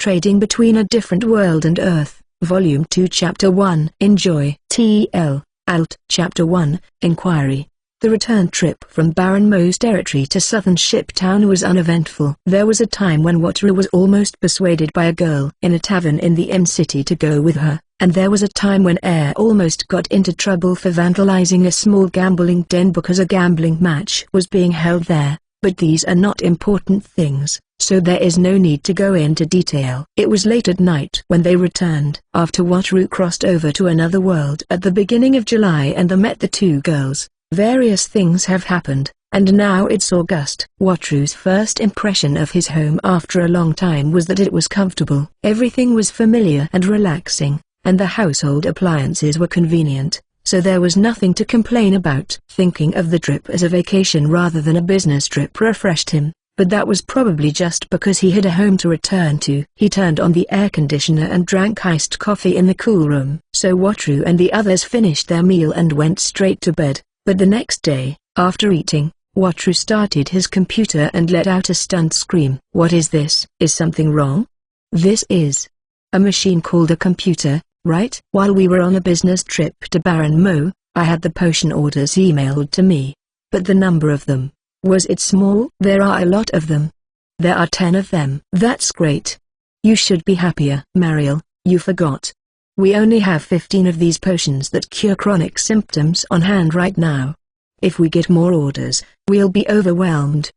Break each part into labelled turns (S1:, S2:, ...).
S1: Trading Between a Different World and Earth, Volume 2 Chapter 1 Enjoy. TL, Alt, Chapter 1, Inquiry. The return trip from Baron Mo's territory to southern Shiptown was uneventful. There was a time when Wataru was almost persuaded by a girl in a tavern in the M-City to go with her, and there was a time when Air almost got into trouble for vandalizing a small gambling den because a gambling match was being held there, but these are not important things, so there is no need to go into detail. It was late at night when they returned, after Wataru crossed over to another world at the beginning of July and they met the two girls. Various things have happened, and now it's August. Wataru's first impression of his home after a long time was that it was comfortable. Everything was familiar and relaxing, and the household appliances were convenient, so there was nothing to complain about. Thinking of the trip as a vacation rather than a business trip refreshed him, but that was probably just because he had a home to return to. He turned on the air conditioner and drank iced coffee in the cool room. So Wataru and the others finished their meal and went straight to bed. But the next day, after eating, Wataru started his computer and let out a stunned scream. What is this? Is something wrong? This is a machine called a computer, right? While we were on a business trip to Baron Mo, I had the potion orders emailed to me. But the number of them, was it small? There are a lot of them. There are 10 of them. That's great. You should be happier. Mariel, you forgot. We only have 15 of these potions that cure chronic symptoms on hand right now. If we get more orders, we'll be overwhelmed.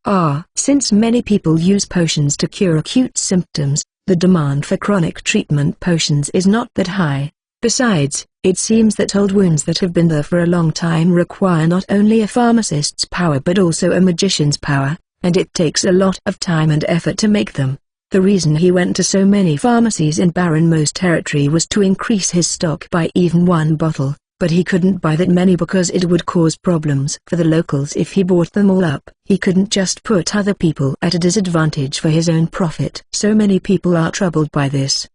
S1: Since many people use potions to cure acute symptoms, the demand for chronic treatment potions is not that high. Besides, it seems that old wounds that have been there for a long time require not only a pharmacist's power but also a magician's power, and it takes a lot of time and effort to make them. The reason he went to so many pharmacies in Baron Mo's territory was to increase his stock by even one bottle, but he couldn't buy that many because it would cause problems for the locals if he bought them all up. He couldn't just put other people at a disadvantage for his own profit. So many people are troubled by this.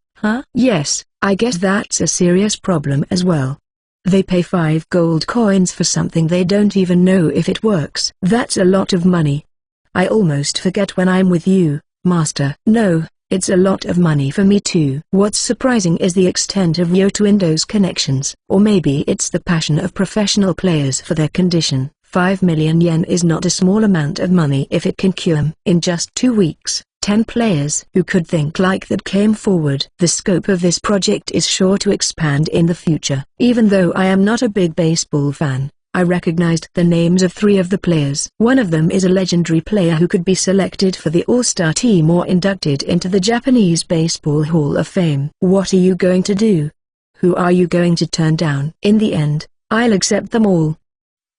S1: Yes, I guess that's a serious problem as well. They pay 5 gold coins for something they don't even know if it works. That's a lot of money. I almost forget when I'm with you, Master. No, it's a lot of money for me too. What's surprising is the extent of Ryoto Indo's connections. Or maybe it's the passion of professional players for their condition. 5 million yen is not a small amount of money if it can cure them. In just 2 weeks, 10 players who could think like that came forward. The scope of this project is sure to expand in the future. Even though I am not a big baseball fan, I recognized the names of 3 of the players. One of them is a legendary player who could be selected for the All-Star team or inducted into the Japanese Baseball Hall of Fame. What are you going to do? Who are you going to turn down? In the end, I'll accept them all.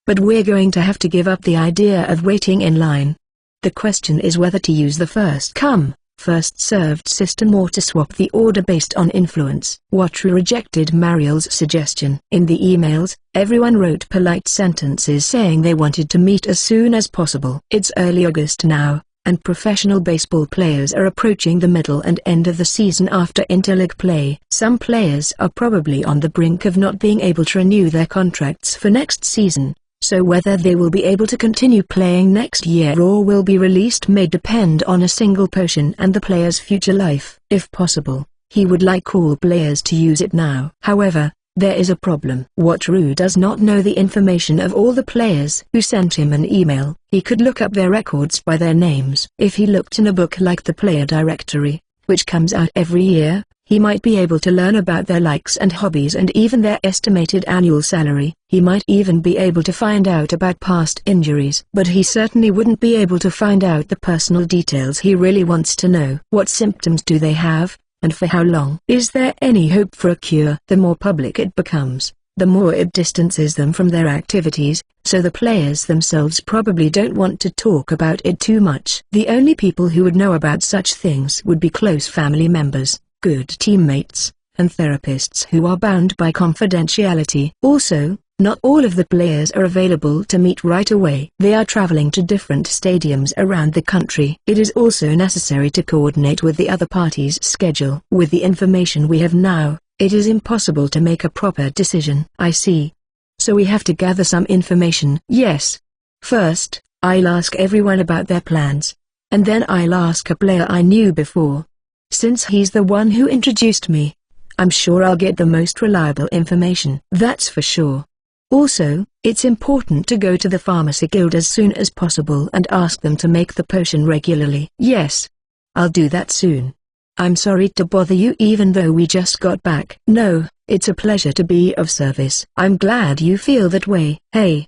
S1: But we're going to have to give up the idea of waiting in line. The question is whether to use the first come, first served system or to swap the order based on influence. Wataru rejected Mariel's suggestion. In the emails, everyone wrote polite sentences saying they wanted to meet as soon as possible. It's early August now, and professional baseball players are approaching the middle and end of the season after interleague play. Some players are probably on the brink of not being able to renew their contracts for next season. So whether they will be able to continue playing next year or will be released may depend on a single potion and the player's future life. If possible, he would like all players to use it now. However, there is a problem. Wataru does not know the information of all the players who sent him an email. He could look up their records by their names. If he looked in a book like the player directory, which comes out every year, he might be able to learn about their likes and hobbies and even their estimated annual salary. He might even be able to find out about past injuries. But he certainly wouldn't be able to find out the personal details he really wants to know. What symptoms do they have, and for how long? Is there any hope for a cure? The more public it becomes, the more it distances them from their activities, so the players themselves probably don't want to talk about it too much. The only people who would know about such things would be close family members, good teammates, and therapists who are bound by confidentiality. Also, not all of the players are available to meet right away. They are traveling to different stadiums around the country. It is also necessary to coordinate with the other party's schedule. With the information we have now, it is impossible to make a proper decision. I see. So we have to gather some information. Yes. First, I'll ask everyone about their plans. And then I'll ask a player I knew before. Since he's the one who introduced me, I'm sure I'll get the most reliable information. That's for sure. Also, it's important to go to the Pharmacy Guild as soon as possible and ask them to make the potion regularly. Yes. I'll do that soon. I'm sorry to bother you even though we just got back. No, it's a pleasure to be of service. I'm glad you feel that way. Hey,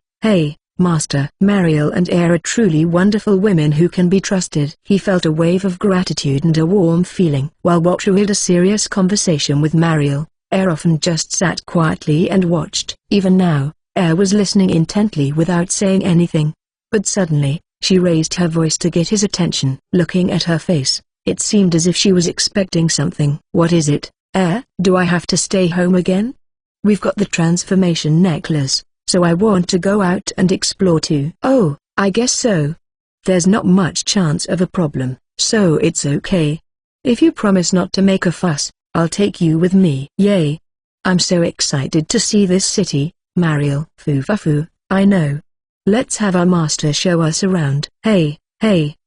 S1: Master. Mariel and Air are truly wonderful women who can be trusted. He felt a wave of gratitude and a warm feeling. While Wotru had a serious conversation with Mariel, Air often just sat quietly and watched. Even now, Air was listening intently without saying anything. But suddenly, she raised her voice to get his attention. Looking at her face, it seemed as if she was expecting something. What is it, Air? Do I have to stay home again? We've got the transformation necklace, so I want to go out and explore too. Oh, I guess so. There's not much chance of a problem, so it's okay. If you promise not to make a fuss, I'll take you with me. Yay! I'm so excited to see this city, Mariel. Foo, I know. Let's have our master show us around. Hey,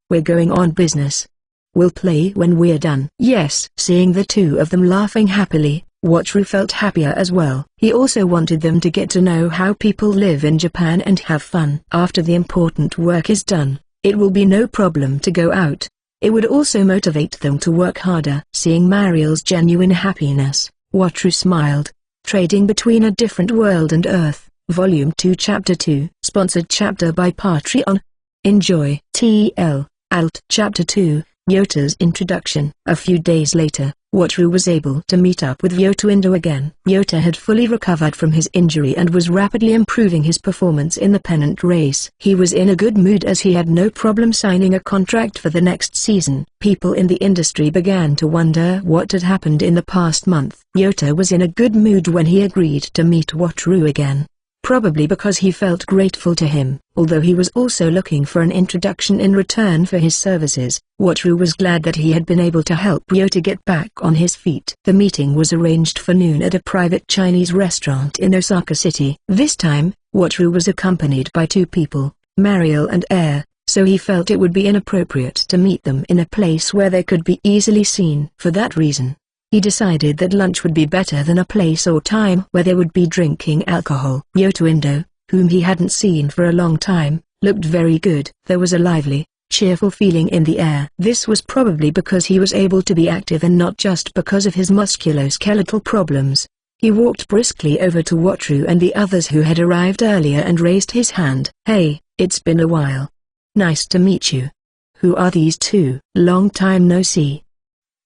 S1: we're going on business. We'll play when we're done. Yes. Seeing the two of them laughing happily, Wotru felt happier as well. He also wanted them to get to know how people live in Japan and have fun. After the important work is done, it will be no problem to go out. It would also motivate them to work harder. Seeing Mariel's genuine happiness, Wotru smiled. Trading Between a Different World and Earth, Volume 2 Chapter 2. Sponsored chapter by Patreon. Enjoy. TL. Alt. Chapter 2. Yota's Introduction. A few days later, Wotru was able to meet up with Yoto again. Yota had fully recovered from his injury and was rapidly improving his performance in the pennant race. He was in a good mood as he had no problem signing a contract for the next season. People in the industry began to wonder what had happened in the past month. Yota was in a good mood when he agreed to meet Wotru again. Probably because he felt grateful to him, although he was also looking for an introduction in return for his services. Wotru was glad that he had been able to help Yota get back on his feet. The meeting was arranged for noon at a private Chinese restaurant in Osaka City. This time, Wotru was accompanied by two people, Mariel and Air, so he felt it would be inappropriate to meet them in a place where they could be easily seen. For that reason, he decided that lunch would be better than a place or time where they would be drinking alcohol. Yoto, whom he hadn't seen for a long time, looked very good. There was a lively, cheerful feeling in the air. This was probably because he was able to be active and not just because of his musculoskeletal problems. He walked briskly over to Wotru and the others who had arrived earlier and raised his hand. Hey, it's been a while. Nice to meet you. Who are these two? Long time no see.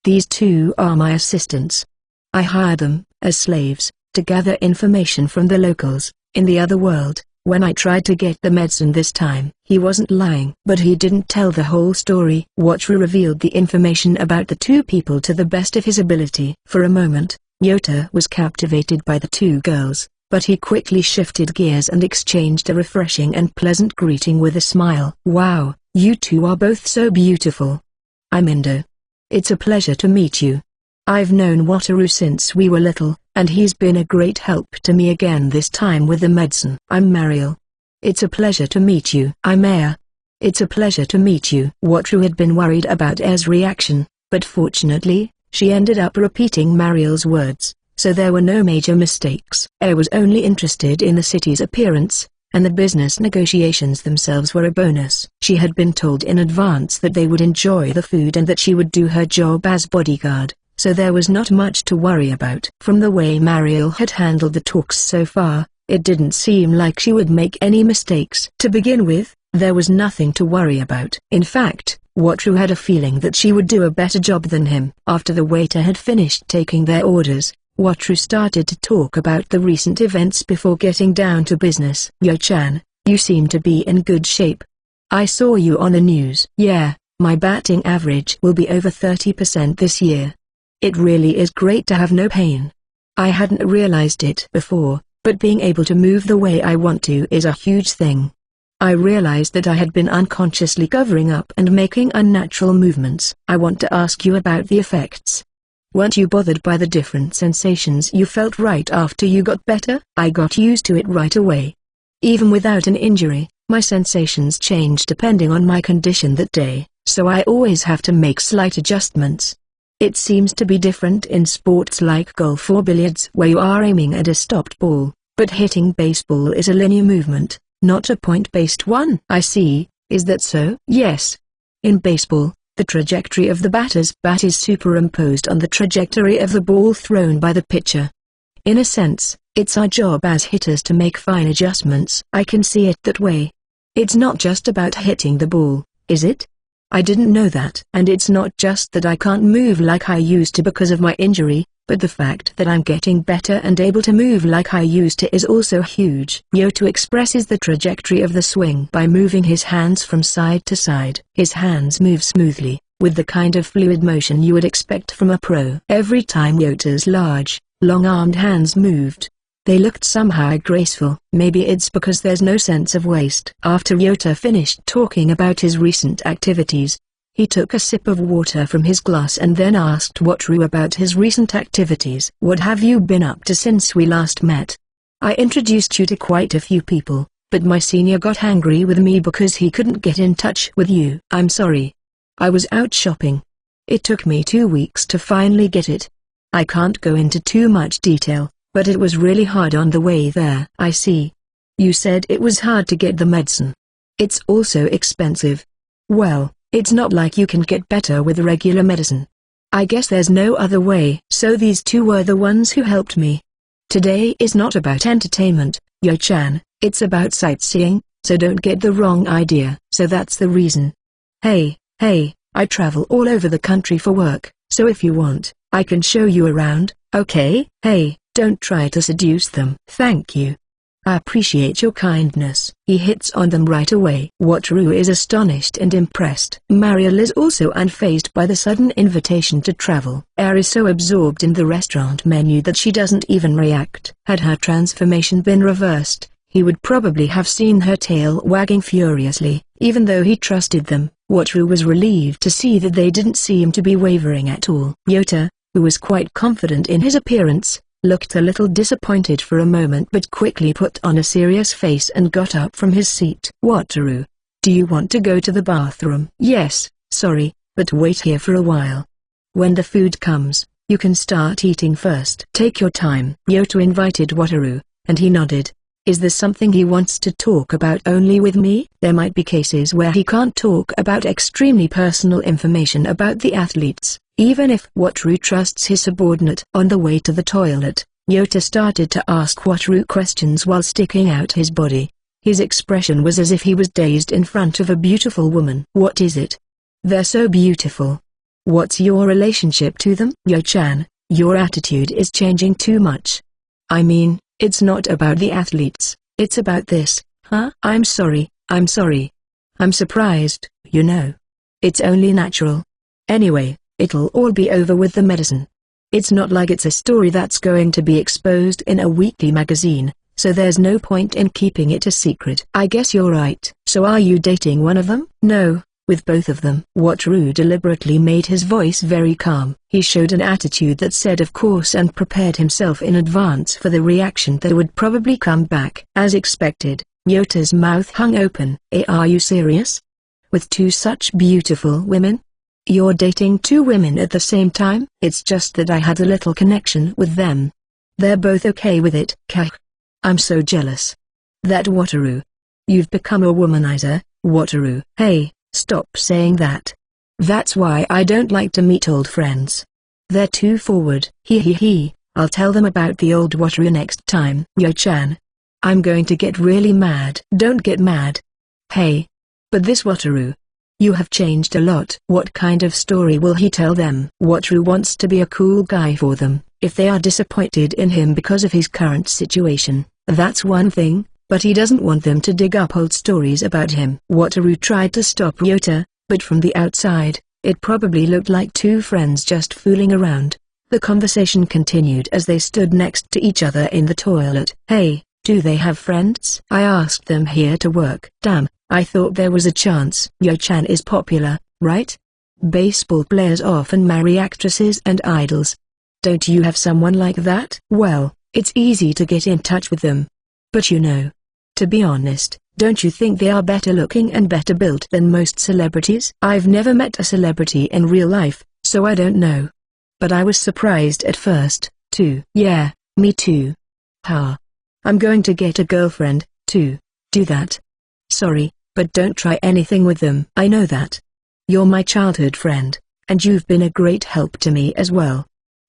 S1: These two are my assistants. I hired them, as slaves, to gather information from the locals. In the other world, when I tried to get the medicine this time, he wasn't lying. But he didn't tell the whole story. Wotru revealed the information about the two people to the best of his ability. For a moment, Yota was captivated by the two girls, but he quickly shifted gears and exchanged a refreshing and pleasant greeting with a smile. Wow, you two are both so beautiful. I'm Indo. It's a pleasure to meet you. I've known Wotru since we were little, and he's been a great help to me again this time with the medicine. I'm Mariel. It's a pleasure to meet you. I'm Air. It's a pleasure to meet you. Wotru had been worried about Air's reaction, but fortunately, she ended up repeating Mariel's words, so there were no major mistakes. Air was only interested in the city's appearance, and the business negotiations themselves were a bonus. She had been told in advance that they would enjoy the food and that she would do her job as bodyguard, so there was not much to worry about. From the way Mariel had handled the talks so far, it didn't seem like she would make any mistakes. To begin with, there was nothing to worry about. In fact, Wotru had a feeling that she would do a better job than him. After the waiter had finished taking their orders, Wotru started to talk about the recent events before getting down to business. Yo-chan, you seem to be in good shape. I saw you on the news. Yeah, my batting average will be over 30% this year. It really is great to have no pain. I hadn't realized it before, but being able to move the way I want to is a huge thing. I realized that I had been unconsciously covering up and making unnatural movements. I want to ask you about the effects. Weren't you bothered by the different sensations you felt right after you got better? I got used to it right away. Even without an injury, my sensations change depending on my condition that day, so I always have to make slight adjustments. It seems to be different in sports like golf or billiards where you are aiming at a stopped ball, but hitting baseball is a linear movement, not a point-based one. I see, is that so? Yes. In baseball, the trajectory of the batter's bat is superimposed on the trajectory of the ball thrown by the pitcher. In a sense, it's our job as hitters to make fine adjustments. I can see it that way. It's not just about hitting the ball, is it? I didn't know that. And it's not just that I can't move like I used to because of my injury, but the fact that I'm getting better and able to move like I used to is also huge. Yota expresses the trajectory of the swing by moving his hands from side to side. His hands move smoothly, with the kind of fluid motion you would expect from a pro. Every time Yota's large, long-armed hands moved, they looked somehow graceful. Maybe it's because there's no sense of waste. After Yota finished talking about his recent activities, he took a sip of water from his glass and then asked Wataru about his recent activities. What have you been up to since we last met? I introduced you to quite a few people, but my senior got angry with me because he couldn't get in touch with you. I'm sorry. I was out shopping. It took me 2 weeks to finally get it. I can't go into too much detail, but it was really hard on the way there. I see. You said it was hard to get the medicine. It's also expensive. Well, it's not like you can get better with regular medicine. I guess there's no other way. So these two were the ones who helped me. Today is not about entertainment, Yo-chan, it's about sightseeing, so don't get the wrong idea. So that's the reason. Hey, I travel all over the country for work, so if you want, I can show you around, okay? Hey, don't try to seduce them. Thank you. I appreciate your kindness. He hits on them right away. Wataru is astonished and impressed. Mariel is also unfazed by the sudden invitation to travel. Air is so absorbed in the restaurant menu that she doesn't even react. Had her transformation been reversed, he would probably have seen her tail wagging furiously. Even though he trusted them, Wataru was relieved to see that they didn't seem to be wavering at all. Yota, who was quite confident in his appearance, looked a little disappointed for a moment but quickly put on a serious face and got up from his seat. Wataru, do you want to go to the bathroom? Yes, sorry, but wait here for a while. When the food comes, you can start eating first. Take your time. Yota invited Wataru, and he nodded. Is there something he wants to talk about only with me? There might be cases where he can't talk about extremely personal information about the athletes, even if Wataru trusts his subordinate. On the way to the toilet, Yota started to ask Wataru questions while sticking out his body. His expression was as if he was dazed in front of a beautiful woman. What is it? They're so beautiful. What's your relationship to them? Yo-chan, your attitude is changing too much. I mean, it's not about the athletes, it's about this, huh? I'm sorry. I'm surprised, you know. It's only natural. Anyway, it'll all be over with the medicine. It's not like it's a story that's going to be exposed in a weekly magazine, so there's no point in keeping it a secret. I guess you're right. So are you dating one of them? No, with both of them. Wataru deliberately made his voice very calm. He showed an attitude that said of course and prepared himself in advance for the reaction that would probably come back. As expected, Yota's mouth hung open. Are you serious? With two such beautiful women? You're dating two women at the same time? It's just that I had a little connection with them. They're both okay with it. Kah. I'm so jealous. That Wataru. You've become a womanizer, Wataru. Hey, stop saying that. That's why I don't like to meet old friends. They're too forward. I'll tell them about the old Wataru next time. Yo-chan. I'm going to get really mad. Don't get mad. Hey. But this Wataru. You have changed a lot. What kind of story will he tell them? Wataru wants to be a cool guy for them. If they are disappointed in him because of his current situation, that's one thing, but he doesn't want them to dig up old stories about him. Wataru tried to stop Yota, but from the outside, it probably looked like two friends just fooling around. The conversation continued as they stood next to each other in the toilet. Hey, do they have friends? I asked them here to work. Damn, I thought there was a chance. Yo-chan is popular, right? Baseball players often marry actresses and idols. Don't you have someone like that? Well, it's easy to get in touch with them. But you know. To be honest, don't you think they are better looking and better built than most celebrities? I've never met a celebrity in real life, so I don't know. but I was surprised at first, too. Yeah, me too. Ha. I'm going to get a girlfriend, too. Do that. Sorry, but don't try anything with them. I know that. You're my childhood friend, and you've been a great help to me as well.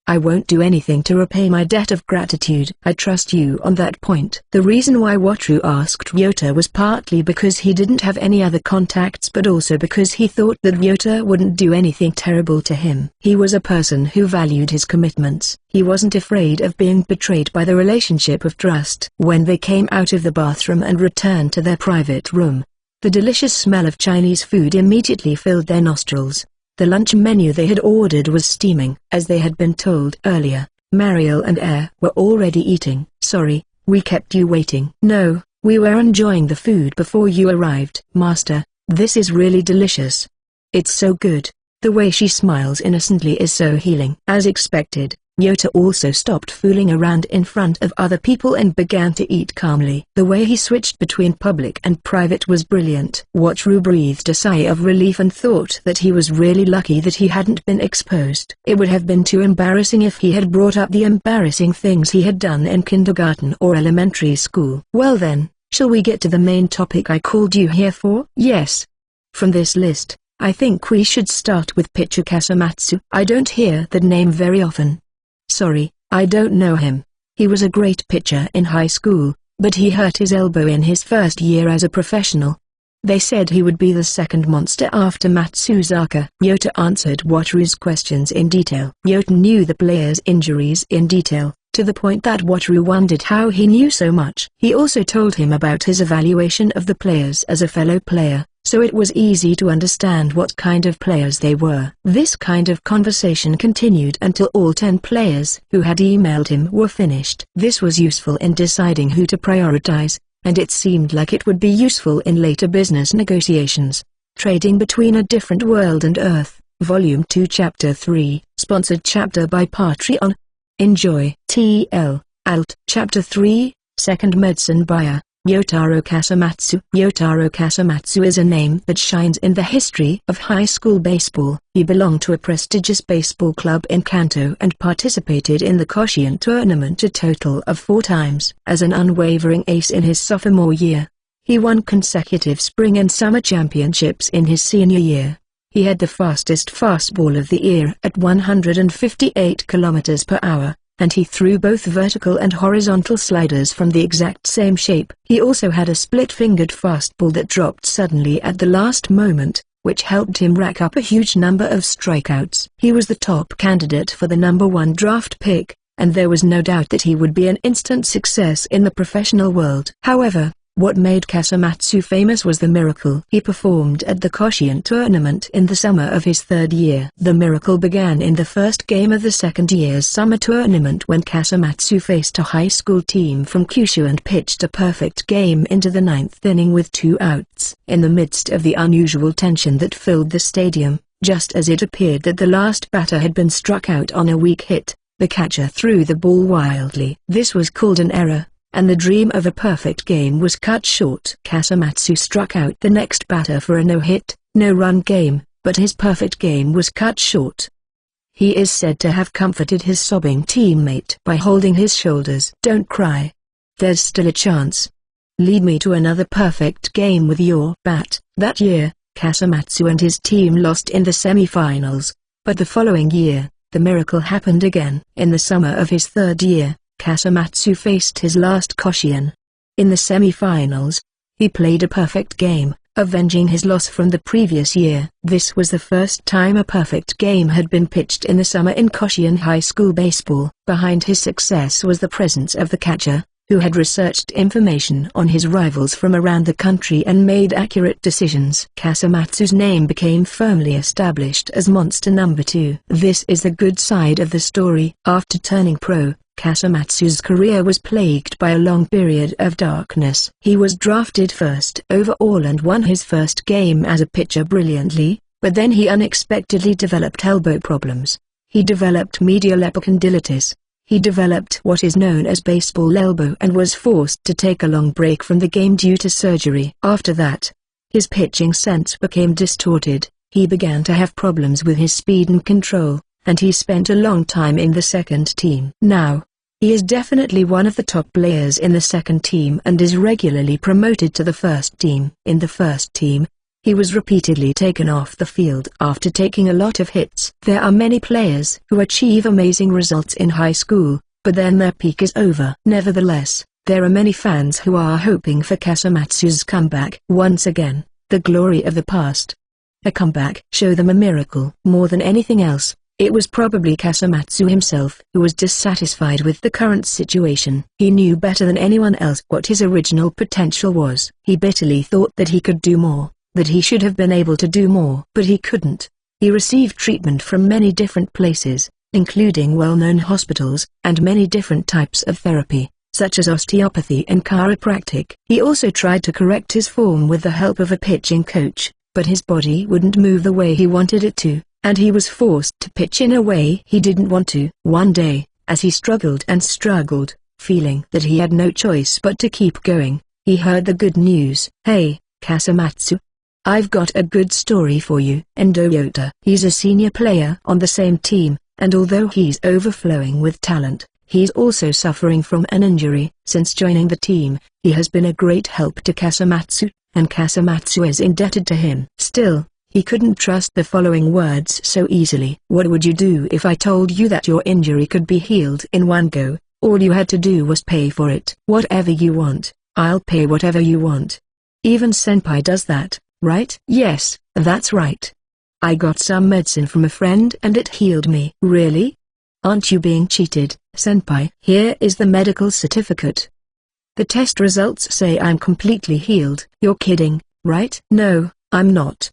S1: I won't do anything to repay my debt of gratitude. I trust you on that point. The reason why Wataru asked Ryota was partly because he didn't have any other contacts, but also because he thought that Ryota wouldn't do anything terrible to him. He was a person who valued his commitments. He wasn't afraid of being betrayed by the relationship of trust. When they came out of the bathroom and returned to their private room, the delicious smell of Chinese food immediately filled their nostrils. The lunch menu they had ordered was steaming. As they had been told earlier, Mariel and Air were already eating. Sorry, we kept you waiting. No, we were enjoying the food before you arrived. Master, this is really delicious. It's so good. The way she smiles innocently is so healing. As expected, Ryota also stopped fooling around in front of other people and began to eat calmly. The way he switched between public and private was brilliant. Wataru breathed a sigh of relief and thought that he was really lucky that he hadn't been exposed. It would have been too embarrassing if he had brought up the embarrassing things he had done in kindergarten or elementary school. Well then, shall we get to the main topic I called you here for? Yes. From this list, I think we should start with pitcher Kasamatsu. I don't hear that name very often. Sorry, I don't know him. He was a great pitcher in high school, but he hurt his elbow in his first year as a professional. They said he would be the second monster after Matsuzaka. Ryota answered Wataru's questions in detail. Ryota knew the players' injuries in detail, to the point that Wataru wondered how he knew so much. He also told him about his evaluation of the players as a fellow player, so it was easy to understand what kind of players they were. This kind of conversation continued until all 10 players who had emailed him were finished. This was useful in deciding who to prioritize, and it seemed like it would be useful in later business negotiations. Trading Between a Different World and Earth, Volume 2 Chapter 3, Sponsored Chapter by Patreon. Enjoy. TL, Alt. Chapter 3, Second Medicine Buyer. Yotaro Kasamatsu. Yotaro Kasamatsu is a name that shines in the history of high school baseball. He belonged to a prestigious baseball club in Kanto and participated in the Koshien tournament a total of 4 times. As an unwavering ace in his sophomore year, he won consecutive spring and summer championships in his senior year. He had the fastest fastball of the era at 158 km per hour. And he threw both vertical and horizontal sliders from the exact same shape. He also had a split-fingered fastball that dropped suddenly at the last moment, which helped him rack up a huge number of strikeouts. He was the top candidate for the #1 draft pick, and there was no doubt that he would be an instant success in the professional world. However, what made Kasamatsu famous was the miracle. He performed at the Koshien tournament in the summer of his 3rd year. The miracle began in the first game of the second year's summer tournament when Kasamatsu faced a high school team from Kyushu and pitched a perfect game into the 9th inning with 2 outs. In the midst of the unusual tension that filled the stadium, just as it appeared that the last batter had been struck out on a weak hit, the catcher threw the ball wildly. This was called an error, and the dream of a perfect game was cut short. Kasamatsu struck out the next batter for a no-hit, no-run game, but his perfect game was cut short. He is said to have comforted his sobbing teammate by holding his shoulders. "Don't cry. There's still a chance. Lead me to another perfect game with your bat." That year, Kasamatsu and his team lost in the semi-finals, but the following year, the miracle happened again. In the summer of his 3rd year, Kasamatsu faced his last Koshien. In the semi-finals, he played a perfect game, avenging his loss from the previous year. This was the first time a perfect game had been pitched in the summer in Koshien high school baseball. Behind his success was the presence of the catcher, who had researched information on his rivals from around the country and made accurate decisions. Kasamatsu's name became firmly established as Monster Number 2. This is the good side of the story. After turning pro, Kasamatsu's career was plagued by a long period of darkness. He was drafted first overall and won his first game as a pitcher brilliantly, but then he unexpectedly developed elbow problems. He developed medial epicondylitis. He developed what is known as baseball elbow and was forced to take a long break from the game due to surgery. After that, his pitching sense became distorted. He began to have problems with his speed and control, and he spent a long time in the second team. Now, he is definitely one of the top players in the second team and is regularly promoted to the first team. In the first team, he was repeatedly taken off the field after taking a lot of hits. There are many players who achieve amazing results in high school, but then their peak is over. Nevertheless, there are many fans who are hoping for Kasamatsu's comeback. Once again, the glory of the past. A comeback. Show them a miracle. More than anything else, it was probably Kasamatsu himself who was dissatisfied with the current situation. He knew better than anyone else what his original potential was. He bitterly thought that he could do more, that he should have been able to do more. But he couldn't. He received treatment from many different places, including well-known hospitals, and many different types of therapy, such as osteopathy and chiropractic. He also tried to correct his form with the help of a pitching coach, but his body wouldn't move the way he wanted it to, and he was forced to pitch in a way he didn't want to. One day, as he struggled and struggled, feeling that he had no choice but to keep going, he heard the good news. "Hey, Kasamatsu. I've got a good story for you." Endo Yota. He's a senior player on the same team, and although he's overflowing with talent, he's also suffering from an injury. Since joining the team, he has been a great help to Kasamatsu, and Kasamatsu is indebted to him. Still, he couldn't trust the following words so easily. "What would you do if I told you that your injury could be healed in one go? All you had to do was pay for it." "Whatever you want, I'll pay whatever you want. Even Senpai does that, right?" "Yes, that's right. I got some medicine from a friend and it healed me." "Really? Aren't you being cheated, Senpai?" "Here is the medical certificate. The test results say I'm completely healed." "You're kidding, right?" "No, I'm not.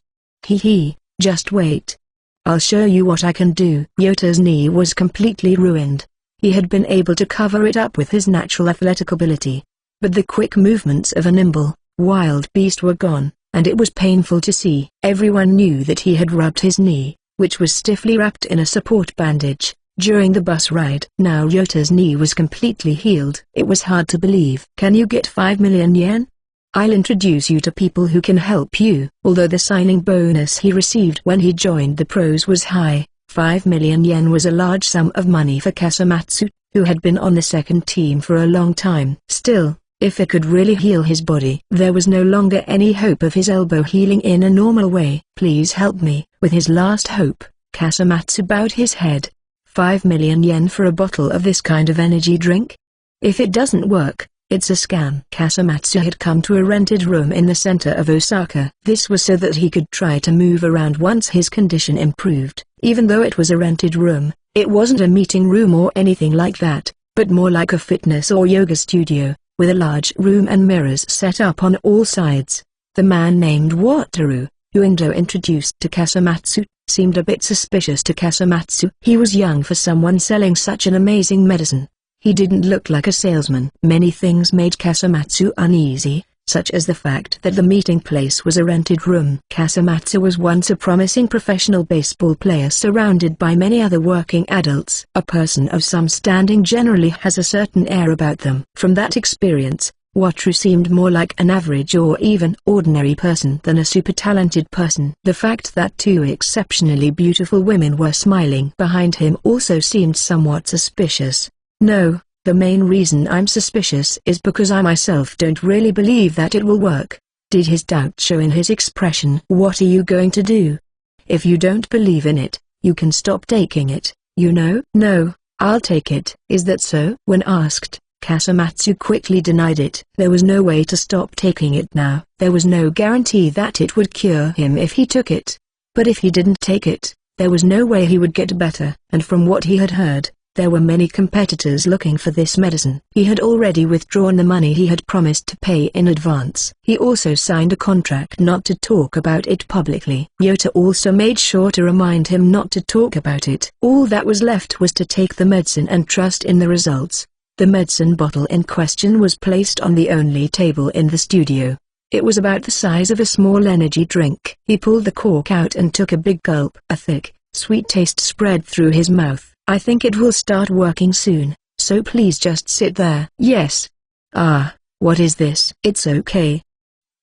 S1: Hee, just wait. I'll show you what I can do." Yota's knee was completely ruined. He had been able to cover it up with his natural athletic ability, but the quick movements of a nimble, wild beast were gone, and it was painful to see. Everyone knew that he had rubbed his knee, which was stiffly wrapped in a support bandage, during the bus ride. Now Yota's knee was completely healed. It was hard to believe. "Can you get 5 million yen? I'll introduce you to people who can help you." Although the signing bonus he received when he joined the pros was high, 5 million yen was a large sum of money for Kasamatsu, who had been on the second team for a long time. Still, if it could really heal his body, there was no longer any hope of his elbow healing in a normal way. "Please help me." With his last hope, Kasamatsu bowed his head. 5 million yen for a bottle of this kind of energy drink? If it doesn't work, it's a scam. Kasamatsu had come to a rented room in the center of Osaka. This was so that he could try to move around once his condition improved. Even though it was a rented room, it wasn't a meeting room or anything like that, but more like a fitness or yoga studio, with a large room and mirrors set up on all sides. The man named Wataru, who Endo introduced to Kasamatsu, seemed a bit suspicious to Kasamatsu. He was young for someone selling such an amazing medicine. He didn't look like a salesman. Many things made Kasamatsu uneasy, such as the fact that the meeting place was a rented room. Kasamatsu was once a promising professional baseball player surrounded by many other working adults. A person of some standing generally has a certain air about them. From that experience, Wataru seemed more like an average or even ordinary person than a super talented person. The fact that two exceptionally beautiful women were smiling behind him also seemed somewhat suspicious. "No, the main reason I'm suspicious is because I myself don't really believe that it will work." Did his doubt show in his expression? "What are you going to do? If you don't believe in it, you can stop taking it, you know?" "No, I'll take it." "Is that so?" When asked, Kasamatsu quickly denied it. There was no way to stop taking it now. There was no guarantee that it would cure him if he took it. But if he didn't take it, there was no way he would get better. And from what he had heard, there were many competitors looking for this medicine. He had already withdrawn the money he had promised to pay in advance. He also signed a contract not to talk about it publicly. Yota also made sure to remind him not to talk about it. All that was left was to take the medicine and trust in the results. The medicine bottle in question was placed on the only table in the studio. It was about the size of a small energy drink. He pulled the cork out and took a big gulp. A thick, sweet taste spread through his mouth. "I think it will start working soon, so please just sit there." "Yes." "Ah, what is this?" "It's okay.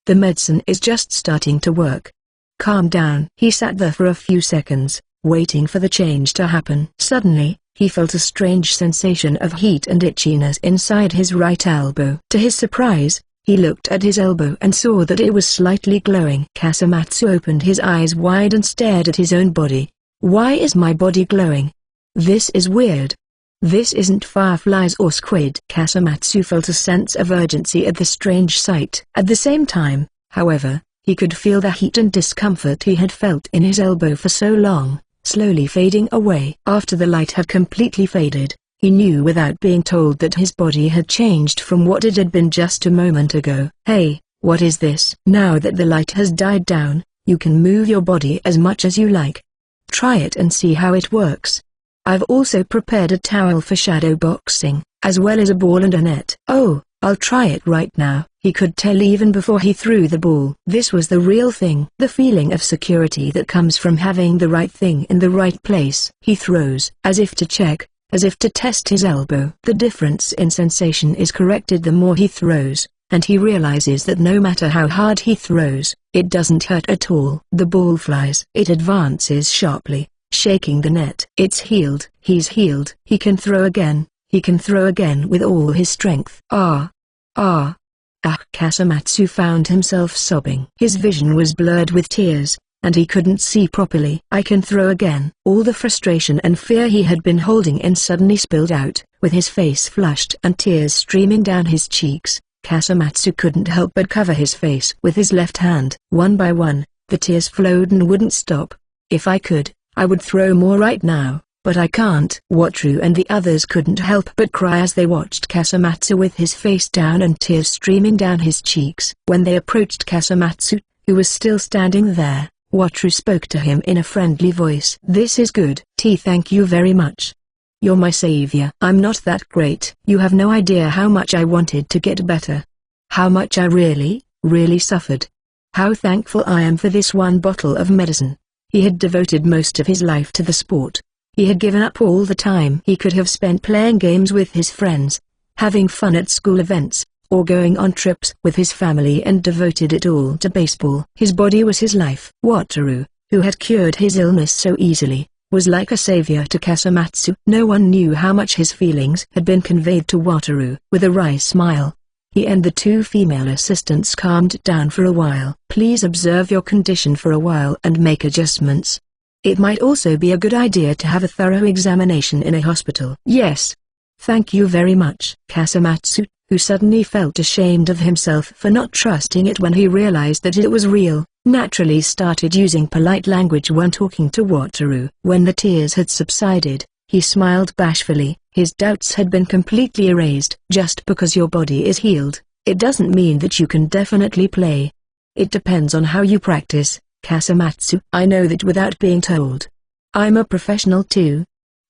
S1: The medicine is just starting to work. Calm down." He sat there for a few seconds, waiting for the change to happen. Suddenly, he felt a strange sensation of heat and itchiness inside his right elbow. To his surprise, he looked at his elbow and saw that it was slightly glowing. Kasumatsu opened his eyes wide and stared at his own body. Why is my body glowing? This is weird. This isn't fireflies or squid. Kasumatsu felt a sense of urgency at the strange sight. At the same time, however, he could feel the heat and discomfort he had felt in his elbow for so long, slowly fading away. After the light had completely faded, he knew without being told that his body had changed from what it had been just a moment ago. Hey, what is this? Now that the light has died down, you can move your body as much as you like. Try it and see how it works. I've also prepared a towel for shadow boxing, as well as a ball and a net. Oh, I'll try it right now. He could tell even before he threw the ball. This was the real thing. The feeling of security that comes from having the right thing in the right place. He throws, as if to check, as if to test his elbow. The difference in sensation is corrected the more he throws, and he realizes that no matter how hard he throws, it doesn't hurt at all. The ball flies. It advances sharply, shaking the net. It's healed. He's healed. He can throw again. He can throw again with all his strength. Kasumatsu found himself sobbing. His vision was blurred with tears, and he couldn't see properly. I can throw again. All the frustration and fear he had been holding in suddenly spilled out. With his face flushed and tears streaming down his cheeks, Kasumatsu couldn't help but cover his face with his left hand. One by one, the tears flowed and wouldn't stop. If I could, I would throw more right now, but I can't. Wataru and the others couldn't help but cry as they watched Kasumatsu with his face down and tears streaming down his cheeks. When they approached Kasumatsu, who was still standing there, Wataru spoke to him in a friendly voice. This is good. Thank you very much. You're my savior. I'm not that great. You have no idea how much I wanted to get better. How much I really suffered. How thankful I am for this one bottle of medicine. He had devoted most of his life to the sport. He had given up all the time he could have spent playing games with his friends, having fun at school events, or going on trips with his family, and devoted it all to baseball. His body was his life. Wataru, who had cured his illness so easily, was like a savior to Kasumatsu. No one knew how much his feelings had been conveyed to Wataru. With a wry smile, he and the two female assistants calmed down for a while. Please observe your condition for a while and make adjustments. It might also be a good idea to have a thorough examination in a hospital. Yes. Thank you very much. Kasumatsu, who suddenly felt ashamed of himself for not trusting it when he realized that it was real, naturally started using polite language when talking to Wataru. When the tears had subsided, he smiled bashfully. His doubts had been completely erased. Just because your body is healed, it doesn't mean that you can definitely play. It depends on how you practice, Kasumatsu. I know that without being told. I'm a professional too.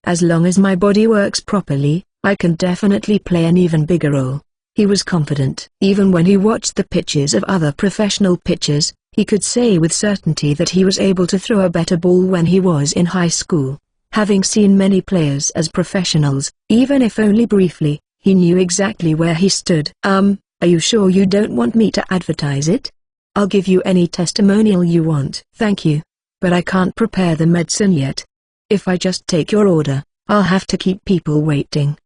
S1: As long as my body works properly, I can definitely play an even bigger role. He was confident. Even when he watched the pitches of other professional pitchers, he could say with certainty that he was able to throw a better ball when he was in high school. Having seen many players as professionals, even if only briefly, he knew exactly where he stood. Are you sure you don't want me to advertise it? I'll give you any testimonial you want. Thank you. But I can't prepare the medicine yet. If I just take your order, I'll have to keep people waiting.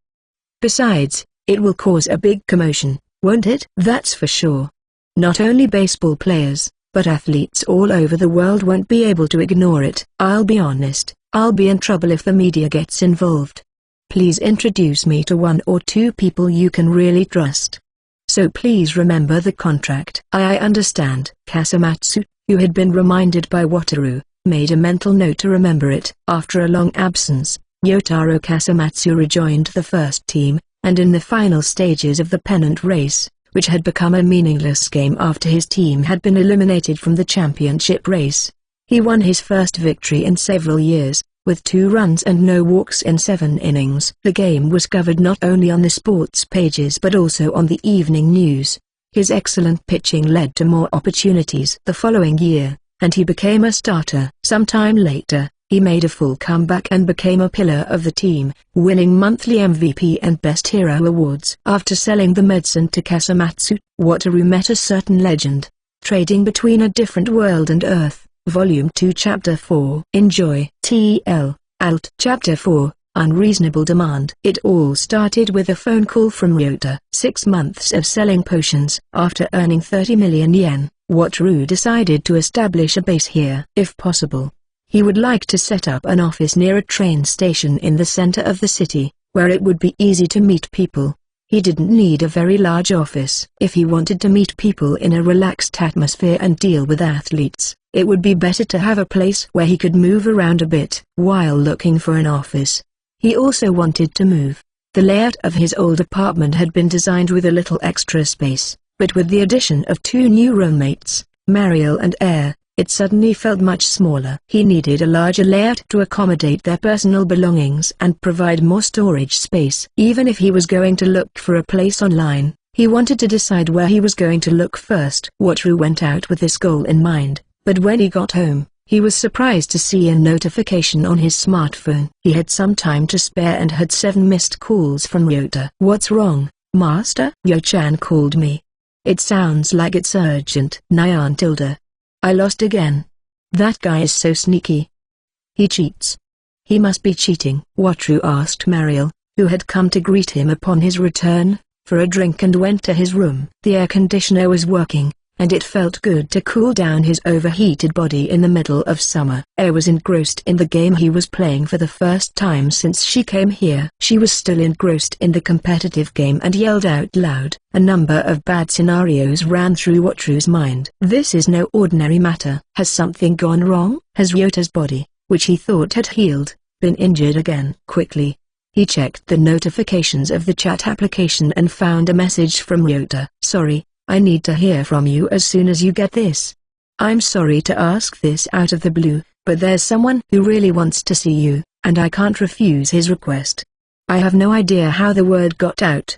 S1: Besides, it will cause a big commotion, won't it? That's for sure. Not only baseball players, but athletes all over the world won't be able to ignore it. I'll be honest, I'll be in trouble if the media gets involved. Please introduce me to one or two people you can really trust. So please remember the contract. I understand. Kasumatsu, who had been reminded by Wataru, made a mental note to remember it. After a long absence, Yotaro Kasumatsu rejoined the first team, and in the final stages of the pennant race, which had become a meaningless game after his team had been eliminated from the championship race, he won his first victory in several years, with 2 runs and no walks in 7 innings. The game was covered not only on the sports pages but also on the evening news. His excellent pitching led to more opportunities the following year, and he became a starter. Sometime later, he made a full comeback and became a pillar of the team, winning monthly MVP and Best Hero awards. After selling the medicine to Kasumatsu, Wataru met a certain legend, trading between a different world and Earth. Volume 2 Chapter 4 Enjoy TL Alt Chapter 4 Unreasonable Demand. It all started with a phone call from Ryota. 6 months of selling potions. After earning 30 million yen, Wataru decided to establish a base here. If possible, he would like to set up an office near a train station in the center of the city, where it would be easy to meet people. He didn't need a very large office. If he wanted to meet people in a relaxed atmosphere and deal with athletes, it would be better to have a place where he could move around a bit while looking for an office. He also wanted to move. The layout of his old apartment had been designed with a little extra space, but with the addition of 2 new roommates, Mariel and Air, it suddenly felt much smaller. He needed a larger layout to accommodate their personal belongings and provide more storage space. Even if he was going to look for a place online, he wanted to decide where he was going to look first. Wataru went out with this goal in mind, but when he got home, he was surprised to see a notification on his smartphone. He had some time to spare and had 7 missed calls from Ryota. "What's wrong, Master?" "Yo-chan called me. It sounds like it's urgent." Nyan tilde. "I lost again. That guy is so sneaky. He cheats. He must be cheating." Wataru asked Mariel, who had come to greet him upon his return, for a drink and went to his room. The air conditioner was working, and it felt good to cool down his overheated body in the middle of summer. Air was engrossed in the game he was playing for the first time since she came here. She was still engrossed in the competitive game and yelled out loud. A number of bad scenarios ran through Wataru's mind. This is no ordinary matter. Has something gone wrong? Has Ryota's body, which he thought had healed, been injured again? Quickly, he checked the notifications of the chat application and found a message from Ryota. "Sorry, I need to hear from you as soon as you get this. I'm sorry to ask this out of the blue, but there's someone who really wants to see you, and I can't refuse his request. I have no idea how the word got out.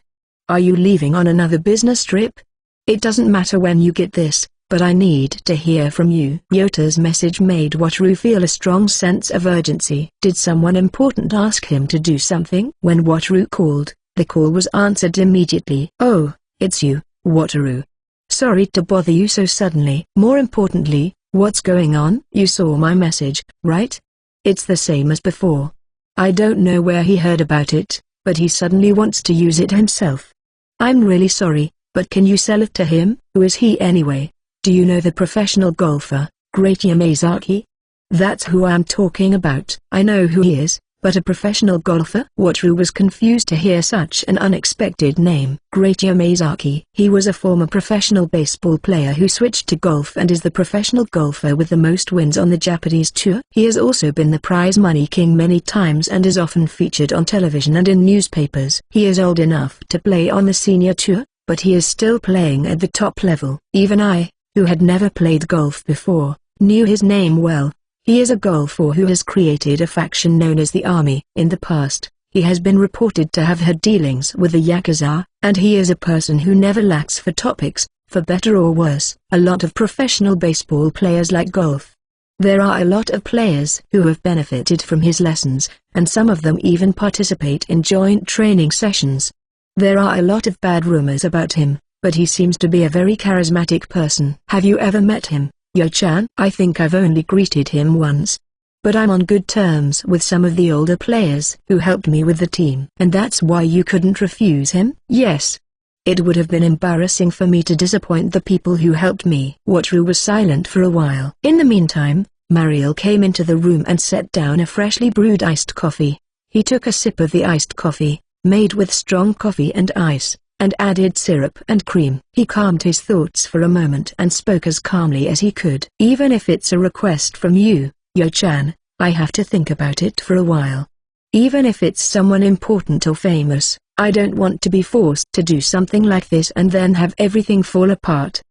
S1: Are you leaving on another business trip? It doesn't matter when you get this, but I need to hear from you." Ryota's message made Wataru feel a strong sense of urgency. Did someone important ask him to do something? When Wataru called, the call was answered immediately. "Oh, it's you, Wataru. Sorry to bother you so suddenly." "More importantly, what's going on?" "You saw my message, right? It's the same as before. I don't know where he heard about it, but he suddenly wants to use it himself. I'm really sorry, but can you sell it to him?" "Who is he anyway? Do you know the professional golfer, Great Yamazaki?" "That's who I'm talking about." "I know who he is, but a professional golfer?" Wataru was confused to hear such an unexpected name. Great Yamazaki. He was a former professional baseball player who switched to golf and is the professional golfer with the most wins on the Japanese tour. He has also been the prize money king many times and is often featured on television and in newspapers. He is old enough to play on the senior tour, but he is still playing at the top level. Even I, who had never played golf before, knew his name well. He is a golfer who has created a faction known as the Army. In the past, he has been reported to have had dealings with the Yakuza, and he is a person who never lacks for topics, for better or worse. A lot of professional baseball players like golf. There are a lot of players who have benefited from his lessons, and some of them even participate in joint training sessions. There are a lot of bad rumors about him, but he seems to be a very charismatic person. Have you ever met him, Yo-chan? I think I've only greeted him once. But I'm on good terms with some of the older players who helped me with the team. And that's why you couldn't refuse him? Yes. It would have been embarrassing for me to disappoint the people who helped me. Wataru was silent for a while. In the meantime, Mariel came into the room and set down a freshly brewed iced coffee. He took a sip of the iced coffee, made with strong coffee and ice, and added syrup and cream. He calmed his thoughts for a moment and spoke as calmly as he could. Even if it's a request from you, Yo-chan, I have to think about it for a while. Even if it's someone important or famous, I don't want to be forced to do something like this and then have everything fall apart.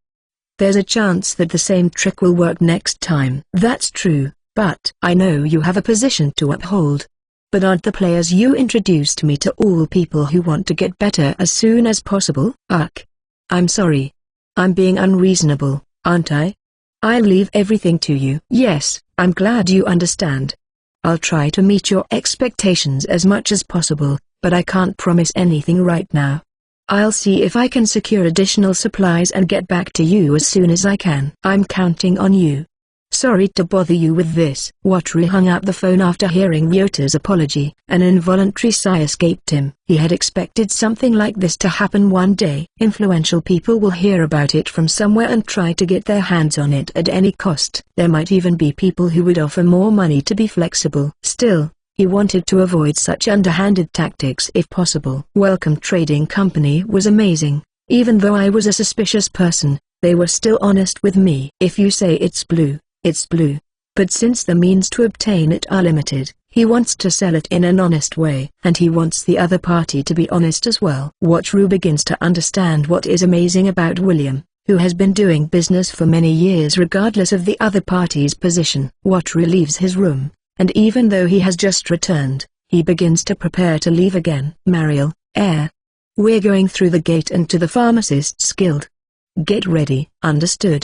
S1: There's a chance that the same trick will work next time. That's true, but I know you have a position to uphold. But aren't the players you introduced me to all people who want to get better as soon as possible? Ugh. I'm sorry. I'm being unreasonable, aren't I? I'll leave everything to you. Yes, I'm glad you understand. I'll try to meet your expectations as much as possible, but I can't promise anything right now. I'll see if I can secure additional supplies and get back to you as soon as I can. I'm counting on you. sorry to bother you with this." Watru hung up the phone after hearing Ryota's apology. An involuntary sigh escaped him. He had expected something like this to happen one day. Influential people will hear about it from somewhere and try to get their hands on it at any cost. There might even be people who would offer more money to be flexible. Still, he wanted to avoid such underhanded tactics if possible. Welcome Trading Company was amazing. Even though I was a suspicious person, they were still honest with me. If you say it's blue, it's blue. But since the means to obtain it are limited, he wants to sell it in an honest way. And he wants the other party to be honest as well. Watru begins to understand what is amazing about William, who has been doing business for many years regardless of the other party's position. Watru leaves his room, and even though he has just returned, he begins to prepare to leave again. "Mariel, we're going through the gate and to the Pharmacists Guild. Get ready." "Understood."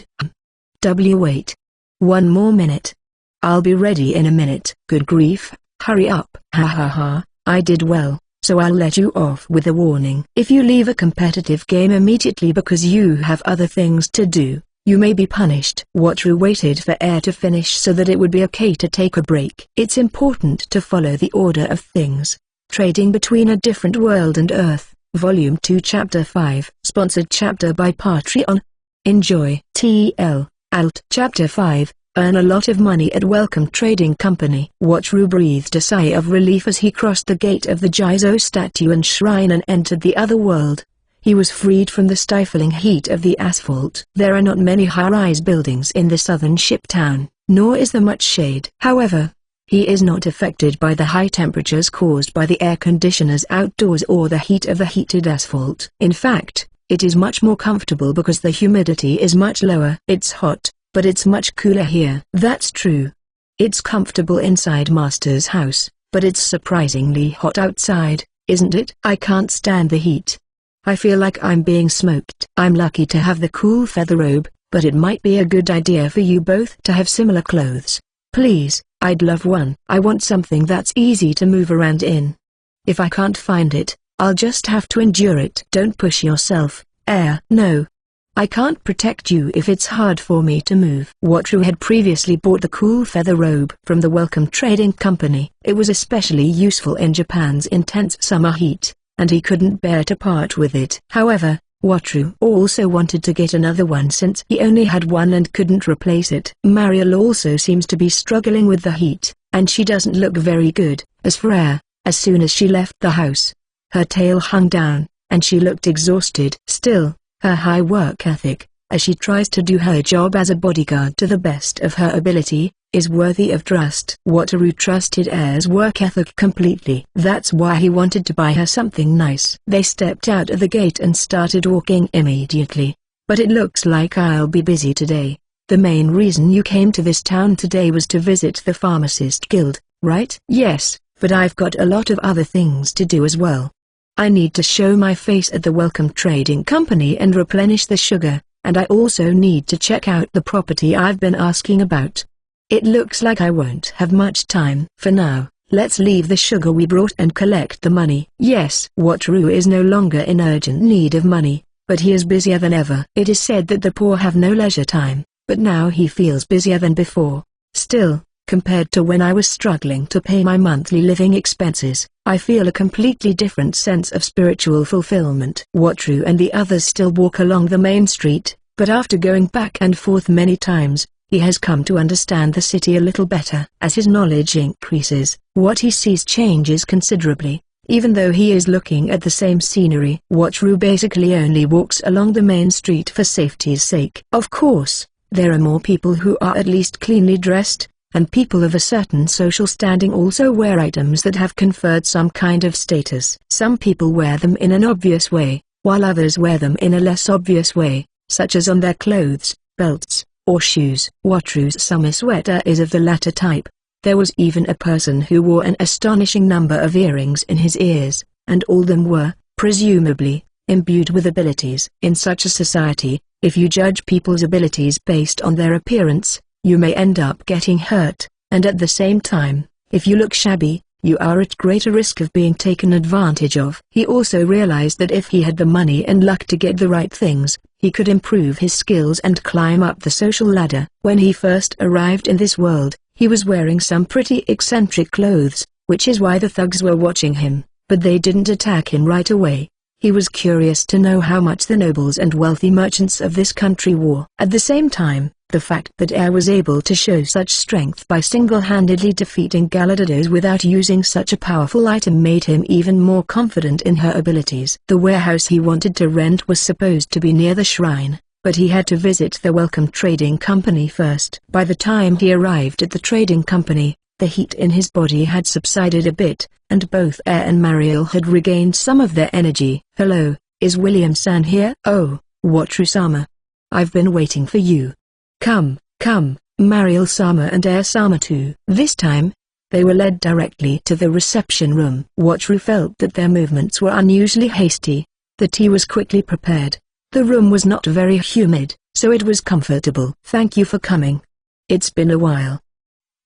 S1: "Wait. One more minute. I'll be ready in a minute." "Good grief, hurry up." "Ha ha ha, I did well, so I'll let you off with a warning. If you leave a competitive game immediately because you have other things to do, you may be punished." Watru waited for Air to finish so that it would be okay to take a break. It's important to follow the order of things. Trading Between a Different World and Earth, Volume 2 Chapter 5. Sponsored chapter by Patreon. Enjoy. TL. Alt. Chapter 5. Earn a lot of money at Welcome Trading Company. Watru breathed a sigh of relief as he crossed the gate of the Jizo statue and shrine and entered the other world. He was freed from the stifling heat of the asphalt. There are not many high-rise buildings in the southern ship town, nor is there much shade. However, he is not affected by the high temperatures caused by the air conditioners outdoors or the heat of the heated asphalt. In fact, it is much more comfortable because the humidity is much lower. It's hot, but it's much cooler here. That's true. It's comfortable inside Master's house, but it's surprisingly hot outside, isn't it? I can't stand the heat. I feel like I'm being smoked. I'm lucky to have the cool feather robe, but it might be a good idea for you both to have similar clothes. Please, I'd love one. I want something that's easy to move around in. If I can't find it, I'll just have to endure it. Don't push yourself, Air. No. I can't protect you if it's hard for me to move. Watru had previously bought the cool feather robe from the Welcome Trading Company. It was especially useful in Japan's intense summer heat, and he couldn't bear to part with it. However, Watru also wanted to get another one since he only had one and couldn't replace it. Mariel also seems to be struggling with the heat, and she doesn't look very good. As for Air, as soon as she left the house, her tail hung down, and she looked exhausted. Still, her high work ethic, as she tries to do her job as a bodyguard to the best of her ability, is worthy of trust. Watru trusted Air's work ethic completely. That's why he wanted to buy her something nice. They stepped out of the gate and started walking immediately. "But it looks like I'll be busy today. The main reason you came to this town today was to visit the Pharmacist Guild, right?" "Yes, but I've got a lot of other things to do as well. I need to show my face at the Welcome Trading Company and replenish the sugar, and I also need to check out the property I've been asking about. It looks like I won't have much time. For now, let's leave the sugar we brought and collect the money." Yes. Watru is no longer in urgent need of money, but he is busier than ever. It is said that the poor have no leisure time, but now he feels busier than before. Still, compared to when I was struggling to pay my monthly living expenses, I feel a completely different sense of spiritual fulfillment. Watru and the others still walk along the main street, but after going back and forth many times, he has come to understand the city a little better. As his knowledge increases, what he sees changes considerably, even though he is looking at the same scenery. Watru basically only walks along the main street for safety's sake. Of course, there are more people who are at least cleanly dressed, and people of a certain social standing also wear items that have conferred some kind of status. Some people wear them in an obvious way, while others wear them in a less obvious way, such as on their clothes, belts, or shoes. Watru's summer sweater is of the latter type. There was even a person who wore an astonishing number of earrings in his ears, and all them were, presumably, imbued with abilities. In such a society, if you judge people's abilities based on their appearance, you may end up getting hurt, and at the same time, if you look shabby, you are at greater risk of being taken advantage of. He also realized that if he had the money and luck to get the right things, he could improve his skills and climb up the social ladder. When he first arrived in this world, he was wearing some pretty eccentric clothes, which is why the thugs were watching him, but they didn't attack him right away. He was curious to know how much the nobles and wealthy merchants of this country wore. At the same time, the fact that Air was able to show such strength by single-handedly defeating Galactus without using such a powerful item made him even more confident in her abilities. The warehouse he wanted to rent was supposed to be near the shrine, but he had to visit the Welcome Trading Company first. By the time he arrived at the trading company, the heat in his body had subsided a bit, and both Air and Mariel had regained some of their energy. "Hello, is William-san here?" "Oh, Watru-sama. I've been waiting for you. Come, Mariel-sama and Air-sama too." This time, they were led directly to the reception room. Watru felt that their movements were unusually hasty. The tea was quickly prepared. The room was not very humid, so it was comfortable. "Thank you for coming. It's been a while.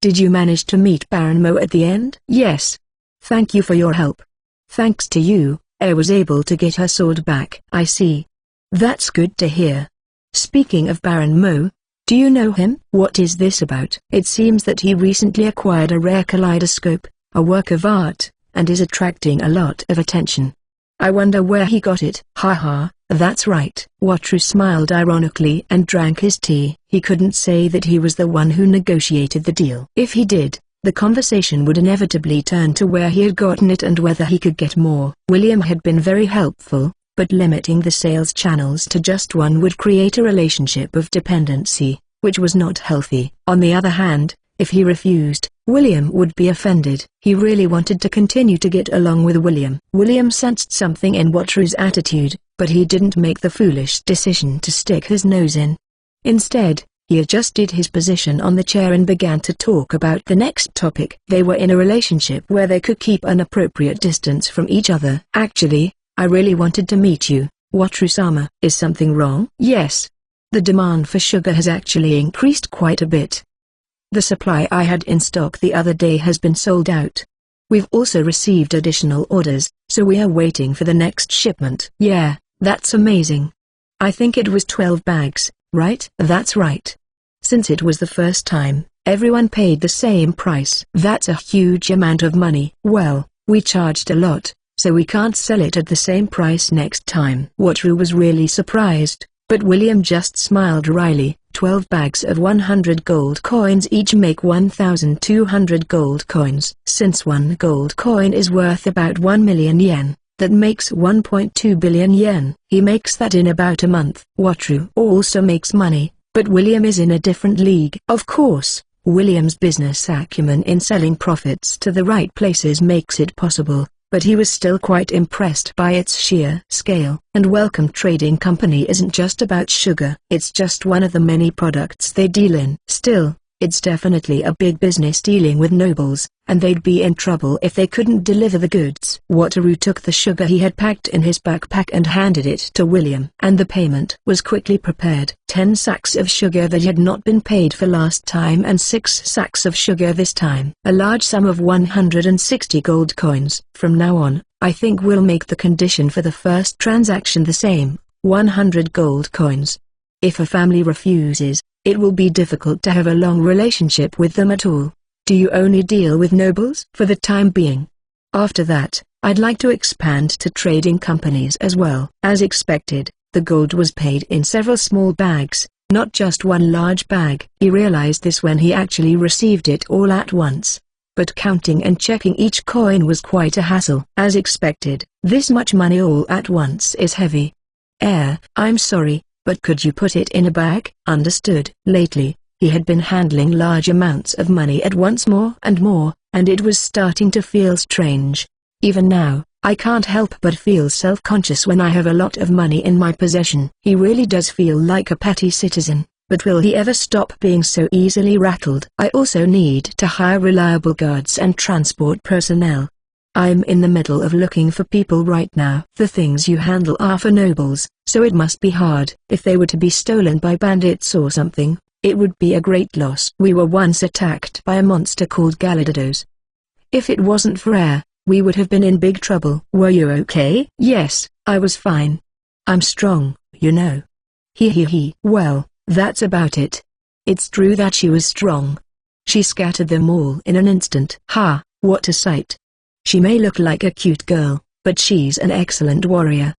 S1: Did you manage to meet Baron Mo at the end?" "Yes. Thank you for your help. Thanks to you, Air was able to get her sword back." "I see. That's good to hear. Speaking of Baron Mo, do you know him?" "What is this about?" "It seems that he recently acquired a rare kaleidoscope, a work of art, and is attracting a lot of attention. I wonder where he got it." "Haha, that's right." Watru smiled ironically and drank his tea. He couldn't say that he was the one who negotiated the deal. If he did, the conversation would inevitably turn to where he had gotten it and whether he could get more. William had been very helpful, but limiting the sales channels to just one would create a relationship of dependency, which was not healthy. On the other hand, if he refused, William would be offended. He really wanted to continue to get along with William. William sensed something in Watru's attitude, but he didn't make the foolish decision to stick his nose in. Instead, he adjusted his position on the chair and began to talk about the next topic. They were in a relationship where they could keep an appropriate distance from each other. "Actually, I really wanted to meet you, Watru-sama." "Is something wrong?" "Yes. The demand for sugar has actually increased quite a bit. The supply I had in stock the other day has been sold out. We've also received additional orders, so we are waiting for the next shipment." "Yeah, that's amazing. I think it was 12 bags, right?" "That's right. Since it was the first time, everyone paid the same price." "That's a huge amount of money." "Well, we charged a lot, so we can't sell it at the same price next time." Watru was really surprised, but William just smiled wryly. 12 bags of 100 gold coins each make 1,200 gold coins. Since one gold coin is worth about 1 million yen, that makes 1.2 billion yen. He makes that in about a month. Watru also makes money, but William is in a different league. Of course, William's business acumen in selling profits to the right places makes it possible, but he was still quite impressed by its sheer scale. And Welcome Trading Company isn't just about sugar. It's just one of the many products they deal in. Still, it's definitely a big business dealing with nobles, and they'd be in trouble if they couldn't deliver the goods. Wataru took the sugar he had packed in his backpack and handed it to William. And the payment was quickly prepared. 10 sacks of sugar that had not been paid for last time and 6 sacks of sugar this time. A large sum of 160 gold coins. From now on, I think we'll make the condition for the first transaction the same, 100 gold coins. If a family refuses, it will be difficult to have a long relationship with them at all. Do you only deal with nobles? For the time being. After that, I'd like to expand to trading companies as well. As expected, the gold was paid in several small bags, not just one large bag. He realized this when he actually received it all at once. But counting and checking each coin was quite a hassle. As expected, this much money all at once is heavy. I'm sorry, but could you put it in a bag? Understood. Lately, he had been handling large amounts of money at once more, and it was starting to feel strange. Even now, I can't help but feel self-conscious when I have a lot of money in my possession. He really does feel like a petty citizen, but will he ever stop being so easily rattled? I also need to hire reliable guards and transport personnel. I'm in the middle of looking for people right now. The things you handle are for nobles, so it must be hard. If they were to be stolen by bandits or something, it would be a great loss. We were once attacked by a monster called Galactus. If it wasn't for Air, we would have been in big trouble. Were you okay? Yes, I was fine. I'm strong, you know. He. Well, that's about it. It's true that she was strong. She scattered them all in an instant. Ha, what a sight. She may look like a cute girl, but she's an excellent warrior.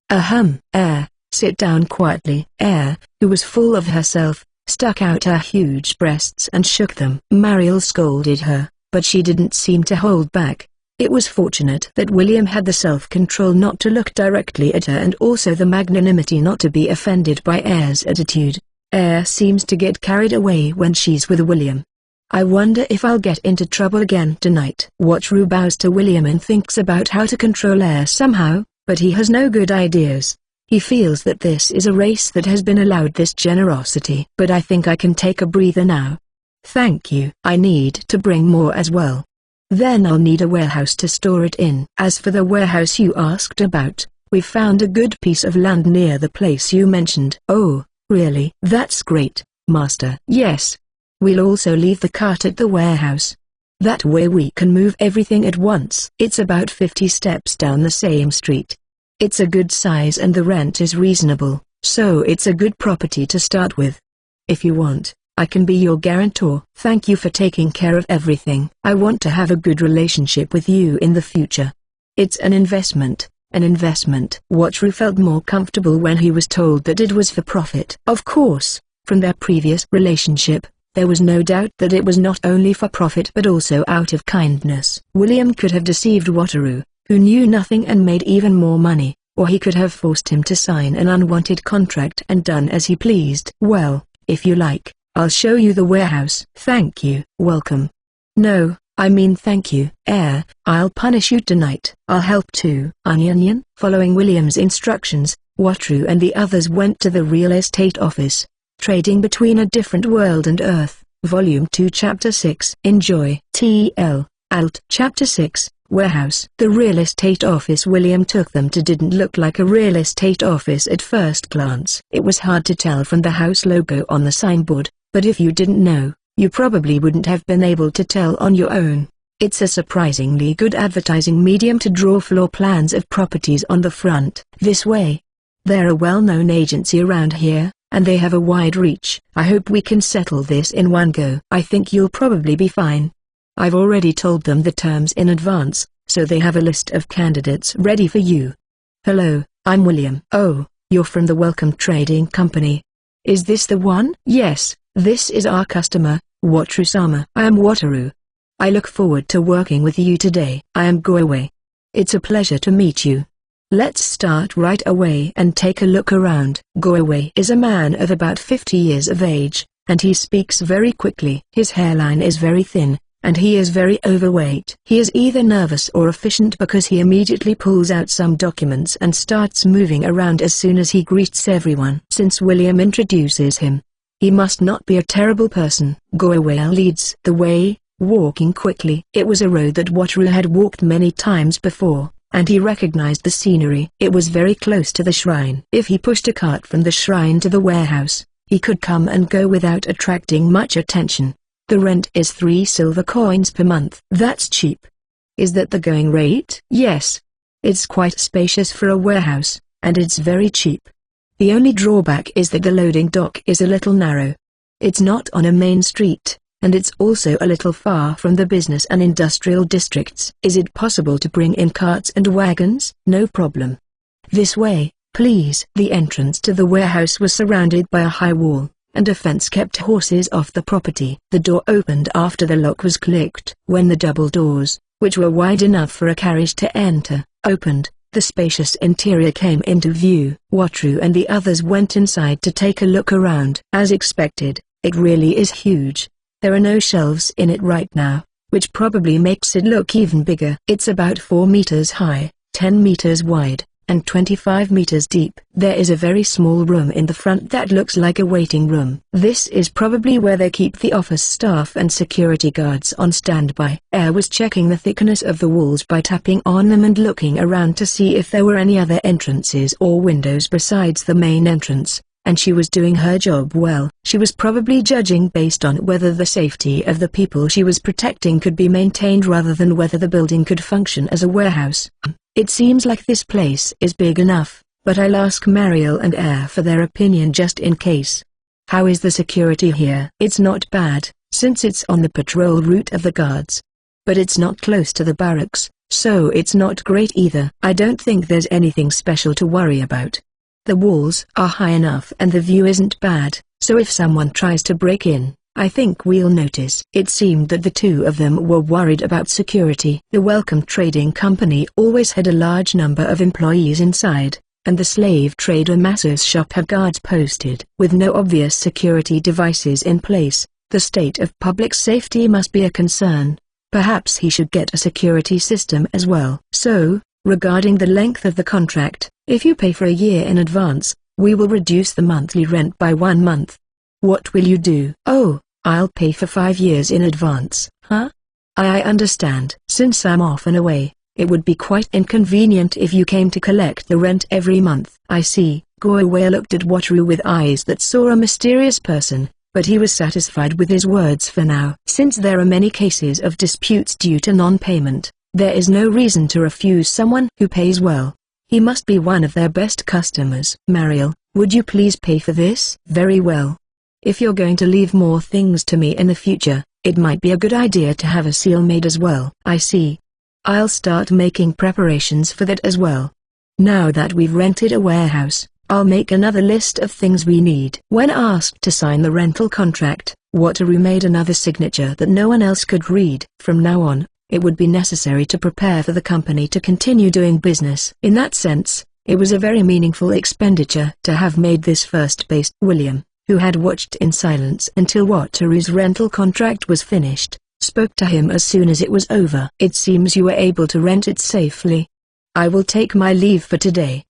S1: Sit down quietly. Who was full of herself, stuck out her huge breasts and shook them. Mariel scolded her, but she didn't seem to hold back. It was fortunate that William had the self-control not to look directly at her and also the magnanimity not to be offended by Air's attitude. Air seems to get carried away when she's with William. I wonder if I'll get into trouble again tonight. Watru bows to William and thinks about how to control Air somehow, but he has no good ideas. He feels that this is a race that has been allowed this generosity. But I think I can take a breather now. Thank you. I need to bring more as well. Then I'll need a warehouse to store it in. As for the warehouse you asked about, we've found a good piece of land near the place you mentioned. Oh, really? That's great, Master. Yes. We'll also leave the cart at the warehouse. That way we can move everything at once. It's about 50 steps down the same street. It's a good size and the rent is reasonable, so it's a good property to start with. If you want, I can be your guarantor. Thank you for taking care of everything. I want to have a good relationship with you in the future. It's an investment. Watru felt more comfortable when he was told that it was for profit. Of course, from their previous relationship, there was no doubt that it was not only for profit but also out of kindness. William could have deceived Watru, who knew nothing and made even more money, or he could have forced him to sign an unwanted contract and done as he pleased. Well, if you like, I'll show you the warehouse. Thank you. Welcome. No, I mean thank you. I'll punish you tonight. I'll help too. Onion. Following William's instructions, Watru and the others went to the real estate office. Trading Between a Different World and Earth, Volume 2 Chapter 6. Enjoy. TL. Alt. Chapter 6. Warehouse. The real estate office William took them to didn't look like a real estate office at first glance. It was hard to tell from the house logo on the signboard, but if you didn't know, you probably wouldn't have been able to tell on your own. It's a surprisingly good advertising medium to draw floor plans of properties on the front. This way. They're a well-known agency around here, and they have a wide reach. I hope we can settle this in one go. I think you'll probably be fine. I've already told them the terms in advance, so they have a list of candidates ready for you. Hello, I'm William. Oh, you're from the Welcome Trading Company. Is this the one? Yes, this is our customer, Watru-sama. I am Wataru. I look forward to working with you today. I am Goewei. It's a pleasure to meet you. Let's start right away and take a look around. Goewei is a man of about 50 years of age, and he speaks very quickly. His hairline is very thin, and he is very overweight. He is either nervous or efficient because he immediately pulls out some documents and starts moving around as soon as he greets everyone. Since William introduces him, he must not be a terrible person. Goewei leads the way, walking quickly. It was a road that Wataru had walked many times before, and he recognized the scenery. It was very close to the shrine. If he pushed a cart from the shrine to the warehouse, he could come and go without attracting much attention. The rent is 3 silver coins per month. That's cheap. Is that the going rate? Yes. It's quite spacious for a warehouse, and it's very cheap. The only drawback is that the loading dock is a little narrow. It's not on a main street, and it's also a little far from the business and industrial districts. Is it possible to bring in carts and wagons? No problem. This way, please. The entrance to the warehouse was surrounded by a high wall, and a fence kept horses off the property. The door opened after the lock was clicked. When the double doors, which were wide enough for a carriage to enter, opened, the spacious interior came into view. Watru and the others went inside to take a look around. As expected, it really is huge. There are no shelves in it right now, which probably makes it look even bigger. It's about 4 meters high, 10 meters wide, and 25 meters deep. There is a very small room in the front that looks like a waiting room. This is probably where they keep the office staff and security guards on standby. Air was checking the thickness of the walls by tapping on them and looking around to see if there were any other entrances or windows besides the main entrance, and she was doing her job well. She was probably judging based on whether the safety of the people she was protecting could be maintained rather than whether the building could function as a warehouse. It seems like this place is big enough, but I'll ask Mariel and Air for their opinion just in case. How is the security here? It's not bad, since it's on the patrol route of the guards. But it's not close to the barracks, so it's not great either. I don't think there's anything special to worry about. The walls are high enough and the view isn't bad, so if someone tries to break in, I think we'll notice. It seemed that the two of them were worried about security. The Welcome Trading Company always had a large number of employees inside, and the slave trader Massa's shop had guards posted. With no obvious security devices in place, the state of public safety must be a concern. Perhaps he should get a security system as well. So, regarding the length of the contract, if you pay for a year in advance, we will reduce the monthly rent by 1 month. What will you do? Oh, I'll pay for 5 years in advance. Huh? I understand. Since I'm off and away, it would be quite inconvenient if you came to collect the rent every month. I see. Gorwei looked at Wataru with eyes that saw a mysterious person, but he was satisfied with his words for now. Since there are many cases of disputes due to non-payment, there is no reason to refuse someone who pays well. He must be one of their best customers. Mariel, would you please pay for this? Very well. If you're going to leave more things to me in the future, it might be a good idea to have a seal made as well. I see. I'll start making preparations for that as well. Now that we've rented a warehouse, I'll make another list of things we need. When asked to sign the rental contract, Wataru made another signature that no one else could read. From now on, it would be necessary to prepare for the company to continue doing business. In that sense, it was a very meaningful expenditure to have made this first base. William, who had watched in silence until Wataru's rental contract was finished, spoke to him as soon as it was over. It seems you were able to rent it safely. I will take my leave for today.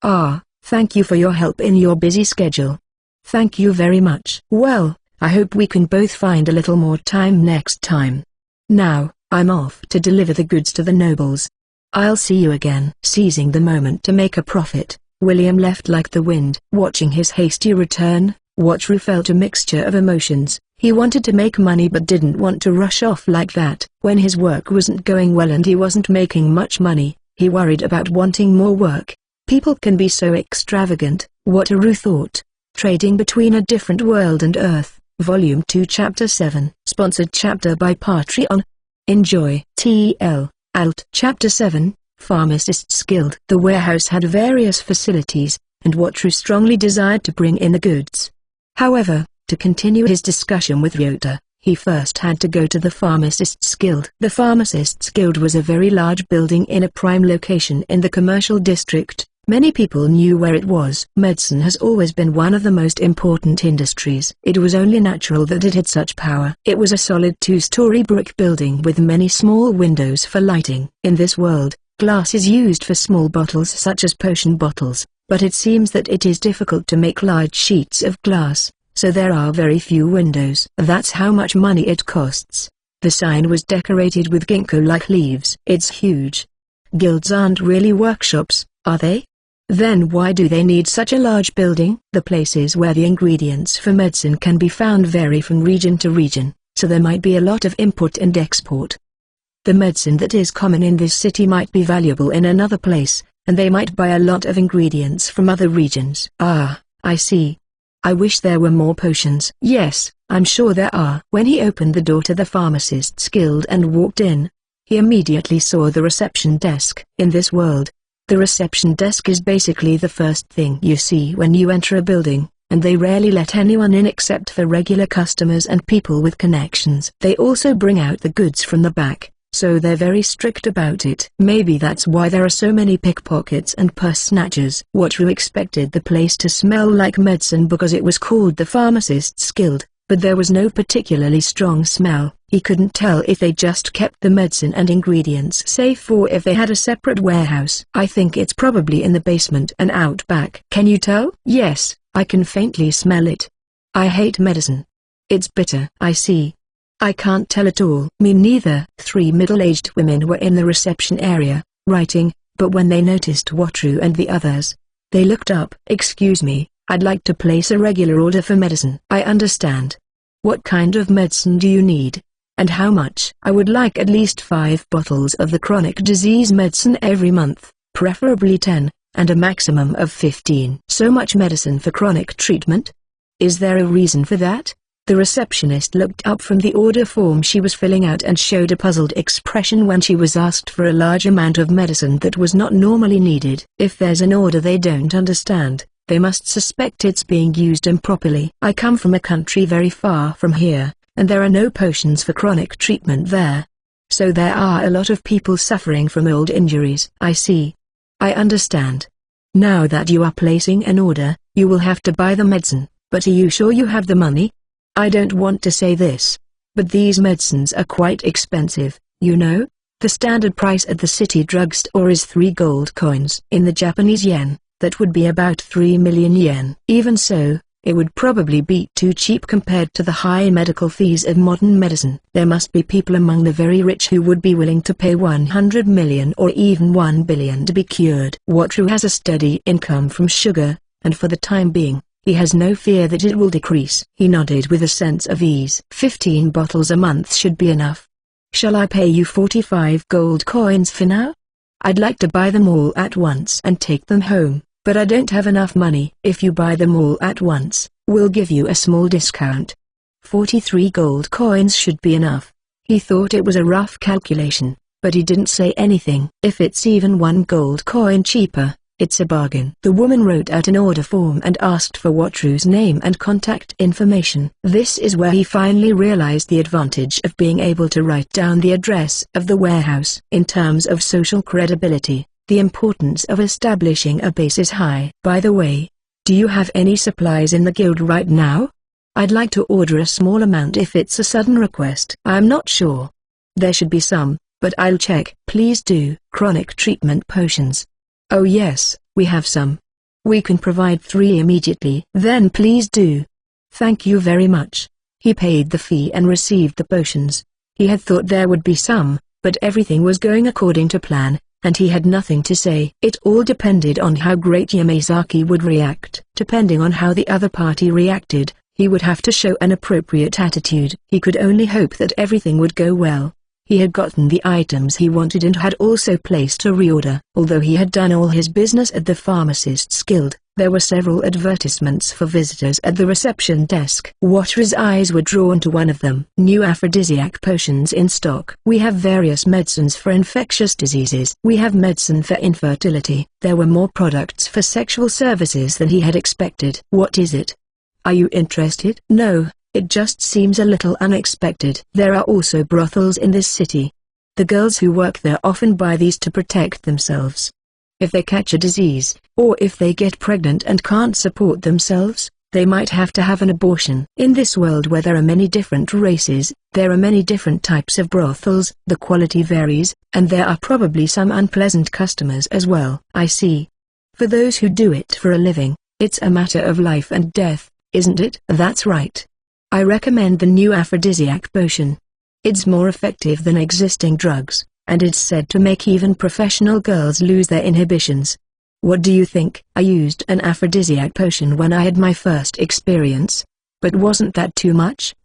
S1: Thank you for your help in your busy schedule. Thank you very much. Well, I hope we can both find a little more time next time. Now, I'm off to deliver the goods to the nobles. I'll see you again. Seizing the moment to make a profit, William left like the wind. Watching his hasty return, Wataru felt a mixture of emotions. He wanted to make money but didn't want to rush off like that. When his work wasn't going well and he wasn't making much money, he worried about wanting more work. People can be so extravagant, Wataru thought. Trading Between a Different World and Earth, Volume 2 Chapter 7. Sponsored chapter by Patreon. Enjoy. TL. Alt. Chapter 7, Pharmacists Guild. The warehouse had various facilities, and Wataru strongly desired to bring in the goods. However, to continue his discussion with Ryota, he first had to go to the Pharmacists Guild. The Pharmacists Guild was a very large building in a prime location in the commercial district. Many people knew where it was. Medicine has always been one of the most important industries. It was only natural that it had such power. It was a solid 2-story brick building with many small windows for lighting. In this world, glass is used for small bottles such as potion bottles, but it seems that it is difficult to make large sheets of glass, so there are very few windows. That's how much money it costs. The sign was decorated with ginkgo-like leaves. It's huge. Guilds aren't really workshops, are they? Then why do they need such a large building? The places where the ingredients for medicine can be found vary from region to region, so there might be a lot of import and export. The medicine that is common in this city might be valuable in another place, and they might buy a lot of ingredients from other regions. I see. I wish there were more potions. Yes, I'm sure there are. When he opened the door to the Pharmacists Guild and walked in, he immediately saw the reception desk. In this world, the reception desk is basically the first thing you see when you enter a building, and they rarely let anyone in except for regular customers and people with connections. They also bring out the goods from the back, so they're very strict about it. Maybe that's why there are so many pickpockets and purse snatchers. Wataru expected the place to smell like medicine because it was called the Pharmacists Guild, but there was no particularly strong smell. He couldn't tell if they just kept the medicine and ingredients safe or if they had a separate warehouse. I think it's probably in the basement and out back. Can you tell? Yes, I can faintly smell it. I hate medicine. It's bitter. I see. I can't tell at all. Me neither. 3 middle-aged women were in the reception area, writing, but when they noticed Wataru and the others, they looked up. Excuse me, I'd like to place a regular order for medicine. I understand. What kind of medicine do you need? And how much? I would like at least 5 bottles of the chronic disease medicine every month, preferably 10, and a maximum of 15. So much medicine for chronic treatment? Is there a reason for that? The receptionist looked up from the order form she was filling out and showed a puzzled expression when she was asked for a large amount of medicine that was not normally needed. If there's an order they don't understand, they must suspect it's being used improperly. I come from a country very far from here, and there are no potions for chronic treatment there. So there are a lot of people suffering from old injuries. I see. I understand. Now that you are placing an order, you will have to buy the medicine, but are you sure you have the money? I don't want to say this, but these medicines are quite expensive, you know? The standard price at the city drugstore is 3 gold coins. In the Japanese yen, that would be about 3 million yen. Even so, it would probably be too cheap compared to the high medical fees of modern medicine. There must be people among the very rich who would be willing to pay 100 million or even 1 billion to be cured. Wataru has a steady income from sugar, and for the time being, he has no fear that it will decrease. He nodded with a sense of ease. 15 bottles a month should be enough. Shall I pay you 45 gold coins for now? I'd like to buy them all at once and take them home, but I don't have enough money. If you buy them all at once, we'll give you a small discount. 43 gold coins should be enough. He thought it was a rough calculation, but he didn't say anything. If it's even 1 gold coin cheaper, it's a bargain. The woman wrote out an order form and asked for Wataru's name and contact information. This is where he finally realized the advantage of being able to write down the address of the warehouse. In terms of social credibility, the importance of establishing a base is high. By the way, do you have any supplies in the guild right now? I'd like to order a small amount if it's a sudden request. I'm not sure. There should be some, but I'll check. Please do. Chronic treatment potions. Oh yes, we have some. We can provide 3 immediately. Then please do. Thank you very much. He paid the fee and received the potions. He had thought there would be some, but everything was going according to plan, and he had nothing to say. It all depended on how great Yamazaki would react. Depending on how the other party reacted, he would have to show an appropriate attitude. He could only hope that everything would go well. He had gotten the items he wanted and had also placed a reorder. Although he had done all his business at the Pharmacists Guild, there were several advertisements for visitors at the reception desk. Wataru's eyes were drawn to one of them. New aphrodisiac potions in stock. We have various medicines for infectious diseases. We have medicine for infertility. There were more products for sexual services than he had expected. What is it? Are you interested? No. It just seems a little unexpected. There are also brothels in this city. The girls who work there often buy these to protect themselves. If they catch a disease, or if they get pregnant and can't support themselves, they might have to have an abortion. In this world where there are many different races, there are many different types of brothels, the quality varies, and there are probably some unpleasant customers as well. I see. For those who do it for a living, it's a matter of life and death, isn't it? That's right. I recommend the new aphrodisiac potion. It's more effective than existing drugs, and it's said to make even professional girls lose their inhibitions. What do you think? I used an aphrodisiac potion when I had my first experience. But wasn't that too much?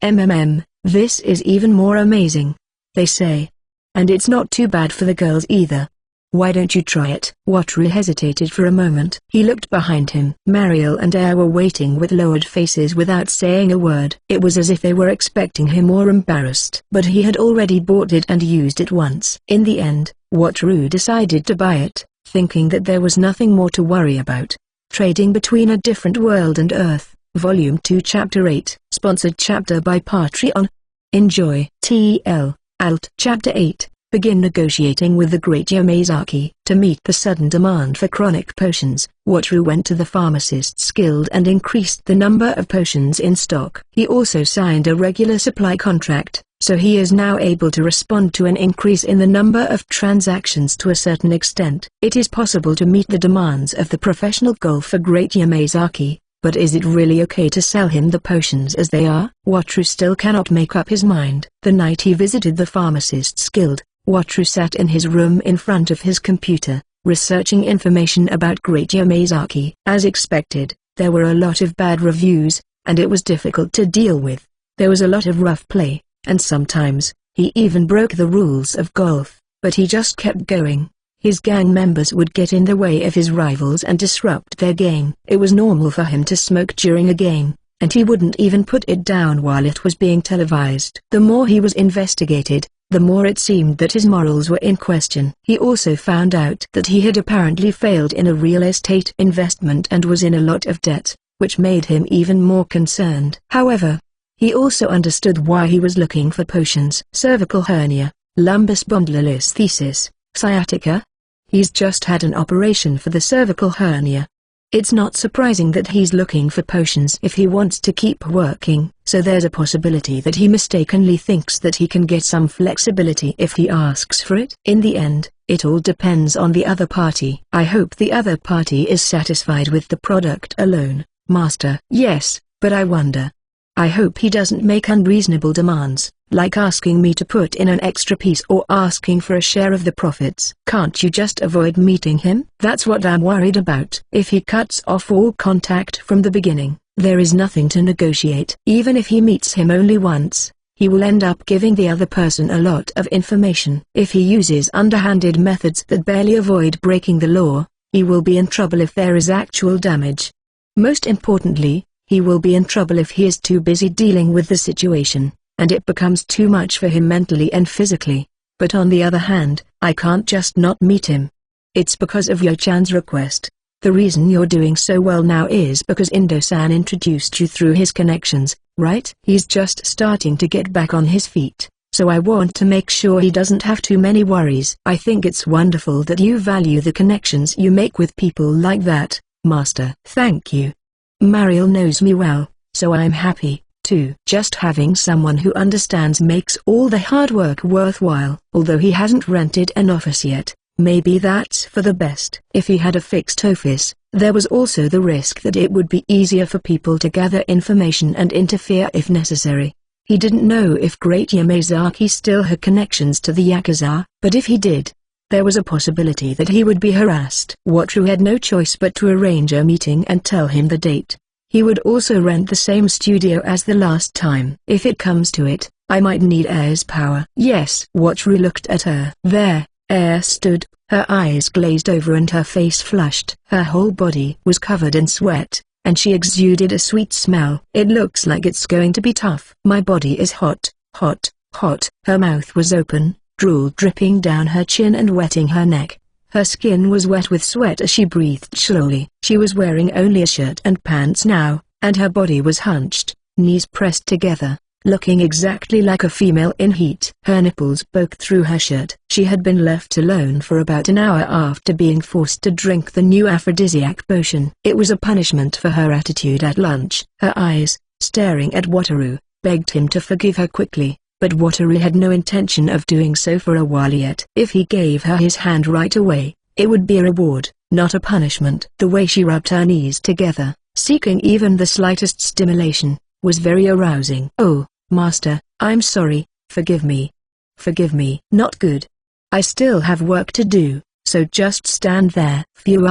S1: This is even more amazing. They say. And it's not too bad for the girls either. Why don't you try it? Wataru hesitated for a moment. He looked behind him. Mariel and Air were waiting with lowered faces without saying a word. It was as if they were expecting him or embarrassed. But he had already bought it and used it once. In the end, Wataru decided to buy it, thinking that there was nothing more to worry about. Trading Between a Different World and Earth, Volume 2 Chapter 8, sponsored chapter by Patreon. Enjoy. TL. Alt. Chapter 8. Begin negotiating with the great Yamazaki. To meet the sudden demand for chronic potions, Wataru went to the Pharmacists Guild and increased the number of potions in stock. He also signed a regular supply contract, so he is now able to respond to an increase in the number of transactions to a certain extent. It is possible to meet the demands of the professional golfer great Yamazaki, but is it really okay to sell him the potions as they are? Wataru still cannot make up his mind. The night he visited the Pharmacists Guild, Wataru sat in his room in front of his computer, researching information about Great Yamazaki. As expected, there were a lot of bad reviews, and it was difficult to deal with. There was a lot of rough play, and sometimes, he even broke the rules of golf, but he just kept going. His gang members would get in the way of his rivals and disrupt their game. It was normal for him to smoke during a game, and he wouldn't even put it down while it was being televised. The more he was investigated, the more it seemed that his morals were in question. He also found out that he had apparently failed in a real estate investment and was in a lot of debt, which made him even more concerned. However, he also understood why he was looking for potions. Cervical hernia, lumbus spondylolisthesis, sciatica. He's just had an operation for the cervical hernia. It's not surprising that he's looking for potions if he wants to keep working, so there's a possibility that he mistakenly thinks that he can get some flexibility if he asks for it. In the end, it all depends on the other party. I hope the other party is satisfied with the product alone, Master. Yes, but I wonder. I hope he doesn't make unreasonable demands, like asking me to put in an extra piece or asking for a share of the profits. Can't you just avoid meeting him? That's what I'm worried about. If he cuts off all contact from the beginning, there is nothing to negotiate. Even if he meets him only once, he will end up giving the other person a lot of information. If he uses underhanded methods that barely avoid breaking the law, he will be in trouble if there is actual damage. Most importantly, he will be in trouble if he is too busy dealing with the situation, and it becomes too much for him mentally and physically. But on the other hand, I can't just not meet him. It's because of Yo-chan's request. The reason you're doing so well now is because Indo-san introduced you through his connections, right? He's just starting to get back on his feet, so I want to make sure he doesn't have too many worries. I think it's wonderful that you value the connections you make with people like that, Master. Thank you. Mariel knows me well, so I'm happy, too. Just having someone who understands makes all the hard work worthwhile. Although he hasn't rented an office yet, maybe that's for the best. If he had a fixed office, there was also the risk that it would be easier for people to gather information and interfere if necessary. He didn't know if Great Yamazaki still had connections to the Yakuza, but if he did, there was a possibility that he would be harassed. Wataru had no choice but to arrange a meeting and tell him the date. He would also rent the same studio as the last time. If it comes to it, I might need Air's power. Yes. Wataru looked at her. There, Air stood, her eyes glazed over and her face flushed. Her whole body was covered in sweat, and she exuded a sweet smell. It looks like it's going to be tough. My body is hot, hot, hot. Her mouth was open, drool dripping down her chin and wetting her neck. Her skin was wet with sweat as she breathed slowly. She was wearing only a shirt and pants now, and her body was hunched, knees pressed together, looking exactly like a female in heat. Her nipples poked through her shirt. She had been left alone for about an hour after being forced to drink the new aphrodisiac potion. It was a punishment for her attitude at lunch. Her eyes, staring at Wataru, begged him to forgive her quickly. But Wataru had no intention of doing so for a while yet. If he gave her his hand right away, it would be a reward, not a punishment. The way she rubbed her knees together, seeking even the slightest stimulation, was very arousing. Oh, Master, I'm sorry, forgive me. Forgive me. Not good. I still have work to do, so just stand there. Phew.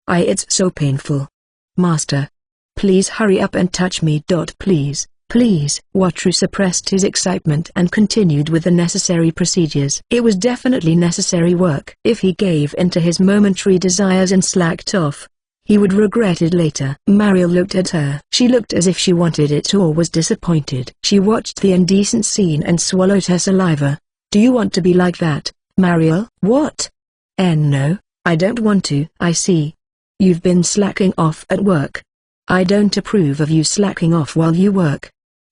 S1: It's so painful. Master. Please hurry up and touch me. Please. Please. Wataru suppressed his excitement and continued with the necessary procedures. It was definitely necessary work. If he gave in to his momentary desires and slacked off, he would regret it later. Mariel looked at her. She looked as if she wanted it or was disappointed. She watched the indecent scene and swallowed her saliva. Do you want to be like that, Mariel? What? No, I don't want to. I see. You've been slacking off at work. I don't approve of you slacking off while you work.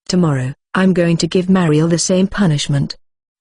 S1: Tomorrow, I'm going to give Mariel the same punishment.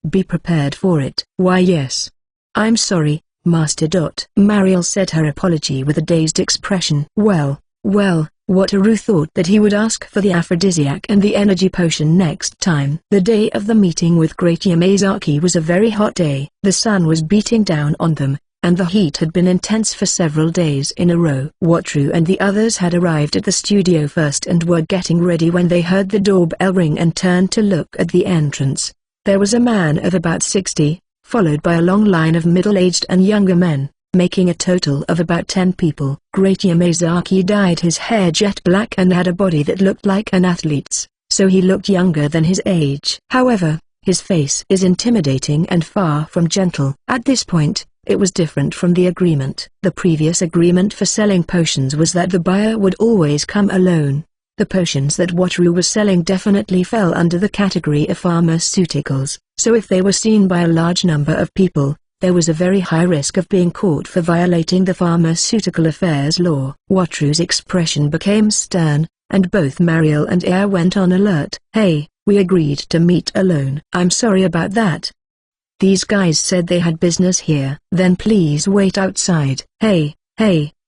S1: Be prepared for it. Why yes. I'm sorry, Master. Mariel said her apology with a dazed expression. Well, Wataru thought that he would ask for the aphrodisiac and the energy potion next time. The day of the meeting with Great Yamazaki was a very hot day. The sun was beating down on them, and the heat had been intense for several days in a row. Wataru and the others had arrived at the studio first and were getting ready when they heard the doorbell ring and turned to look at the entrance. There was a man of about 60, followed by a long line of middle-aged and younger men, making a total of about 10 people. Great Yamazaki dyed his hair jet black and had a body that looked like an athlete's, so he looked younger than his age. However, his face is intimidating and far from gentle. At this point, It was different from the agreement. The previous agreement for selling potions was that the buyer would always come alone. The potions that Wataru was selling definitely fell under the category of pharmaceuticals, so if they were seen by a large number of people, there was a very high risk of being caught for violating the pharmaceutical affairs law. Wataru's expression became stern, and both Mariel and Air went on alert. "Hey, we agreed to meet alone." "I'm sorry about that. These guys said they had business here." "Then please wait outside." Hey,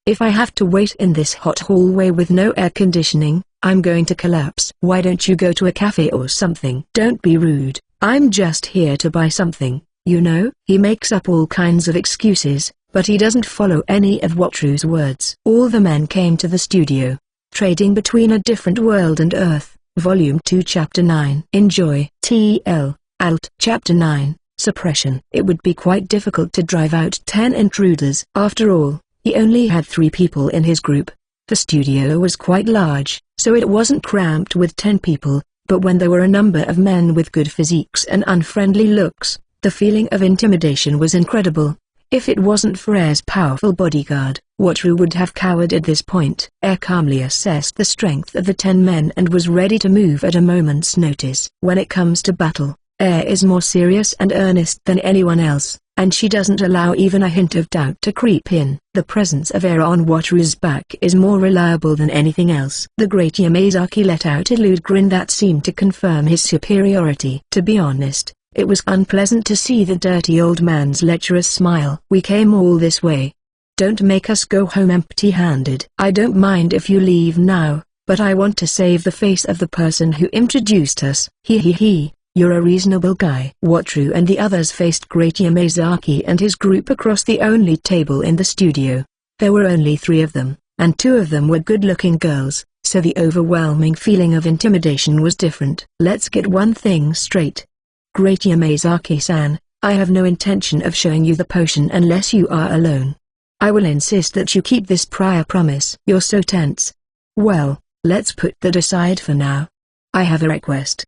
S1: if I have to wait in this hot hallway with no air conditioning, I'm going to collapse." "Why don't you go to a cafe or something?" "Don't be rude, I'm just here to buy something, you know." He makes up all kinds of excuses, but he doesn't follow any of Wataru's words. All the men came to the studio. Trading Between a Different World and Earth, Volume 2 Chapter 9. Enjoy. TL, Alt. Chapter 9, Suppression. It would be quite difficult to drive out 10 intruders. After all, he only had 3 people in his group. The studio was quite large, so it wasn't cramped with 10 people, but when there were a number of men with good physiques and unfriendly looks, the feeling of intimidation was incredible. If it wasn't for Air's powerful bodyguard, Wataru would have cowered at this point. Air calmly assessed the strength of the 10 men and was ready to move at a moment's notice. When it comes to battle, Air is more serious and earnest than anyone else, and she doesn't allow even a hint of doubt to creep in. The presence of Air on Wataru's back is more reliable than anything else. The great Yamazaki let out a lewd grin that seemed to confirm his superiority. To be honest, it was unpleasant to see the dirty old man's lecherous smile. "We came all this way. Don't make us go home empty-handed." "I don't mind if you leave now, but I want to save the face of the person who introduced us." He. "You're a reasonable guy." Wataru and the others faced Great Yamazaki and his group across the only table in the studio. There were only 3 of them, and 2 of them were good-looking girls, so the overwhelming feeling of intimidation was different. "Let's get one thing straight. Great Yamazaki-san, I have no intention of showing you the potion unless you are alone. I will insist that you keep this prior promise." "You're so tense." "Well, let's put that aside for now. I have a request.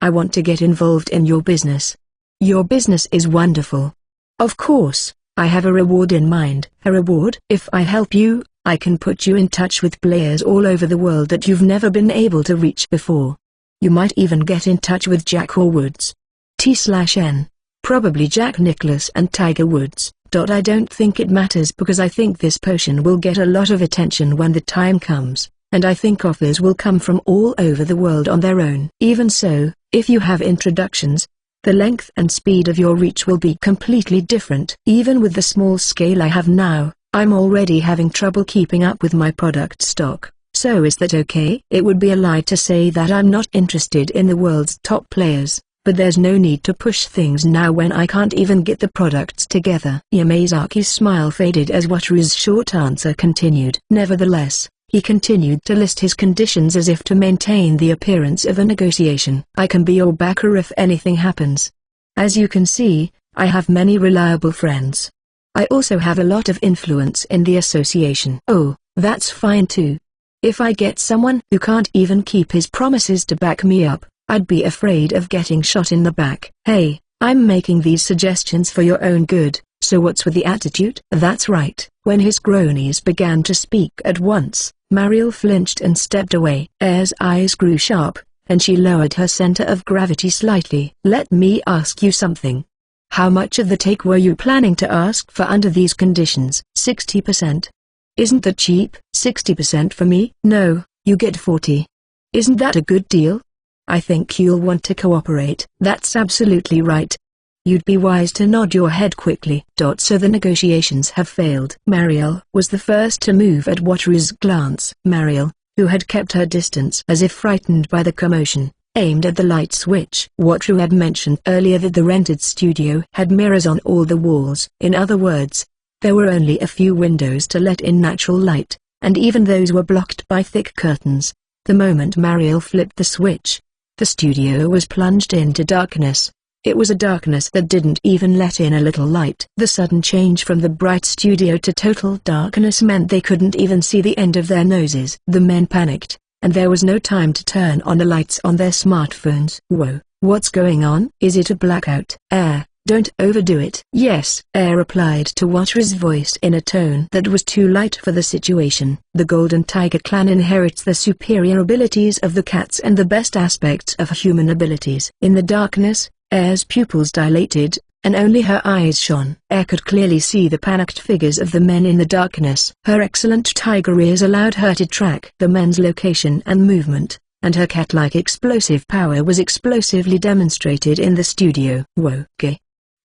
S1: I want to get involved in your business." "Your business is wonderful. Of course, I have a reward in mind." "A reward?" "If I help you, I can put you in touch with players all over the world that you've never been able to reach before. You might even get in touch with Jack or Woods. T/N. Probably Jack Nicklaus and Tiger Woods. I don't think it matters because I think this potion will get a lot of attention when the time comes, and I think offers will come from all over the world on their own. Even so, if you have introductions, the length and speed of your reach will be completely different. Even with the small scale I have now, I'm already having trouble keeping up with my product stock. So is that okay?" It would be a lie to say that I'm not interested in the world's top players, but there's no need to push things now when I can't even get the products together. Yamazaki's smile faded as Wataru's short answer continued. Nevertheless, he continued to list his conditions as if to maintain the appearance of a negotiation. "I can be your backer if anything happens. As you can see, I have many reliable friends. I also have a lot of influence in the association." "Oh, that's fine too. If I get someone who can't even keep his promises to back me up, I'd be afraid of getting shot in the back." "Hey, I'm making these suggestions for your own good, so what's with the attitude?" "That's right." When his cronies began to speak at once, Mariel flinched and stepped away. Air's eyes grew sharp, and she lowered her center of gravity slightly. "Let me ask you something. How much of the take were you planning to ask for under these conditions?" 60%. "Isn't that cheap?" 60% for me?" "No, you get 40. Isn't that a good deal?" "I think you'll want to cooperate." "That's absolutely right. You'd be wise to nod your head quickly." So the negotiations have failed. Mariel was the first to move at Wataru's glance. Mariel, who had kept her distance as if frightened by the commotion, aimed at the light switch. Wataru had mentioned earlier that the rented studio had mirrors on all the walls. In other words, there were only a few windows to let in natural light, and even those were blocked by thick curtains. The moment Mariel flipped the switch, the studio was plunged into darkness. It was a darkness that didn't even let in a little light. The sudden change from the bright studio to total darkness meant they couldn't even see the end of their noses. The men panicked, and there was no time to turn on the lights on their smartphones. "Whoa, what's going on? Is it a blackout?" "Air, Don't overdo it. Yes, Air replied to Wataru's voice in a tone that was too light for the situation. The Golden Tiger clan inherits the superior abilities of the cats and the best aspects of human abilities. In the darkness, Air's pupils dilated, and only her eyes shone. Air could clearly see the panicked figures of the men in the darkness. Her excellent tiger ears allowed her to track the men's location and movement, and her cat-like explosive power was explosively demonstrated in the studio. Woke.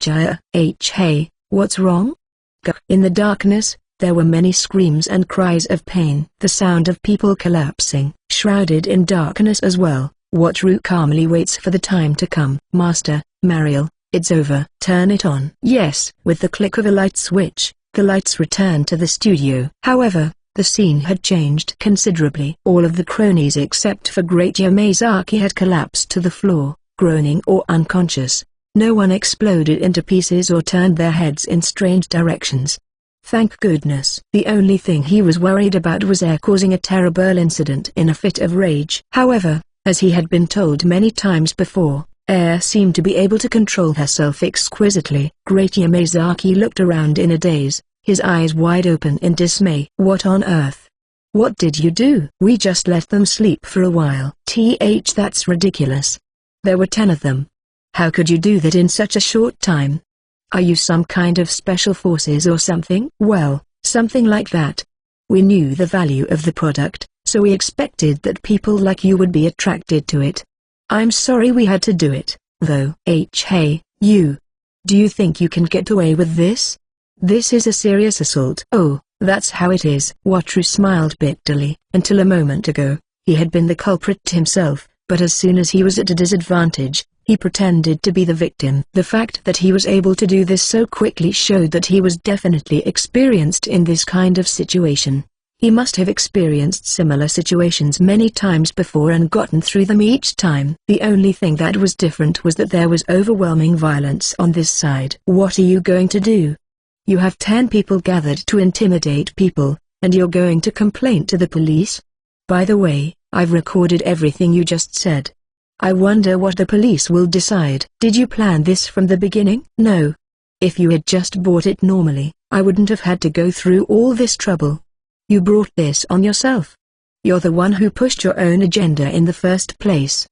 S1: Jaya, hey, what's wrong? In the darkness, there were many screams and cries of pain. The sound of people collapsing. Shrouded in darkness as well, Wataru calmly waits for the time to come. Master, Mariel, it's over. Turn it on. Yes. With the click of a light switch, the lights returned to the studio. However, the scene had changed considerably. All of the cronies except for Great Yamazaki had collapsed to the floor, groaning or unconscious. No one exploded into pieces or turned their heads in strange directions. Thank goodness. The only thing he was worried about was Air causing a terrible incident in a fit of rage. However, as he had been told many times before, Air seemed to be able to control herself exquisitely. Great Yamazaki looked around in a daze, his eyes wide open in dismay. What on earth? What did you do? We just let them sleep for a while. That's ridiculous. There were 10 of them. How could you do that in such a short time? Are you some kind of special forces or something? Well, something like that. We knew the value of the product, so we expected that people like you would be attracted to it. I'm sorry we had to do it, though. Hey, you. Do you think you can get away with this? This is a serious assault. Oh, that's how it is. Wataru smiled bitterly. Until a moment ago, he had been the culprit himself, but as soon as he was at a disadvantage, he pretended to be the victim. The fact that he was able to do this so quickly showed that he was definitely experienced in this kind of situation. He must have experienced similar situations many times before and gotten through them each time. The only thing that was different was that there was overwhelming violence on this side. What are you going to do? You have 10 people gathered to intimidate people, and you're going to complain to the police? By the way, I've recorded everything you just said. I wonder what the police will decide. Did you plan this from the beginning? No. If you had just bought it normally, I wouldn't have had to go through all this trouble. You brought this on yourself. You're the one who pushed your own agenda in the first place.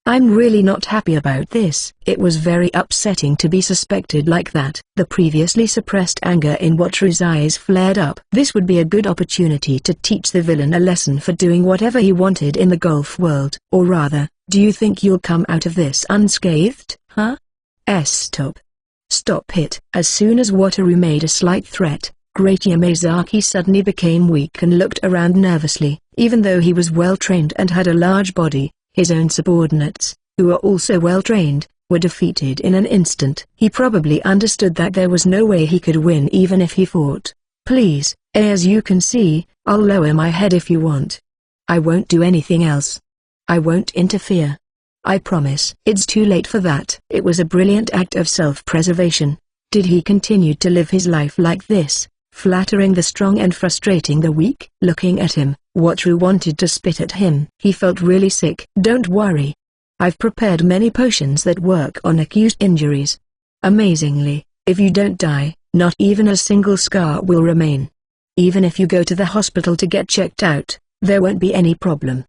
S1: I'm really not happy about this. It was very upsetting to be suspected like that. The previously suppressed anger in Wataru's eyes flared up. This would be a good opportunity to teach the villain a lesson for doing whatever he wanted in the golf world. Or rather, do you think you'll come out of this unscathed, huh? Stop. Stop it. As soon as Wataru made a slight threat, Great Yamazaki suddenly became weak and looked around nervously. Even though he was well trained and had a large body, his own subordinates, who were also well trained, were defeated in an instant. He probably understood that there was no way he could win even if he fought. Please, as you can see, I'll lower my head if you want. I won't do anything else. I won't interfere. I promise. It's too late for that. It was a brilliant act of self-preservation. Did he continue to live his life like this, flattering the strong and frustrating the weak? Looking at him, Wataru wanted to spit at him. He felt really sick. Don't worry. I've prepared many potions that work on acute injuries. Amazingly, if you don't die, not even a single scar will remain. Even if you go to the hospital to get checked out, there won't be any problem.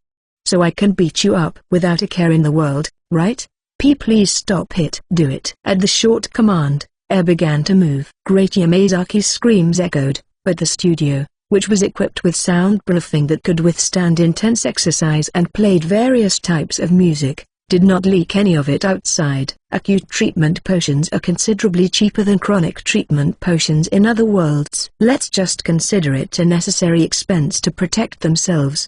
S1: So I can beat you up without a care in the world, right? Please stop it. Do it. At the short command, Air began to move. Great Yamazaki's screams echoed, but the studio, which was equipped with soundproofing that could withstand intense exercise and played various types of music, did not leak any of it outside. Acute treatment potions are considerably cheaper than chronic treatment potions in other worlds. Let's just consider it a necessary expense to protect themselves.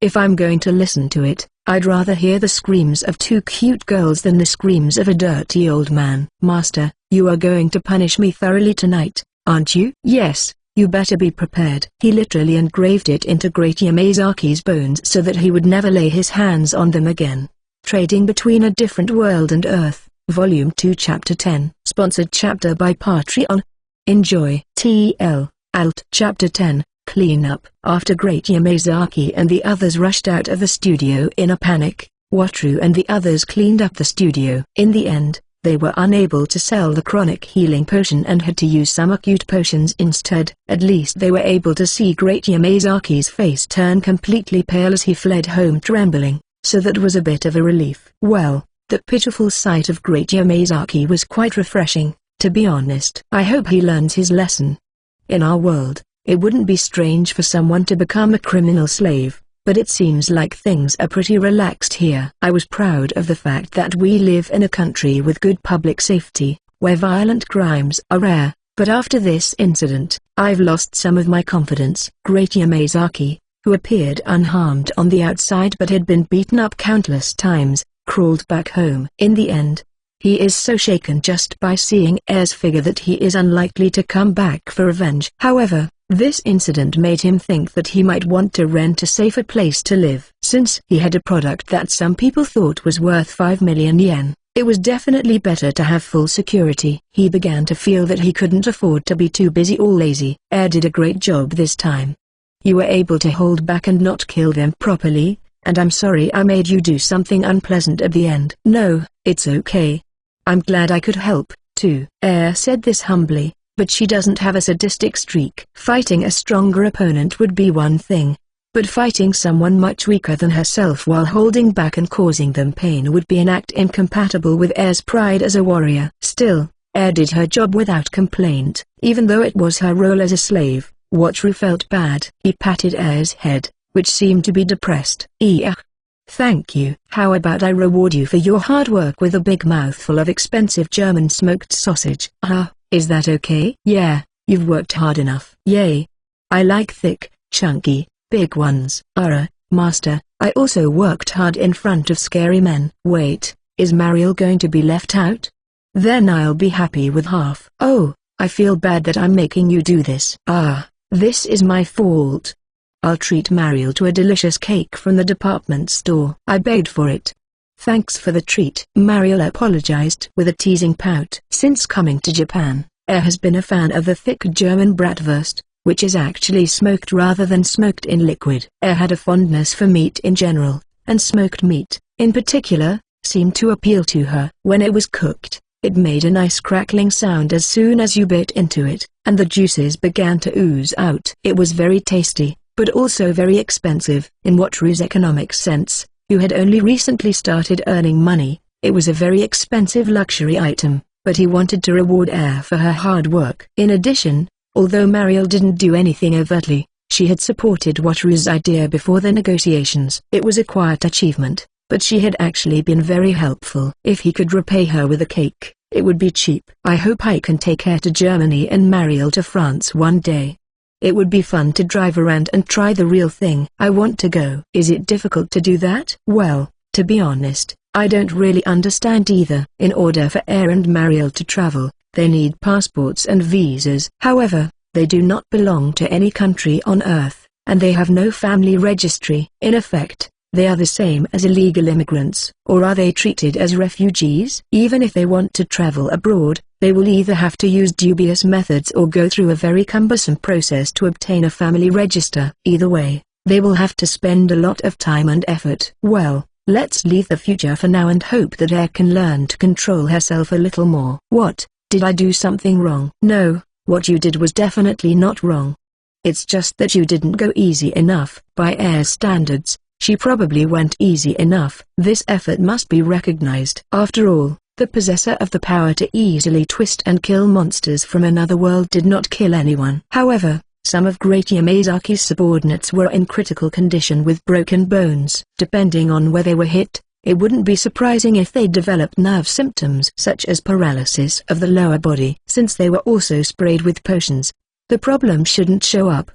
S1: If I'm going to listen to it, I'd rather hear the screams of 2 cute girls than the screams of a dirty old man. Master, you are going to punish me thoroughly tonight, aren't you? Yes, you better be prepared. He literally engraved it into Great Yamazaki's bones so that he would never lay his hands on them again. Trading Between a Different World and Earth, Volume 2 Chapter 10. Sponsored chapter by Patreon. Enjoy. Alt Chapter 10. Clean up. After Great Yamazaki and the others rushed out of the studio in a panic, Wataru and the others cleaned up the studio. In the end, They were unable to sell the chronic healing potion and had to use some acute potions instead. At least they were able to see Great Yamazaki's face turn completely pale as he fled home trembling, so that was a bit of a relief. Well, the pitiful sight of Great Yamazaki was quite refreshing, to be honest. I hope he learns his lesson. In our world, it wouldn't be strange for someone to become a criminal slave, but it seems like things are pretty relaxed here. I was proud of the fact that we live in a country with good public safety, where violent crimes are rare, but after this incident, I've lost some of my confidence. Great Yamazaki, who appeared unharmed on the outside but had been beaten up countless times, crawled back home. In the end, he is so shaken just by seeing Air's figure that he is unlikely to come back for revenge. However, this incident made him think that he might want to rent a safer place to live. Since he had a product that some people thought was worth 5 million yen, it was definitely better to have full security. He began to feel that he couldn't afford to be too busy or lazy. Air did a great job this time. You were able to hold back and not kill them properly, and I'm sorry I made you do something unpleasant at the end. No, it's okay. I'm glad I could help, too. Air said this humbly, but she doesn't have a sadistic streak. Fighting a stronger opponent would be one thing, but fighting someone much weaker than herself while holding back and causing them pain would be an act incompatible with Air's pride as a warrior. Still, Air did her job without complaint, even though it was her role as a slave. Watru felt bad. He patted Air's head, which seemed to be depressed. Thank you. How about I reward you for your hard work with a big mouthful of expensive German smoked sausage? Is that okay? Yeah, you've worked hard enough. Yay. I like thick, chunky, big ones. Master, I also worked hard in front of scary men. Wait, is Mariel going to be left out? Then I'll be happy with half. Oh, I feel bad that I'm making you do this. This is my fault. I'll treat Mariel to a delicious cake from the department store. I begged for it. Thanks for the treat. Mariel apologized with a teasing pout. Since coming to Japan, Air has been a fan of the thick German bratwurst, which is actually smoked rather than smoked in liquid. Air had a fondness for meat in general, and smoked meat, in particular, seemed to appeal to her. When it was cooked, it made a nice crackling sound as soon as you bit into it, and the juices began to ooze out. It was very tasty, but also very expensive. In Watru's economic sense, who had only recently started earning money, it was a very expensive luxury item, but he wanted to reward Air for her hard work. In addition, although Mariel didn't do anything overtly, she had supported Watru's idea before the negotiations. It was a quiet achievement, but she had actually been very helpful. If he could repay her with a cake, it would be cheap. I hope I can take Air to Germany and Mariel to France one day. It would be fun to drive around and try the real thing. I want to go. Is it difficult to do that? Well, to be honest, I don't really understand either. In order for Air and Mariel to travel, they need passports and visas. However, they do not belong to any country on Earth, and they have no family registry. In effect, they are the same as illegal immigrants. Or are they treated as refugees? Even if they want to travel abroad, they will either have to use dubious methods or go through a very cumbersome process to obtain a family register. Either way, they will have to spend a lot of time and effort. Well, let's leave the future for now and hope that Air can learn to control herself a little more. What, did I do something wrong? No, what you did was definitely not wrong. It's just that you didn't go easy enough. By Air's standards, she probably went easy enough. This effort must be recognized. After all, the possessor of the power to easily twist and kill monsters from another world did not kill anyone. However, some of Great Yamazaki's subordinates were in critical condition with broken bones. Depending on where they were hit, it wouldn't be surprising if they developed nerve symptoms such as paralysis of the lower body. Since they were also sprayed with potions, the problem shouldn't show up.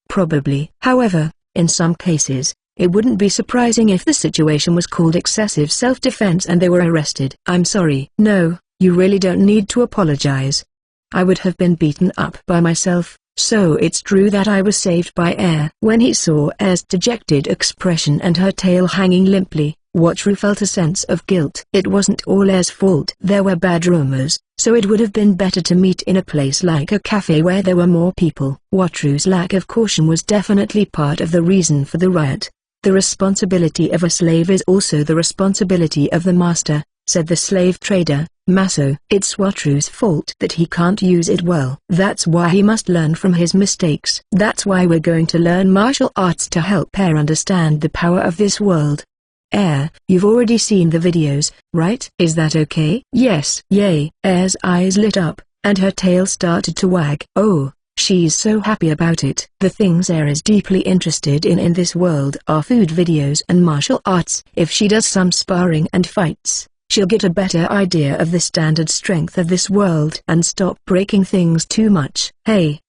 S1: Probably. However, in some cases, it wouldn't be surprising if the situation was called excessive self-defense and they were arrested. I'm sorry. No, you really don't need to apologize. I would have been beaten up by myself, so it's true that I was saved by Air. When he saw Air's dejected expression and her tail hanging limply, Watru felt a sense of guilt. It wasn't all Air's fault. There were bad rumors, so it would have been better to meet in a place like a cafe where there were more people. Watru's lack of caution was definitely part of the reason for the riot. The responsibility of a slave is also the responsibility of the master, said the slave trader, Maso. It's Wataru's fault that he can't use it well. That's why he must learn from his mistakes. That's why we're going to learn martial arts to help Air understand the power of this world. Air, you've already seen the videos, right? Is that okay? Yes. Yay. Air's eyes lit up, and her tail started to wag. Oh, she's so happy about it. The things Air is deeply interested in this world are food videos and martial arts. If she does some sparring and fights, she'll get a better idea of the standard strength of this world and stop breaking things too much. Hey,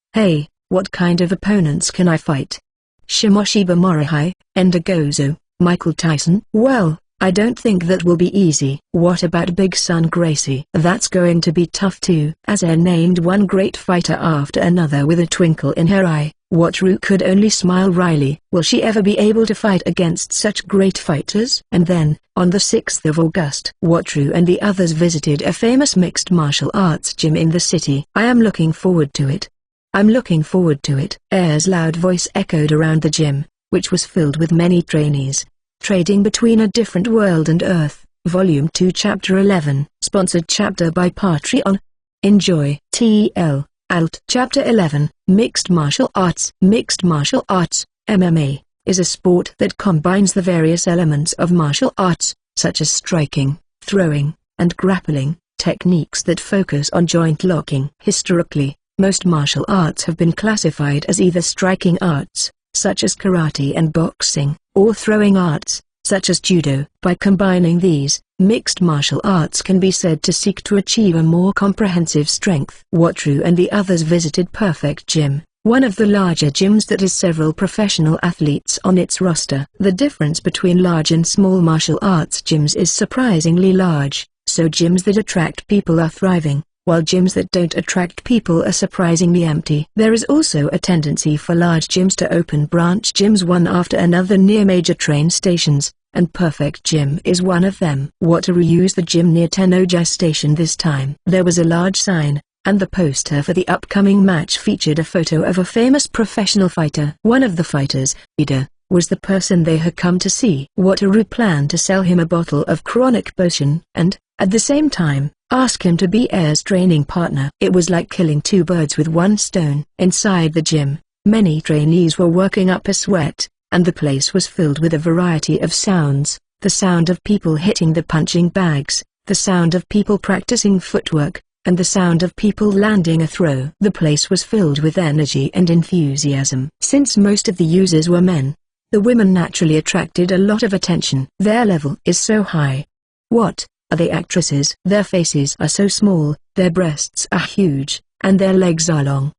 S1: what kind of opponents can I fight? Shimoshiba Morihei, Ender Gozo, Michael Tyson? Well, I don't think that will be easy. What about Big Son Gracie? That's going to be tough too. As Air named one great fighter after another with a twinkle in her eye, Wataru could only smile wryly. Will she ever be able to fight against such great fighters? And then, on the 6th of August, Wataru and the others visited a famous mixed martial arts gym in the city. I am looking forward to it. I'm looking forward to it. Air's loud voice echoed around the gym, which was filled with many trainees. Trading Between a Different World and Earth, Volume 2 Chapter 11, sponsored chapter by Patreon. Enjoy. TL, Alt. Chapter 11, Mixed Martial Arts. Mixed martial arts, MMA, is a sport that combines the various elements of martial arts, such as striking, throwing, and grappling, techniques that focus on joint locking. Historically, most martial arts have been classified as either striking arts, such as karate and boxing, or throwing arts, such as judo. By combining these, mixed martial arts can be said to seek to achieve a more comprehensive strength. Wataru and the others visited Perfect Gym, one of the larger gyms that has several professional athletes on its roster. The difference between large and small martial arts gyms is surprisingly large, so gyms that attract people are thriving, while gyms that don't attract people are surprisingly empty. There is also a tendency for large gyms to open branch gyms one after another near major train stations, and Perfect Gym is one of them. Wataru used the gym near Tennoji Station this time. There was a large sign, and the poster for the upcoming match featured a photo of a famous professional fighter. One of the fighters, Ida, was the person they had come to see. Wataru planned to sell him a bottle of chronic potion, and, at the same time, ask him to be Air's training partner. It was like killing two birds with one stone. Inside the gym, many trainees were working up a sweat, and the place was filled with a variety of sounds: the sound of people hitting the punching bags, the sound of people practicing footwork, and the sound of people landing a throw. The place was filled with energy and enthusiasm. Since most of the users were men, the women naturally attracted a lot of attention. Their level is so high. What? Are they actresses? Their faces are so small, their breasts are huge, and their legs are long.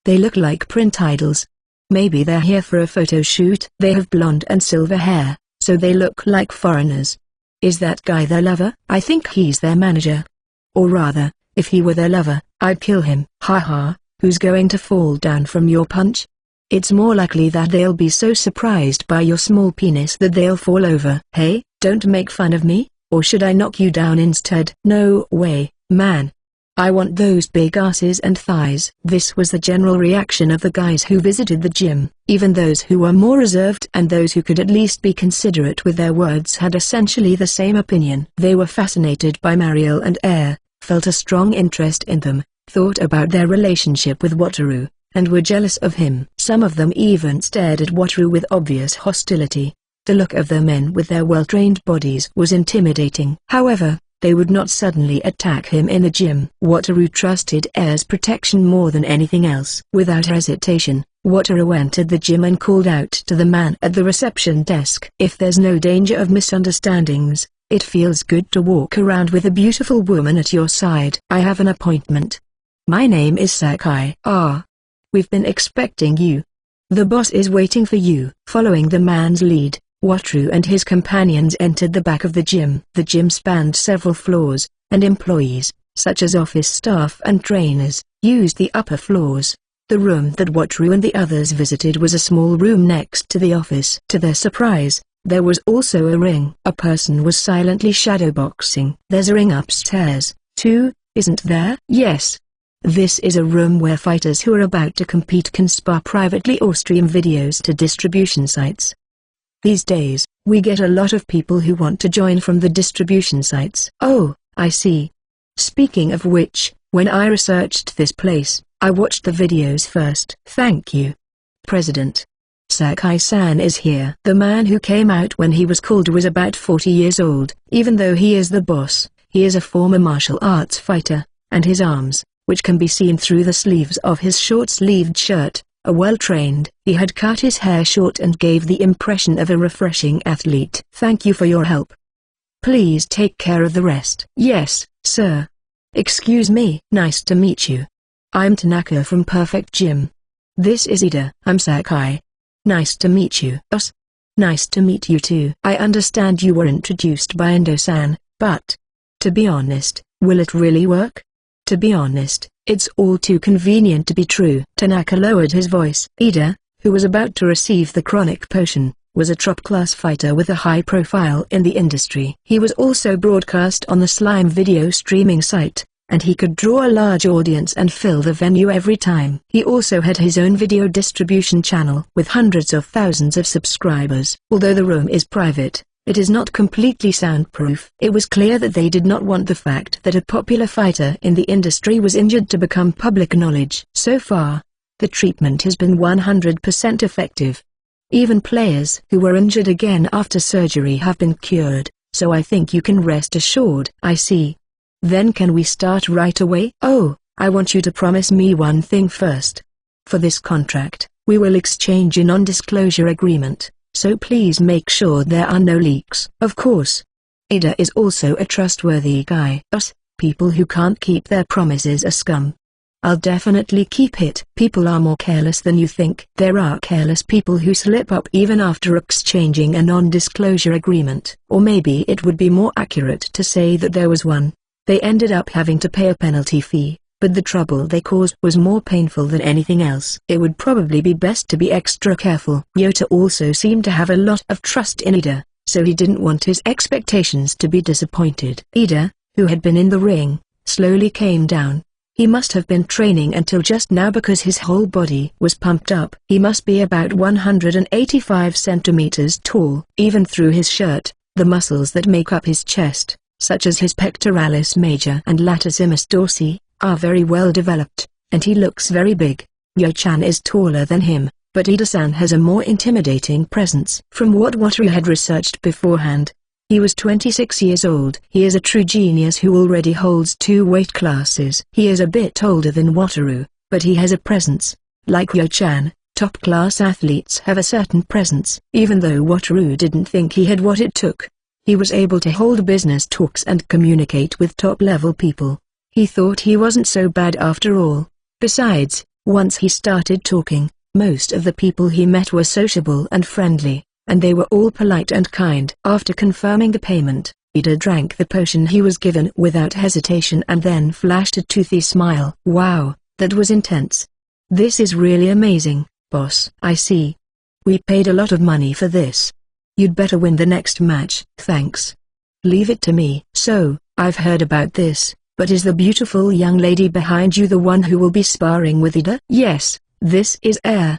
S1: They look like print idols. Maybe they're here for a photo shoot. They have blonde and silver hair, so they look like foreigners. Is that guy their lover? I think he's their manager. Or rather, if he were their lover, I'd kill him. Haha, who's going to fall down from your punch? It's more likely that they'll be so surprised by your small penis that they'll fall over. Hey, don't make fun of me. Or should I knock you down instead? No way, man. I want those big asses and thighs. This was the general reaction of the guys who visited the gym. Even those who were more reserved and those who could at least be considerate with their words had essentially the same opinion. They were fascinated by Mariel and Air, felt a strong interest in them, thought about their relationship with Wataru, and were jealous of him. Some of them even stared at Wataru with obvious hostility. The look of the men with their well-trained bodies was intimidating. However, they would not suddenly attack him in the gym. Wataru trusted Air's protection more than anything else. Without hesitation, Wataru entered the gym and called out to the man at the reception desk. If there's no danger of misunderstandings, it feels good to walk around with a beautiful woman at your side. I have an appointment. My name is Sakai. Ah. We've been expecting you. The boss is waiting for you. Following the man's lead, Wataru and his companions entered the back of the gym. The gym spanned several floors, and employees, such as office staff and trainers, used the upper floors. The room that Wataru and the others visited was a small room next to the office. To their surprise, there was also a ring. A person was silently shadowboxing. There's a ring upstairs, too, isn't there? Yes. This is a room where fighters who are about to compete can spar privately or stream videos to distribution sites. These days, We get a lot of people who want to join from the distribution sites. Oh, I see. Speaking of which, when I researched this place, I watched the videos first. Thank you. President. Sakai-san is here. The man who came out when he was called was about 40 years old. Even though he is the boss, he is a former martial arts fighter, and his arms, which can be seen through the sleeves of his short-sleeved shirt, are well-trained. He had cut his hair short and gave the impression of a refreshing athlete. Thank you for your help. Please take care of the rest. Yes, sir. Excuse me. Nice to meet you. I'm Tanaka from Perfect Gym. This is Ida. I'm Sakai. Nice to meet you. Us. Nice to meet you too. I understand you were introduced by Endo-san, but, to be honest, will it really work? To be honest, it's all too convenient to be true. Tanaka lowered his voice. Ida, who was about to receive the chronic potion, was a top-class fighter with a high profile in the industry. He was also broadcast on the Slime video streaming site, and he could draw a large audience and fill the venue every time. He also had his own video distribution channel with hundreds of thousands of subscribers. Although the room is private, it is not completely soundproof. It was clear that they did not want the fact that a popular fighter in the industry was injured to become public knowledge. So far, the treatment has been 100% effective. Even players who were injured again after surgery have been cured, so I think you can rest assured. I see. Then can we start right away? Oh, I want you to promise me one thing first. For this contract, we will exchange a non-disclosure agreement, so please make sure there are no leaks. Of course. Ida is also a trustworthy guy. Us, people who can't keep their promises are scum. I'll definitely keep it. People are more careless than you think. There are careless people who slip up even after exchanging a non-disclosure agreement. Or maybe it would be more accurate to say that there was one. They ended up having to pay a penalty fee, but the trouble they caused was more painful than anything else. It would probably be best to be extra careful. Yota also seemed to have a lot of trust in Ida, so he didn't want his expectations to be disappointed. Ida, who had been in the ring, slowly came down. He must have been training until just now because his whole body was pumped up. He must be about 185 centimeters tall. Even through his shirt, the muscles that make up his chest, such as his pectoralis major and latissimus dorsi, are very well developed, and he looks very big. Yo-chan is taller than him, but Ida-san has a more intimidating presence. From what Wataru had researched beforehand, he was 26 years old. He is a true genius who already holds 2 weight classes. He is a bit older than Wataru, but he has a presence. Like Yo-chan, top-class athletes have a certain presence. Even though Wataru didn't think he had what it took, he was able to hold business talks and communicate with top-level people. He thought he wasn't so bad after all. Besides, once he started talking, most of the people he met were sociable and friendly, and they were all polite and kind. After confirming the payment, Ida drank the potion he was given without hesitation and then flashed a toothy smile. Wow, that was intense. This is really amazing, boss. I see. We paid a lot of money for this. You'd better win the next match. Thanks. Leave it to me. So, I've heard about this, but is the beautiful young lady behind you the one who will be sparring with Ida? Yes, this is Air.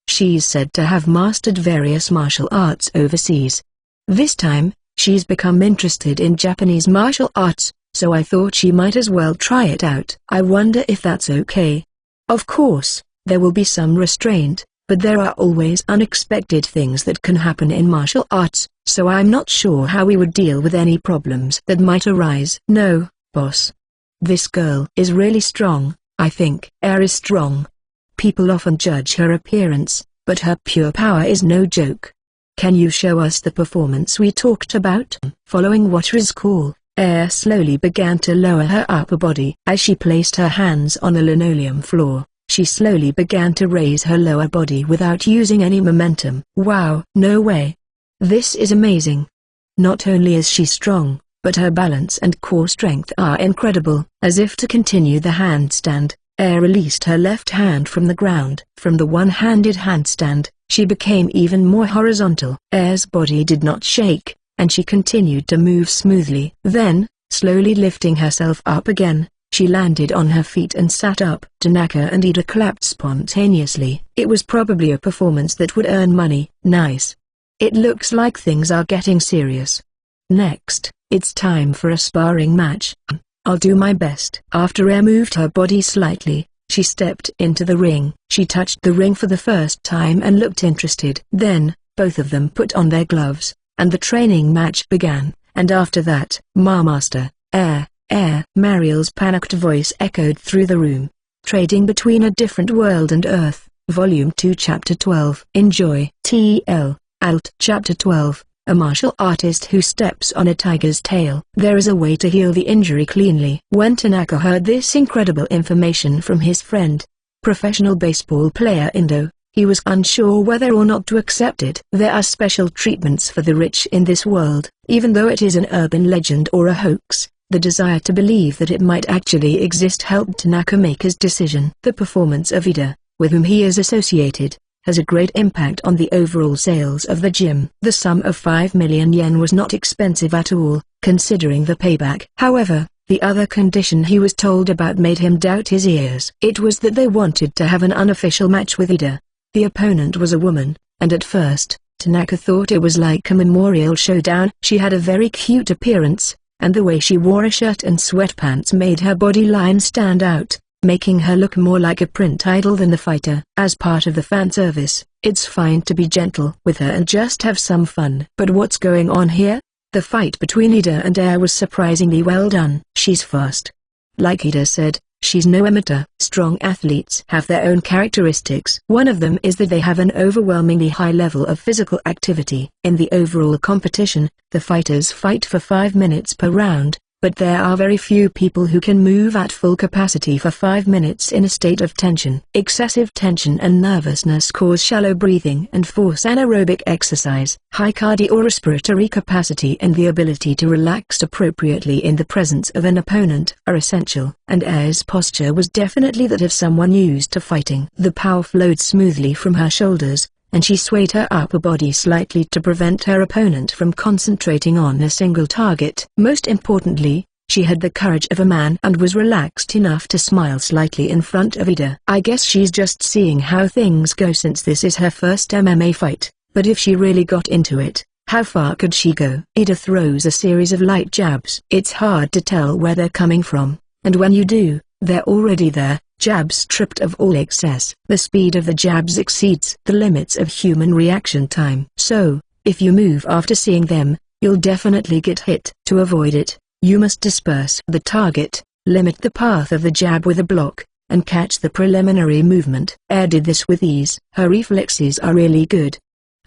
S1: She's said to have mastered various martial arts overseas. This time, she's become interested in Japanese martial arts, so I thought she might as well try it out. I wonder if that's okay. Of course, there will be some restraint, but there are always unexpected things that can happen in martial arts, so I'm not sure how we would deal with any problems that might arise. No, boss. This girl is really strong, I think. Air is strong. People often judge her appearance, but her pure power is no joke. Can you show us the performance we talked about? Following Wataru's call, Air slowly began to lower her upper body. As she placed her hands on the linoleum floor, she slowly began to raise her lower body without using any momentum. Wow! No way! This is amazing. Not only is she strong, but her balance and core strength are incredible. As if to continue the handstand, Air released her left hand from the ground. From the one-handed handstand, she became even more horizontal. Air's body did not shake, and she continued to move smoothly. Then, slowly lifting herself up again, she landed on her feet and sat up. Tanaka and Ida clapped spontaneously. It was probably a performance that would earn money. Nice. It looks like things are getting serious. Next, it's time for a sparring match. I'll do my best. After Air moved her body slightly, she stepped into the ring. She touched the ring for the first time and looked interested. Then, both of them put on their gloves, and the training match began. And after that, Master, Air, Mariel's panicked voice echoed through the room. Trading Between a Different World and Earth, Volume 2 Chapter 12. Enjoy. TL, Alt. Chapter 12, A Martial Artist Who Steps on a Tiger's Tail. There is a way to heal the injury cleanly. When Tanaka heard this incredible information from his friend, professional baseball player Indo, he was unsure whether or not to accept it. There are special treatments for the rich in this world. Even though it is an urban legend or a hoax, the desire to believe that it might actually exist helped Tanaka make his decision. The performance of Ida, with whom he is associated, has a great impact on the overall sales of the gym. The sum of 5 million yen was not expensive at all, considering the payback. However, the other condition he was told about made him doubt his ears. It was that they wanted to have an unofficial match with Ida. The opponent was a woman, and at first, Tanaka thought it was like a memorial showdown. She had a very cute appearance, and the way she wore a shirt and sweatpants made her body line stand out, making her look more like a print idol than the fighter. As part of the fan service, it's fine to be gentle with her and just have some fun. But what's going on here? The fight between Ida and Air was surprisingly well done. She's fast. Like Ida said, she's no amateur. Strong athletes have their own characteristics. One of them is that they have an overwhelmingly high level of physical activity. In the overall competition, the fighters fight for 5 minutes per round, but there are very few people who can move at full capacity for 5 minutes in a state of tension. Excessive tension and nervousness cause shallow breathing and force anaerobic exercise. High cardiorespiratory capacity and the ability to relax appropriately in the presence of an opponent are essential. And Air's posture was definitely that of someone used to fighting. The power flowed smoothly from her shoulders, and she swayed her upper body slightly to prevent her opponent from concentrating on a single target. Most importantly, she had the courage of a man and was relaxed enough to smile slightly in front of Ida. I guess she's just seeing how things go since this is her first MMA fight, but if she really got into it, how far could she go? Ida throws a series of light jabs. It's hard to tell where they're coming from, and when you do, they're already there. Jabs stripped of all excess. The speed of the jabs exceeds the limits of human reaction time. So, if you move after seeing them, you'll definitely get hit. To avoid it, you must disperse the target, limit the path of the jab with a block, and catch the preliminary movement. Air did this with ease. Her reflexes are really good.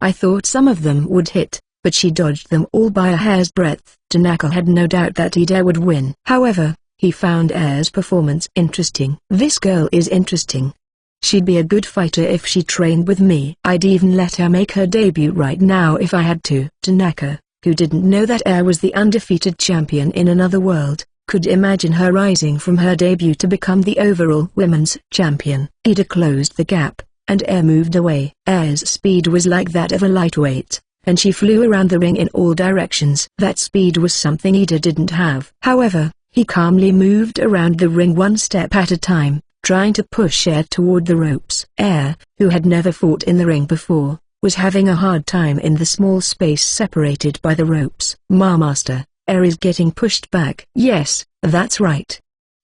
S1: I thought some of them would hit, but she dodged them all by a hair's breadth. Tanaka had no doubt that Ida would win. However, he found Air's performance interesting. This girl is interesting. She'd be a good fighter if she trained with me. I'd even let her make her debut right now if I had to. Tanaka, who didn't know that Air was the undefeated champion in another world, could imagine her rising from her debut to become the overall women's champion. Ida closed the gap, and Air moved away. Air's speed was like that of a lightweight, and she flew around the ring in all directions. That speed was something Ida didn't have. However, he calmly moved around the ring one step at a time, trying to push Air toward the ropes. Air, who had never fought in the ring before, was having a hard time in the small space separated by the ropes. Master, Air is getting pushed back. Yes, that's right.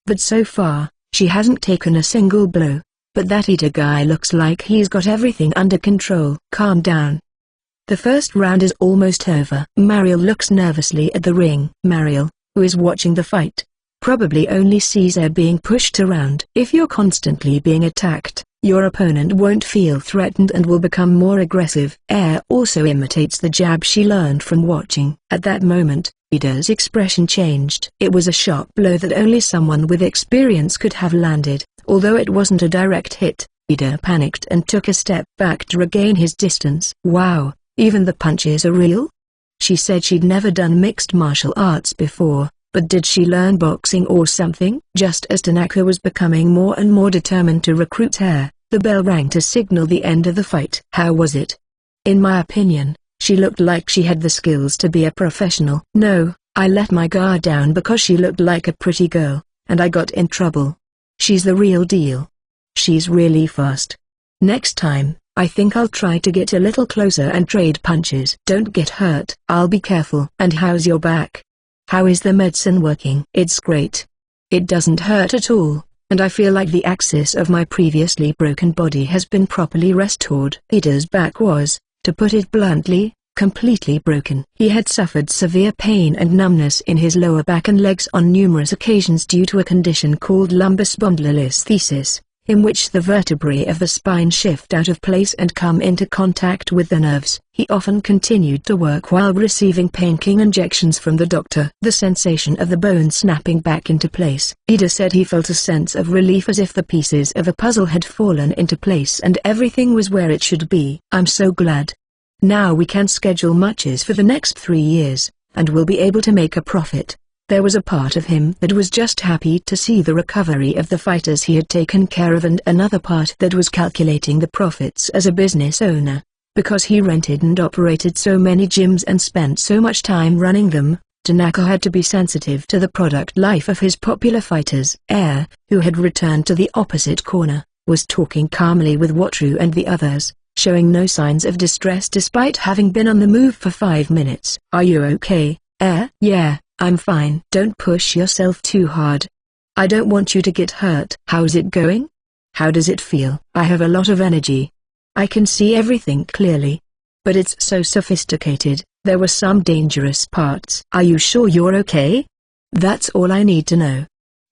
S1: But so far, she hasn't taken a single blow. But that Ida guy looks like he's got everything under control. Calm down. The first round is almost over. Mariel looks nervously at the ring. Mariel, who is watching the fight, probably only sees Air being pushed around. If you're constantly being attacked, your opponent won't feel threatened and will become more aggressive. Air also imitates the jab she learned from watching. At that moment, Ida's expression changed. It was a sharp blow that only someone with experience could have landed. Although it wasn't a direct hit, Ida panicked and took a step back to regain his distance. Wow, even the punches are real? She said she'd never done mixed martial arts before, but did she learn boxing or something? Just as Tanaka was becoming more and more determined to recruit Air, the bell rang to signal the end of the fight. How was it? In my opinion, she looked like she had the skills to be a professional. No, I let my guard down because she looked like a pretty girl, and I got in trouble. She's the real deal. She's really fast. Next time, I think I'll try to get a little closer and trade punches. Don't get hurt. I'll be careful. And how's your back? How is the medicine working? It's great. It doesn't hurt at all, and I feel like the axis of my previously broken body has been properly restored. Ida's back was, to put it bluntly, completely broken. He had suffered severe pain and numbness in his lower back and legs on numerous occasions due to a condition called lumbar spondylolisthesis, in which the vertebrae of the spine shift out of place and come into contact with the nerves. He often continued to work while receiving painkilling injections from the doctor. The sensation of the bone snapping back into place. Ida said he felt a sense of relief as if the pieces of a puzzle had fallen into place and everything was where it should be. I'm so glad. Now we can schedule matches for the next 3 years, and we'll be able to make a profit. There was a part of him that was just happy to see the recovery of the fighters he had taken care of and another part that was calculating the profits as a business owner. Because he rented and operated so many gyms and spent so much time running them, Tanaka had to be sensitive to the product life of his popular fighters. Air, who had returned to the opposite corner, was talking calmly with Watru and the others, showing no signs of distress despite having been on the move for 5 minutes. Are you okay, Air? Yeah, I'm fine. Don't push yourself too hard. I don't want you to get hurt. How's it going? How does it feel? I have a lot of energy. I can see everything clearly. But it's so sophisticated, there were some dangerous parts. Are you sure you're okay? That's all I need to know.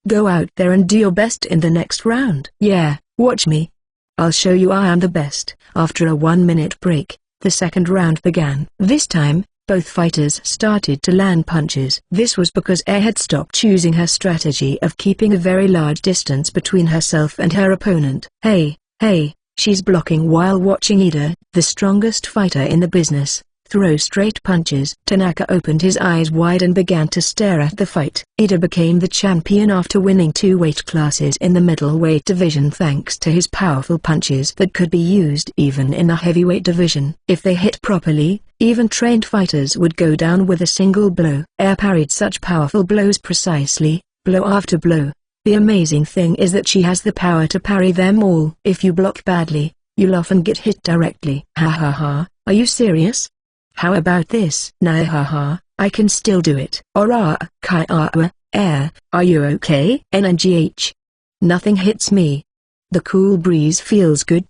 S1: Go out there and do your best in the next round. Yeah, watch me. I'll show you I am the best. After a 1-minute break, the second round began. This time, both fighters started to land punches. This was because Air had stopped choosing her strategy of keeping a very large distance between herself and her opponent. Hey, she's blocking while watching Ida, the strongest fighter in the business, throw straight punches. Tanaka opened his eyes wide and began to stare at the fight. Ida became the champion after winning 2 weight classes in the middleweight division thanks to his powerful punches that could be used even in the heavyweight division. If they hit properly, even trained fighters would go down with a single blow. Air parried such powerful blows precisely, blow after blow. The amazing thing is that she has the power to parry them all. If you block badly, you'll often get hit directly. Ha ha ha, are you serious? How about this? Nah ha ha, I can still do it. Ora, Kaiawa, Air, are you okay? NNGH. Nothing hits me. The cool breeze feels good.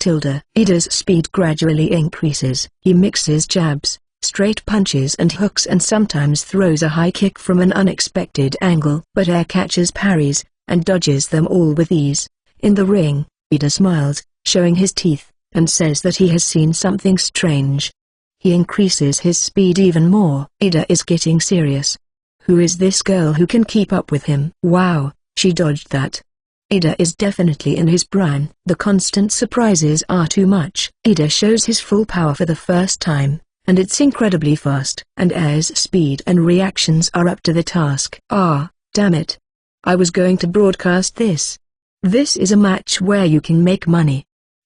S1: Ida's speed gradually increases. He mixes jabs, straight punches and hooks and sometimes throws a high kick from an unexpected angle. But Air catches parries, and dodges them all with ease. In the ring, Ida smiles, showing his teeth, and says that he has seen something strange. He increases his speed even more. Ida is getting serious. Who is this girl who can keep up with him? Wow, she dodged that. Ida is definitely in his prime. The constant surprises are too much. Ida shows his full power for the first time, and it's incredibly fast. And Air's speed and reactions are up to the task. Ah, damn it. I was going to broadcast this. This is a match where you can make money.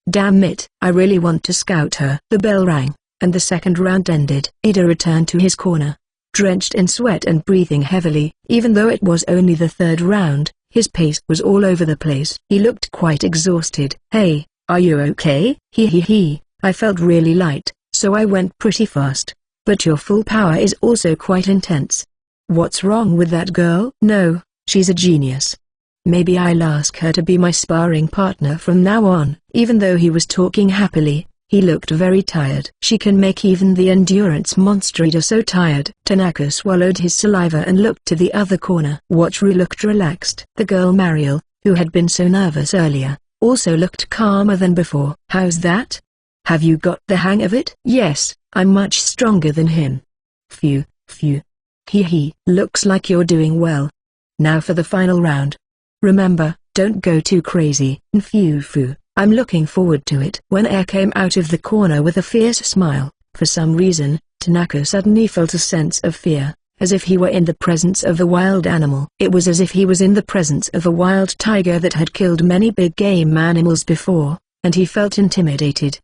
S1: Damn it, I really want to scout her. The bell rang, and the second round ended. Ida returned to his corner, drenched in sweat and breathing heavily. Even though it was only the third round, his pace was all over the place. He looked quite exhausted. Hey, are you okay? I felt really light, so I went pretty fast. But your full power is also quite intense. What's wrong with that girl? No, she's a genius. Maybe I'll ask her to be my sparring partner from now on. Even though he was talking happily, he looked very tired. She can make even the endurance monster Ida so tired. Tanaka swallowed his saliva and looked to the other corner. Watru looked relaxed. The girl Mariel, who had been so nervous earlier, also looked calmer than before. How's that? Have you got the hang of it? Yes, I'm much stronger than him. Phew. Looks like you're doing well. Now for the final round. Remember, don't go too crazy. Phew. I'm looking forward to it. When Air came out of the corner with a fierce smile, for some reason, Tanaka suddenly felt a sense of fear, as if he were in the presence of a wild animal. It was as if he was in the presence of a wild tiger that had killed many big game animals before, and he felt intimidated.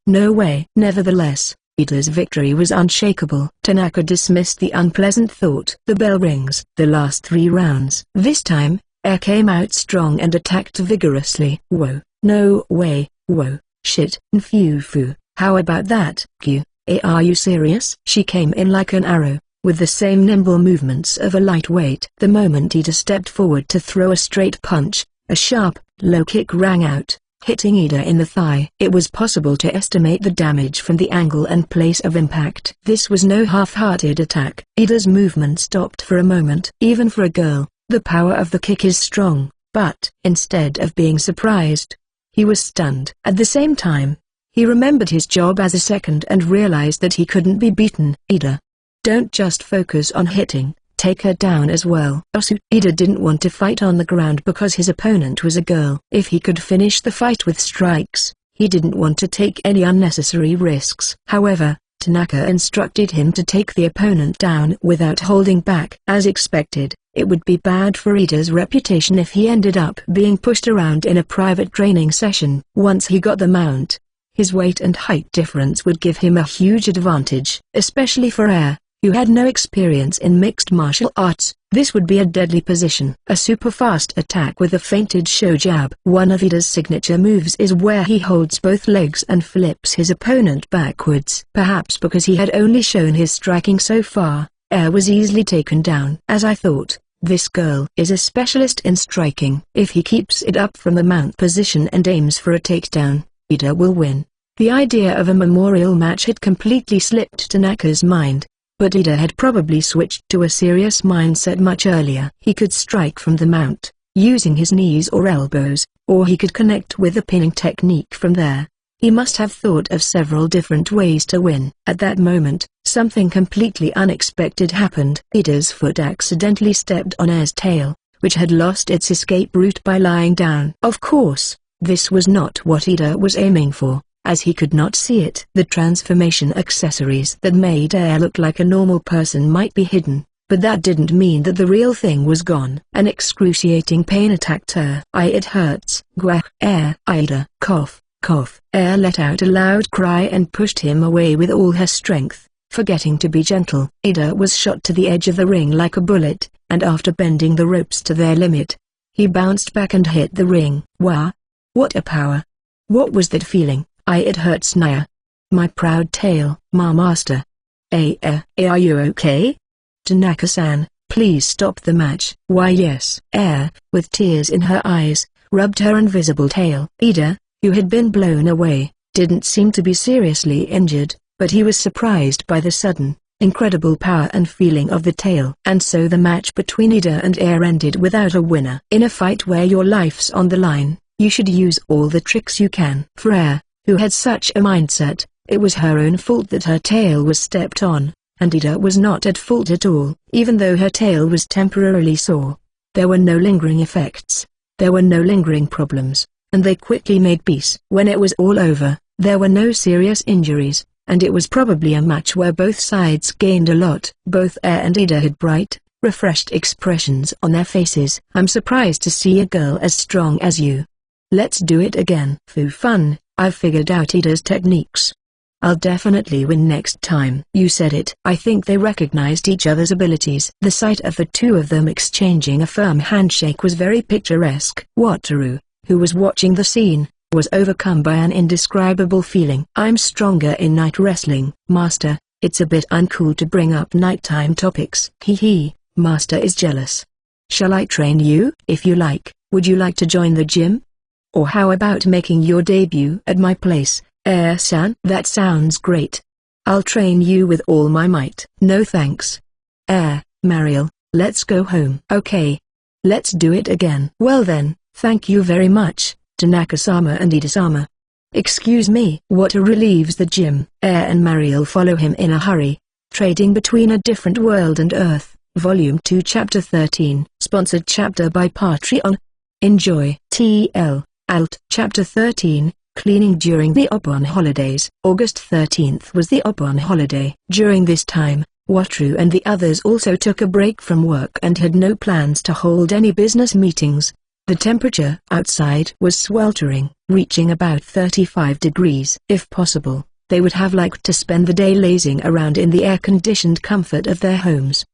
S1: No way. Nevertheless, Ida's victory was unshakable. Tanaka dismissed the unpleasant thought. The bell rings. The last 3 rounds. This time, Air came out strong and attacked vigorously. Whoa, no way, whoa. Shit, Nfufu, how about that, Q? Are you serious? She came in like an arrow, with the same nimble movements of a lightweight. The moment Ida stepped forward to throw a straight punch, a sharp, low kick rang out, hitting Ida in the thigh. It was possible to estimate the damage from the angle and place of impact. This was no half-hearted attack. Ida's movement stopped for a moment. Even for a girl, the power of the kick is strong, but instead of being surprised, he was stunned. At the same time, he remembered his job as a second and realized that he couldn't be beaten. Ida, don't just focus on hitting, take her down as well. Ida didn't want to fight on the ground because his opponent was a girl. If he could finish the fight with strikes, he didn't want to take any unnecessary risks. However, Tanaka instructed him to take the opponent down without holding back. As expected, it would be bad for Ida's reputation if he ended up being pushed around in a private training session. Once he got the mount, his weight and height difference would give him a huge advantage, especially for Air, who had no experience in mixed martial arts. This would be a deadly position. A super-fast attack with a feinted show jab. One of Ida's signature moves is where he holds both legs and flips his opponent backwards. Perhaps because he had only shown his striking so far, Air was easily taken down. As I thought, this girl is a specialist in striking. If he keeps it up from the mount position and aims for a takedown, Ida will win. The idea of a memorial match had completely slipped Tanaka's mind, but Ida had probably switched to a serious mindset much earlier. He could strike from the mount, using his knees or elbows, or he could connect with a pinning technique from there. He must have thought of several different ways to win. At that moment, something completely unexpected happened. Ida's foot accidentally stepped on Air's tail, which had lost its escape route by lying down. Of course, this was not what Ida was aiming for, as he could not see it. The transformation accessories that made Air look like a normal person might be hidden, but that didn't mean that the real thing was gone. An excruciating pain attacked her. It hurts. Gwah. Air. Ida. Cough. Cough. Air let out a loud cry and pushed him away with all her strength, forgetting to be gentle. Ida was shot to the edge of the ring like a bullet, and after bending the ropes to their limit, he bounced back and hit the ring. Wow! What a power! What was that feeling? It hurts Naya. My proud tail. Ma master. Are you okay? Tanaka-san, please stop the match. Why yes. Air, with tears in her eyes, rubbed her invisible tail. Ida, who had been blown away, didn't seem to be seriously injured, but he was surprised by the sudden, incredible power and feeling of the tail. And so the match between Ida and Air ended without a winner. In a fight where your life's on the line, you should use all the tricks you can. For Air, who had such a mindset, it was her own fault that her tail was stepped on, and Ida was not at fault at all. Even though her tail was temporarily sore, there were no lingering effects, there were no lingering problems, and they quickly made peace. When it was all over, there were no serious injuries, and it was probably a match where both sides gained a lot. Both Air and Ida had bright, refreshed expressions on their faces. I'm surprised to see a girl as strong as you. Let's do it again. Fu fun, I've figured out Ida's techniques. I'll definitely win next time. You said it. I think they recognized each other's abilities. The sight of the two of them exchanging a firm handshake was very picturesque. Wataru, who was watching the scene, was overcome by an indescribable feeling. I'm stronger in night wrestling. Master, it's a bit uncool to bring up nighttime topics. Hee, Master is jealous. Shall I train you? If you like. Would you like to join the gym? Or how about making your debut at my place, Air-san? That sounds great. I'll train you with all my might. No thanks. Air, Mariel, let's go home. Okay. Let's do it again. Well then, thank you very much, Tanaka-sama and Ida-sama. Excuse me. Wataru leaves the gym. Air and Mariel follow him in a hurry, trading between A Different World and Earth, Volume 2 Chapter 13, sponsored chapter by Patreon. Enjoy. TL. Alt. Chapter 13, Cleaning during the Obon holidays. August 13th was the Obon holiday. During this time, Wataru and the others also took a break from work and had no plans to hold any business meetings. The temperature outside was sweltering, reaching about 35 degrees. If possible, they would have liked to spend the day lazing around in the air-conditioned comfort of their homes.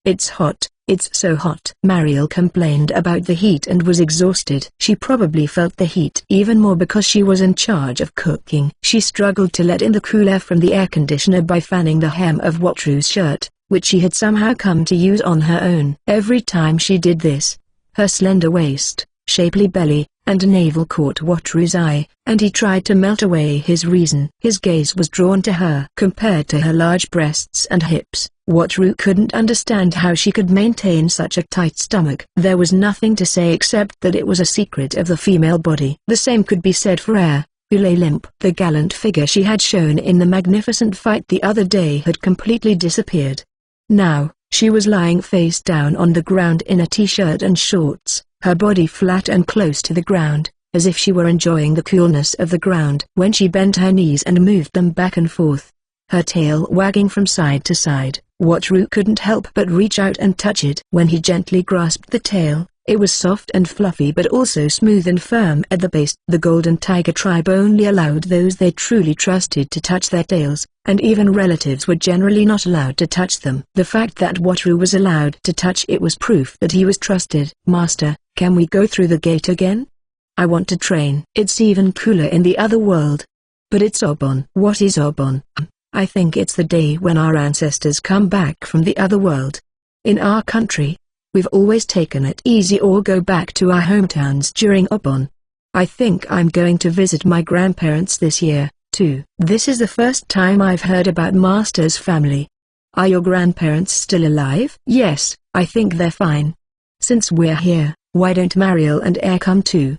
S1: It's hot, It's so hot. Mariel complained about the heat and was exhausted. She probably felt the heat even more because she was in charge of cooking. She struggled to let in the cool air from the air conditioner by fanning the hem of Wataru's shirt, which she had somehow come to use on her own. Every time she did this, her slender waist, shapely belly, and navel caught Wataru's eye, and he tried to melt away his reason. His gaze was drawn to her. Compared to her large breasts and hips, Wataru couldn't understand how she could maintain such a tight stomach. There was nothing to say except that it was a secret of the female body. The same could be said for Air, who lay limp. The gallant figure she had shown in the magnificent fight the other day had completely disappeared. Now, she was lying face down on the ground in a t-shirt and shorts, her body flat and close to the ground, as if she were enjoying the coolness of the ground. When she bent her knees and moved them back and forth, her tail wagging from side to side, Wataru couldn't help but reach out and touch it. When he gently grasped the tail, it was soft and fluffy but also smooth and firm at the base. The Golden Tiger tribe only allowed those they truly trusted to touch their tails, and even relatives were generally not allowed to touch them. The fact that Wataru was allowed to touch it was proof that he was trusted. Master, can we go through the gate again? I want to train. It's even cooler in the other world. But it's Obon. What is Obon? I think it's the day when our ancestors come back from the other world. In our country, we've always taken it easy or go back to our hometowns during Obon. I think I'm going to visit my grandparents this year, too. This is the first time I've heard about Master's family. Are your grandparents still alive? Yes, I think they're fine. Since we're here, why don't Mariel and Air come too?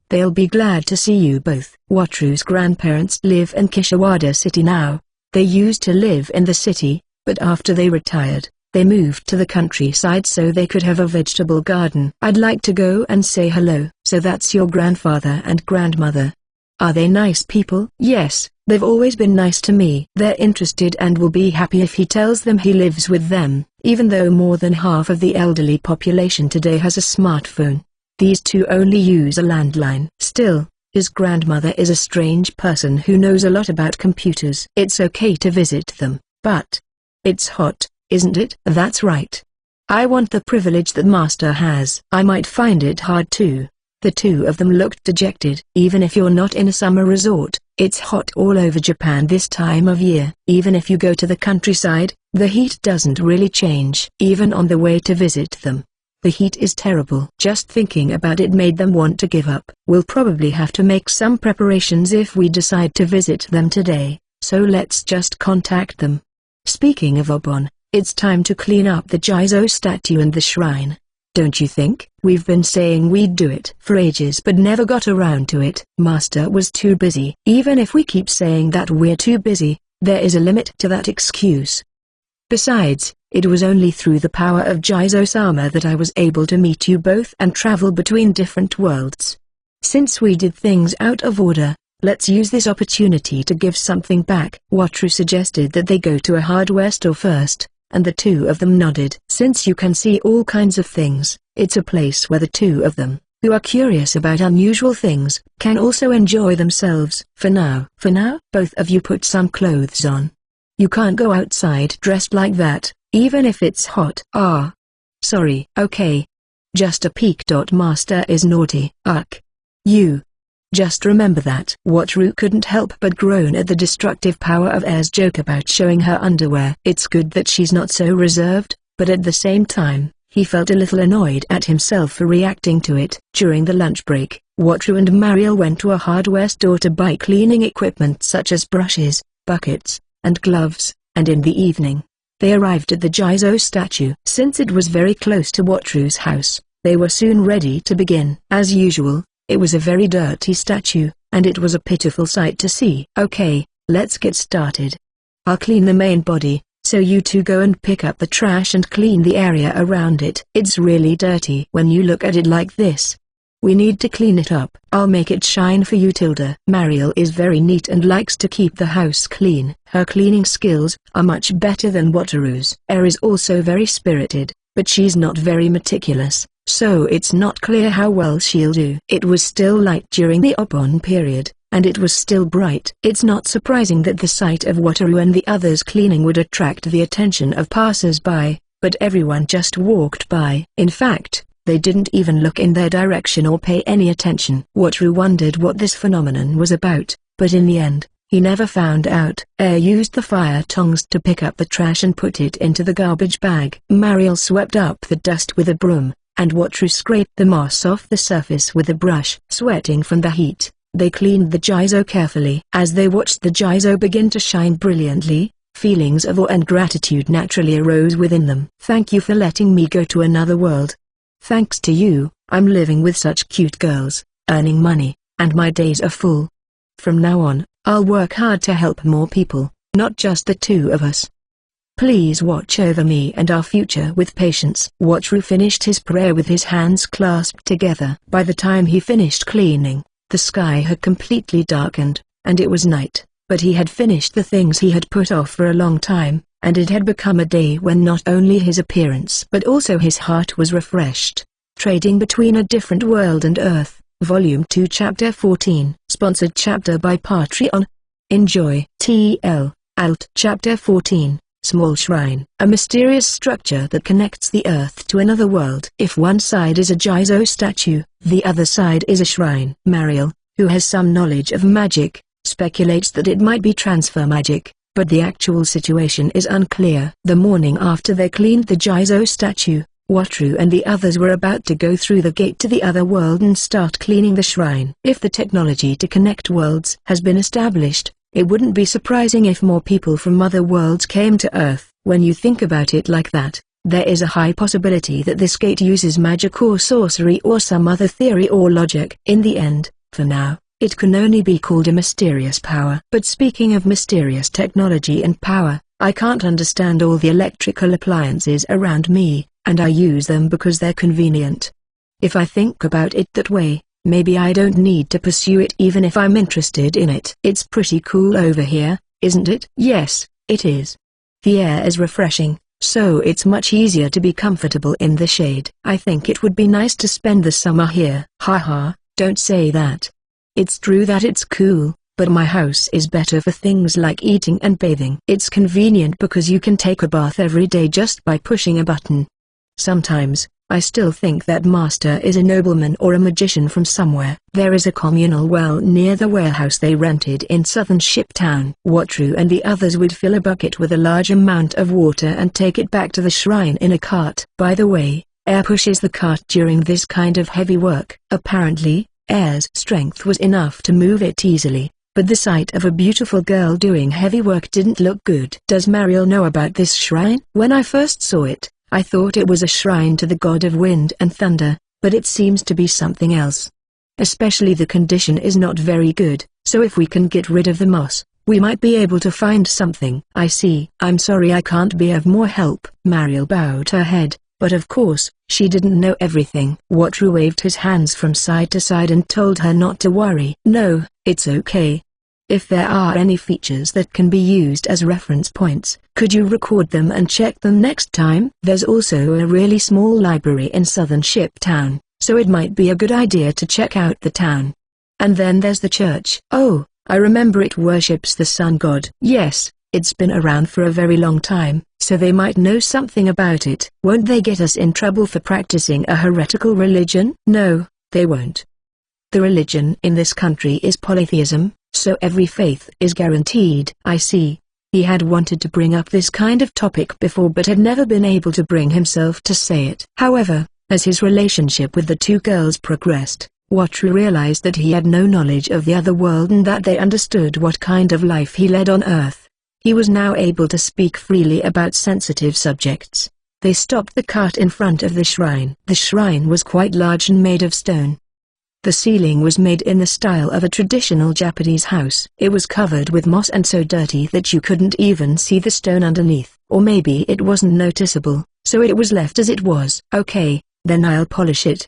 S1: They'll be glad to see you both. Wataru's grandparents live in Kishiwada City now. They used to live in the city, but after they retired, they moved to the countryside so they could have a vegetable garden. I'd like to go and say hello. So that's your grandfather and grandmother. Are they nice people? Yes, they've always been nice to me. They're interested and will be happy if he tells them he lives with them. Even though more than half of the elderly population today has a smartphone, these two only use a landline. Still, his grandmother is a strange person who knows a lot about computers. It's okay to visit them, but it's hot, isn't it? That's right. I want the privilege that Master has. I might find it hard too. The two of them looked dejected. Even if you're not in a summer resort, it's hot all over Japan this time of year. Even if you go to the countryside, the heat doesn't really change. Even on the way to visit them, the heat is terrible. Just thinking about it made them want to give up. We'll probably have to make some preparations if we decide to visit them today, so let's just contact them. Speaking of Obon, it's time to clean up the Jizo statue and the shrine. Don't you think? We've been saying we'd do it for ages but never got around to it. Master was too busy. Even if we keep saying that we're too busy, there is a limit to that excuse. Besides, it was only through the power of Jizo-sama that I was able to meet you both and travel between different worlds. Since we did things out of order, let's use this opportunity to give something back. Wataru suggested that they go to a hardware store first, and the two of them nodded. Since you can see all kinds of things, it's a place where the two of them, who are curious about unusual things, can also enjoy themselves. For now, both of you put some clothes on. You can't go outside dressed like that, even if it's hot. Ah. Sorry. Okay. Just a peek. Master is naughty. Ugh. You. Just remember that. Wataru couldn't help but groan at the destructive power of Air's joke about showing her underwear. It's good that she's not so reserved, but at the same time, he felt a little annoyed at himself for reacting to it. During the lunch break, Wataru and Mariel went to a hardware store to buy cleaning equipment such as brushes, buckets, and gloves, and in the evening, they arrived at the Jizo statue. Since it was very close to Wataru's house, they were soon ready to begin. As usual, it was a very dirty statue, and it was a pitiful sight to see. Okay, let's get started. I'll clean the main body, so you two go and pick up the trash and clean the area around it. It's really dirty when you look at it like this. We need to clean it up. I'll make it shine for you, Tilda. Mariel is very neat and likes to keep the house clean. Her cleaning skills are much better than Wataru's. Air is also very spirited, but she's not very meticulous, so it's not clear how well she'll do. It was still light during the Obon period, and it was still bright. It's not surprising that the sight of Wataru and the others cleaning would attract the attention of passers-by, but everyone just walked by. In fact, they didn't even look in their direction or pay any attention. Wotru wondered what this phenomenon was about, but in the end, he never found out. Air used the fire tongs to pick up the trash and put it into the garbage bag. Mariel swept up the dust with a broom, and Wotru scraped the moss off the surface with a brush. Sweating from the heat, they cleaned the Jizo carefully. As they watched the Jizo begin to shine brilliantly, feelings of awe and gratitude naturally arose within them. "Thank you for letting me go to another world. Thanks to you, I'm living with such cute girls, earning money, and my days are full. From now on, I'll work hard to help more people, not just the two of us. Please watch over me and our future with patience." Wotru finished his prayer with his hands clasped together. By the time he finished cleaning, the sky had completely darkened, and it was night, but he had finished the things he had put off for a long time, and it had become a day when not only his appearance but also his heart was refreshed. Trading Between a Different World and Earth, Volume 2 Chapter 14. Sponsored chapter by Patreon. Enjoy. TL. Alt. Chapter 14. Small Shrine. A mysterious structure that connects the Earth to another world. If one side is a Jizo statue, the other side is a shrine. Mariel, who has some knowledge of magic, speculates that it might be transfer magic, but the actual situation is unclear. The morning after they cleaned the Jizo statue, Wotru and the others were about to go through the gate to the other world and start cleaning the shrine. If the technology to connect worlds has been established, it wouldn't be surprising if more people from other worlds came to Earth. When you think about it like that, there is a high possibility that this gate uses magic or sorcery or some other theory or logic. In the end, for now, it can only be called a mysterious power. But speaking of mysterious technology and power, I can't understand all the electrical appliances around me, and I use them because they're convenient. If I think about it that way, maybe I don't need to pursue it even if I'm interested in it. It's pretty cool over here, isn't it? Yes, it is. The air is refreshing, so it's much easier to be comfortable in the shade. I think it would be nice to spend the summer here. Haha, don't say that. It's true that it's cool, but my house is better for things like eating and bathing. It's convenient because you can take a bath every day just by pushing a button. Sometimes, I still think that Master is a nobleman or a magician from somewhere. There is a communal well near the warehouse they rented in southern Ship Town. Wotru and the others would fill a bucket with a large amount of water and take it back to the shrine in a cart. By the way, Air pushes the cart during this kind of heavy work. Apparently, Air's strength was enough to move it easily, but the sight of a beautiful girl doing heavy work didn't look good. Does Mariel know about this shrine? When I first saw it, I thought it was a shrine to the god of wind and thunder, but it seems to be something else. Especially the condition is not very good, so if we can get rid of the moss, we might be able to find something. I see. I'm sorry I can't be of more help. Mariel bowed her head, but of course, she didn't know everything. Wotru waved his hands from side to side and told her not to worry. No, it's okay. If there are any features that can be used as reference points, could you record them and check them next time? There's also a really small library in southern Ship Town, so it might be a good idea to check out the town. And then there's the church. Oh, I remember it worships the sun god. Yes, it's been around for a very long time, so they might know something about it. Won't they get us in trouble for practicing a heretical religion? No, they won't. The religion in this country is polytheism, so every faith is guaranteed. I see. He had wanted to bring up this kind of topic before but had never been able to bring himself to say it. However, as his relationship with the two girls progressed, Wotru realized that he had no knowledge of the other world and that they understood what kind of life he led on Earth. He was now able to speak freely about sensitive subjects. They stopped the cart in front of the shrine. The shrine was quite large and made of stone. The ceiling was made in the style of a traditional Japanese house. It was covered with moss and so dirty that you couldn't even see the stone underneath. Or maybe it wasn't noticeable, so it was left as it was. Okay, then I'll polish it.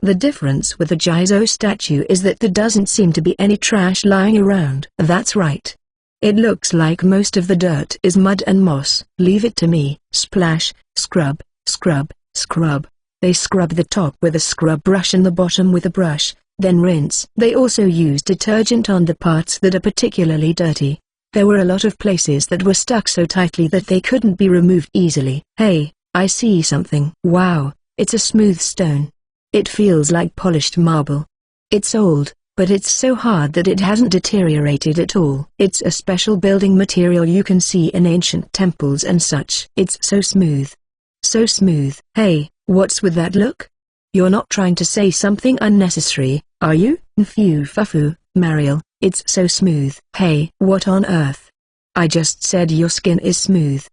S1: The difference with the Jizo statue is that there doesn't seem to be any trash lying around. That's right. It looks like most of the dirt is mud and moss. Leave it to me. Splash, scrub, scrub, scrub. They scrub the top with a scrub brush and the bottom with a brush, then rinse. They also use detergent on the parts that are particularly dirty. There were a lot of places that were stuck so tightly that they couldn't be removed easily. Hey, I see something. Wow, it's a smooth stone. It feels like polished marble. It's old, but it's so hard that it hasn't deteriorated at all. It's a special building material you can see in ancient temples and such. It's so smooth. So smooth. Hey, what's with that look? You're not trying to say something unnecessary, are you? Phew fufu, Mariel, it's so smooth. Hey, what on earth? I just said your skin is smooth.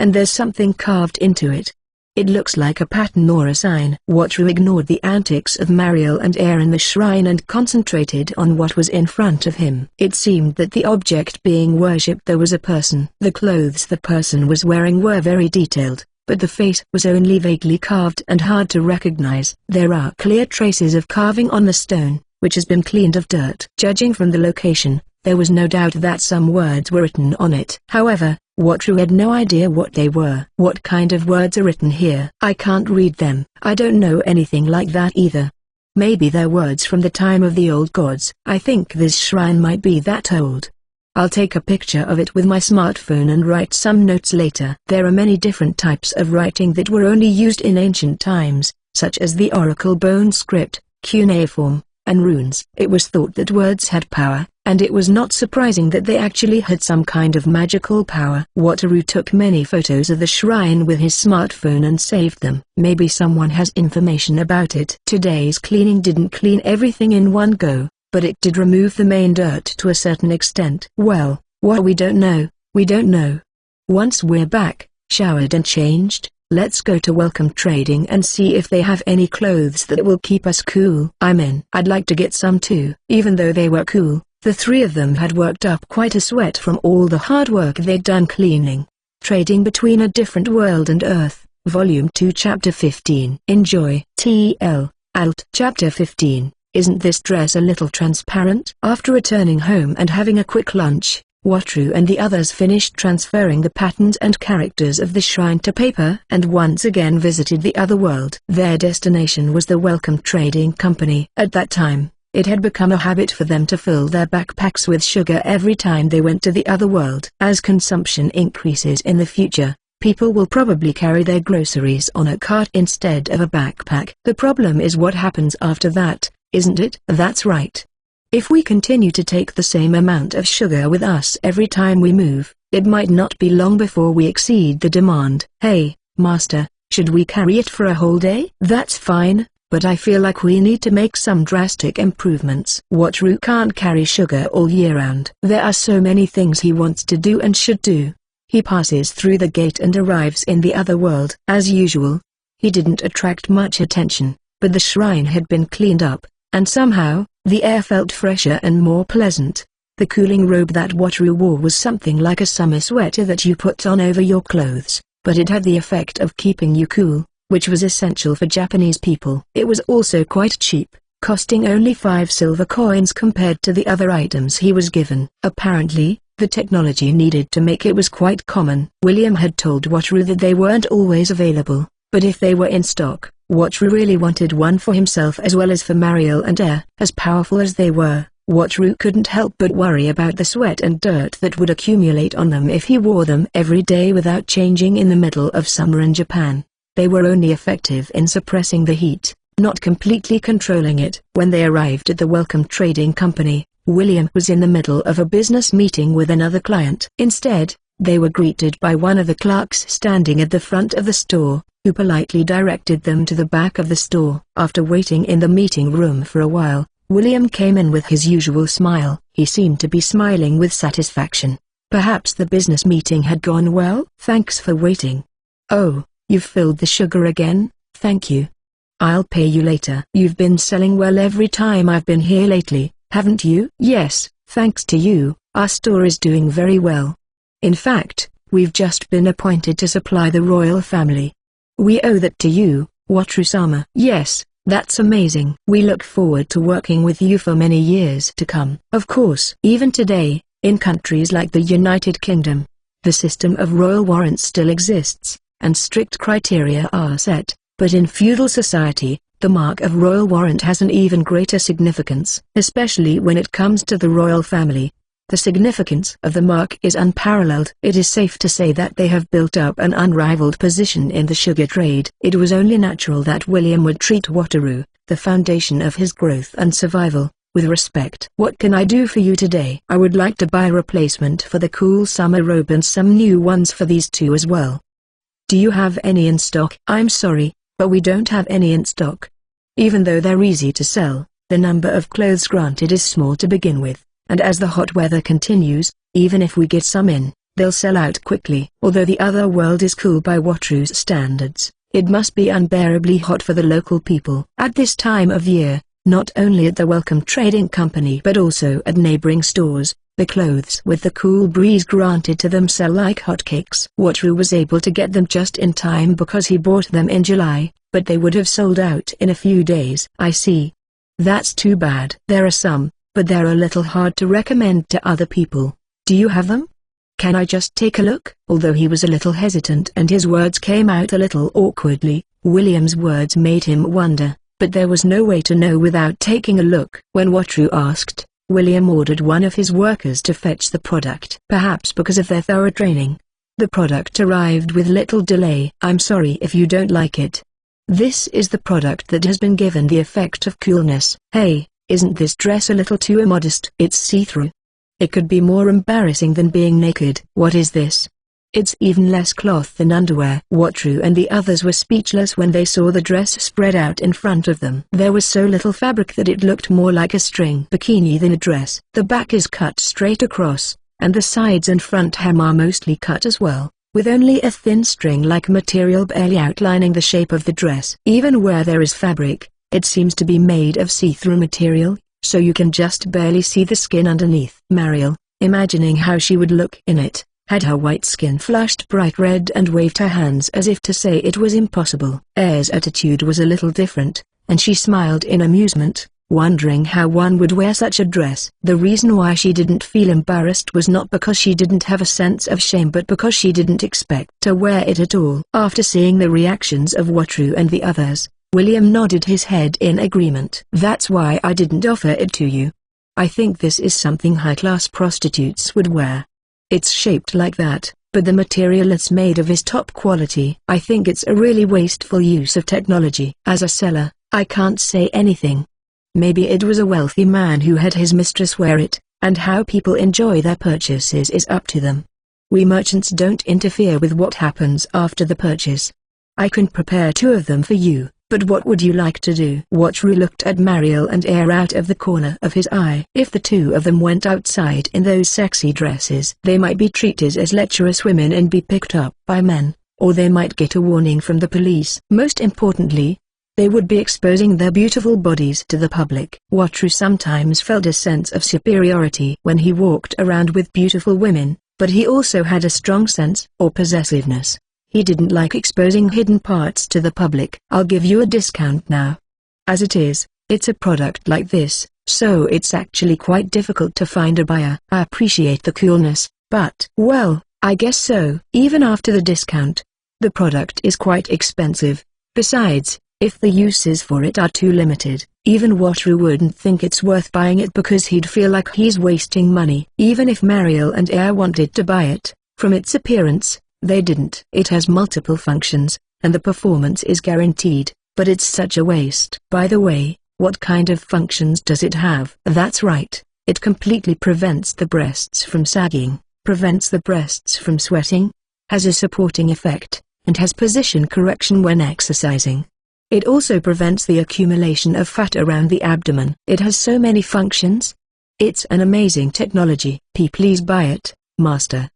S1: And there's something carved into it. It looks like a pattern or a sign. Watru ignored the antics of Mariel and Air in the shrine and concentrated on what was in front of him. It seemed that the object being worshipped there was a person. The clothes the person was wearing were very detailed, but the face was only vaguely carved and hard to recognize. There are clear traces of carving on the stone, which has been cleaned of dirt. Judging from the location, there was no doubt that some words were written on it. However, Watru had no idea what they were. What kind of words are written here? I can't read them. I don't know anything like that either. Maybe they're words from the time of the old gods. I think this shrine might be that old. I'll take a picture of it with my smartphone and write some notes later. There are many different types of writing that were only used in ancient times, such as the oracle bone script, cuneiform, and runes. It was thought that words had power, and it was not surprising that they actually had some kind of magical power. Wataru took many photos of the shrine with his smartphone and saved them. Maybe someone has information about it. Today's cleaning didn't clean everything in one go, but it did remove the main dirt to a certain extent. Well, what we don't know. Once we're back, showered and changed, let's go to Welcome Trading and see if they have any clothes that will keep us cool. I'm in. I'd like to get some too. Even though they were cool, the three of them had worked up quite a sweat from all the hard work they'd done cleaning. Trading Between a Different World and Earth, Volume 2 Chapter 15. Enjoy. TL. Alt. Chapter 15. Isn't this dress a little transparent? After returning home and having a quick lunch, Watru and the others finished transferring the patterns and characters of the shrine to paper and once again visited the other world. Their destination was the Welcome Trading Company. At that time, it had become a habit for them to fill their backpacks with sugar every time they went to the other world. As consumption increases in the future, people will probably carry their groceries on a cart instead of a backpack. The problem is what happens after that, isn't it? That's right. If we continue to take the same amount of sugar with us every time we move, it might not be long before we exceed the demand. Hey, Master, should we carry it for a whole day? That's fine, but I feel like we need to make some drastic improvements. Watru can't carry sugar all year round. There are so many things he wants to do and should do. He passes through the gate and arrives in the other world. As usual, he didn't attract much attention, but the shrine had been cleaned up, and somehow, the air felt fresher and more pleasant. The cooling robe that Watru wore was something like a summer sweater that you put on over your clothes, but it had the effect of keeping you cool, which was essential for Japanese people. It was also quite cheap, costing only 5 silver coins compared to the other items he was given. Apparently, the technology needed to make it was quite common. William had told Watru that they weren't always available, but if they were in stock, Watru really wanted one for himself as well as for Mariel and Air. As powerful as they were, Watru couldn't help but worry about the sweat and dirt that would accumulate on them if he wore them every day without changing in the middle of summer in Japan. They were only effective in suppressing the heat, not completely controlling it. When they arrived at the Welcome Trading Company, William was in the middle of a business meeting with another client. Instead, they were greeted by one of the clerks standing at the front of the store, who politely directed them to the back of the store. After waiting in the meeting room for a while, William came in with his usual smile. He seemed to be smiling with satisfaction. Perhaps the business meeting had gone well? Thanks for waiting. Oh, you've filled the sugar again? Thank you. I'll pay you later. You've been selling well every time I've been here lately, haven't you? Yes, thanks to you, our store is doing very well. In fact, we've just been appointed to supply the royal family. We owe that to you, Watru-sama. Yes, that's amazing. We look forward to working with you for many years to come. Of course. Even today, in countries like the United Kingdom, the system of royal warrants still exists, and strict criteria are set, but in feudal society, the mark of royal warrant has an even greater significance, especially when it comes to the royal family. The significance of the mark is unparalleled. It is safe to say that they have built up an unrivaled position in the sugar trade. It was only natural that William would treat Wataru, the foundation of his growth and survival, with respect. "What can I do for you today?" "I would like to buy a replacement for the cool summer robe and some new ones for these two as well. Do you have any in stock?" "I'm sorry, but we don't have any in stock." Even though they're easy to sell, the number of clothes granted is small to begin with, and as the hot weather continues, even if we get some in, they'll sell out quickly. Although the other world is cool by Wataru's standards, it must be unbearably hot for the local people. At this time of year, not only at the Welcome Trading Company but also at neighboring stores, the clothes with the cool breeze granted to them sell like hotcakes. Wataru was able to get them just in time because he bought them in July, but they would have sold out in a few days. "I see. That's too bad." "There are some, but they're a little hard to recommend to other people. Do you have them? Can I just take a look?" Although he was a little hesitant and his words came out a little awkwardly, William's words made him wonder, but there was no way to know without taking a look. When Wataru asked, William ordered one of his workers to fetch the product. Perhaps because of their thorough training, the product arrived with little delay. "I'm sorry if you don't like it. This is the product that has been given the effect of coolness." "Hey, isn't this dress a little too immodest?" "It's see-through. It could be more embarrassing than being naked." "What is this? It's even less cloth than underwear." Wataru and the others were speechless when they saw the dress spread out in front of them. There was so little fabric that it looked more like a string bikini than a dress. The back is cut straight across, and the sides and front hem are mostly cut as well, with only a thin string-like material barely outlining the shape of the dress. Even where there is fabric, it seems to be made of see-through material, so you can just barely see the skin underneath. Mariel, imagining how she would look in it, had her white skin flushed bright red and waved her hands as if to say it was impossible. Air's attitude was a little different, and she smiled in amusement, wondering how one would wear such a dress. The reason why she didn't feel embarrassed was not because she didn't have a sense of shame but because she didn't expect to wear it at all. After seeing the reactions of Wataru and the others, William nodded his head in agreement. "That's why I didn't offer it to you. I think this is something high-class prostitutes would wear. It's shaped like that, but the material it's made of is top quality. I think it's a really wasteful use of technology." As a seller, I can't say anything. Maybe it was a wealthy man who had his mistress wear it, and how people enjoy their purchases is up to them. We merchants don't interfere with what happens after the purchase. I can prepare 2 of them for you. But what would you like to do? Wataru looked at Mariel and Air out of the corner of his eye. If the 2 of them went outside in those sexy dresses, they might be treated as lecherous women and be picked up by men, or they might get a warning from the police. Most importantly, they would be exposing their beautiful bodies to the public. Wataru sometimes felt a sense of superiority when he walked around with beautiful women, but he also had a strong sense or possessiveness. He didn't like exposing hidden parts to the public. "I'll give you a discount now. As it is, it's a product like this, so it's actually quite difficult to find a buyer." "I appreciate the coolness, but..." "Well, I guess so." Even after the discount, the product is quite expensive. Besides, if the uses for it are too limited, even Wataru wouldn't think it's worth buying it because he'd feel like he's wasting money. Even if Mariel and Air wanted to buy it, from its appearance, they didn't. "It has multiple functions, and the performance is guaranteed, but it's such a waste." "By the way, what kind of functions does it have?" "That's right, it completely prevents the breasts from sagging, prevents the breasts from sweating, has a supporting effect, and has position correction when exercising. It also prevents the accumulation of fat around the abdomen." "It has so many functions? It's an amazing technology." "Please buy it, Master."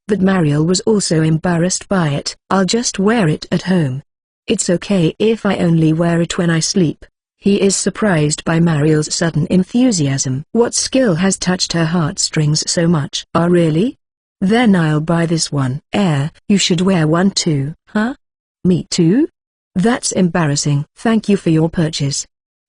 S1: But Mariel was also embarrassed by it. "I'll just wear it at home. It's okay if I only wear it when I sleep." He is surprised by Mariel's sudden enthusiasm. What skill has touched her heartstrings so much? "Oh really? Then I'll buy this one." "Air, you should wear one too." "Huh? Me too? That's embarrassing." "Thank you for your purchase.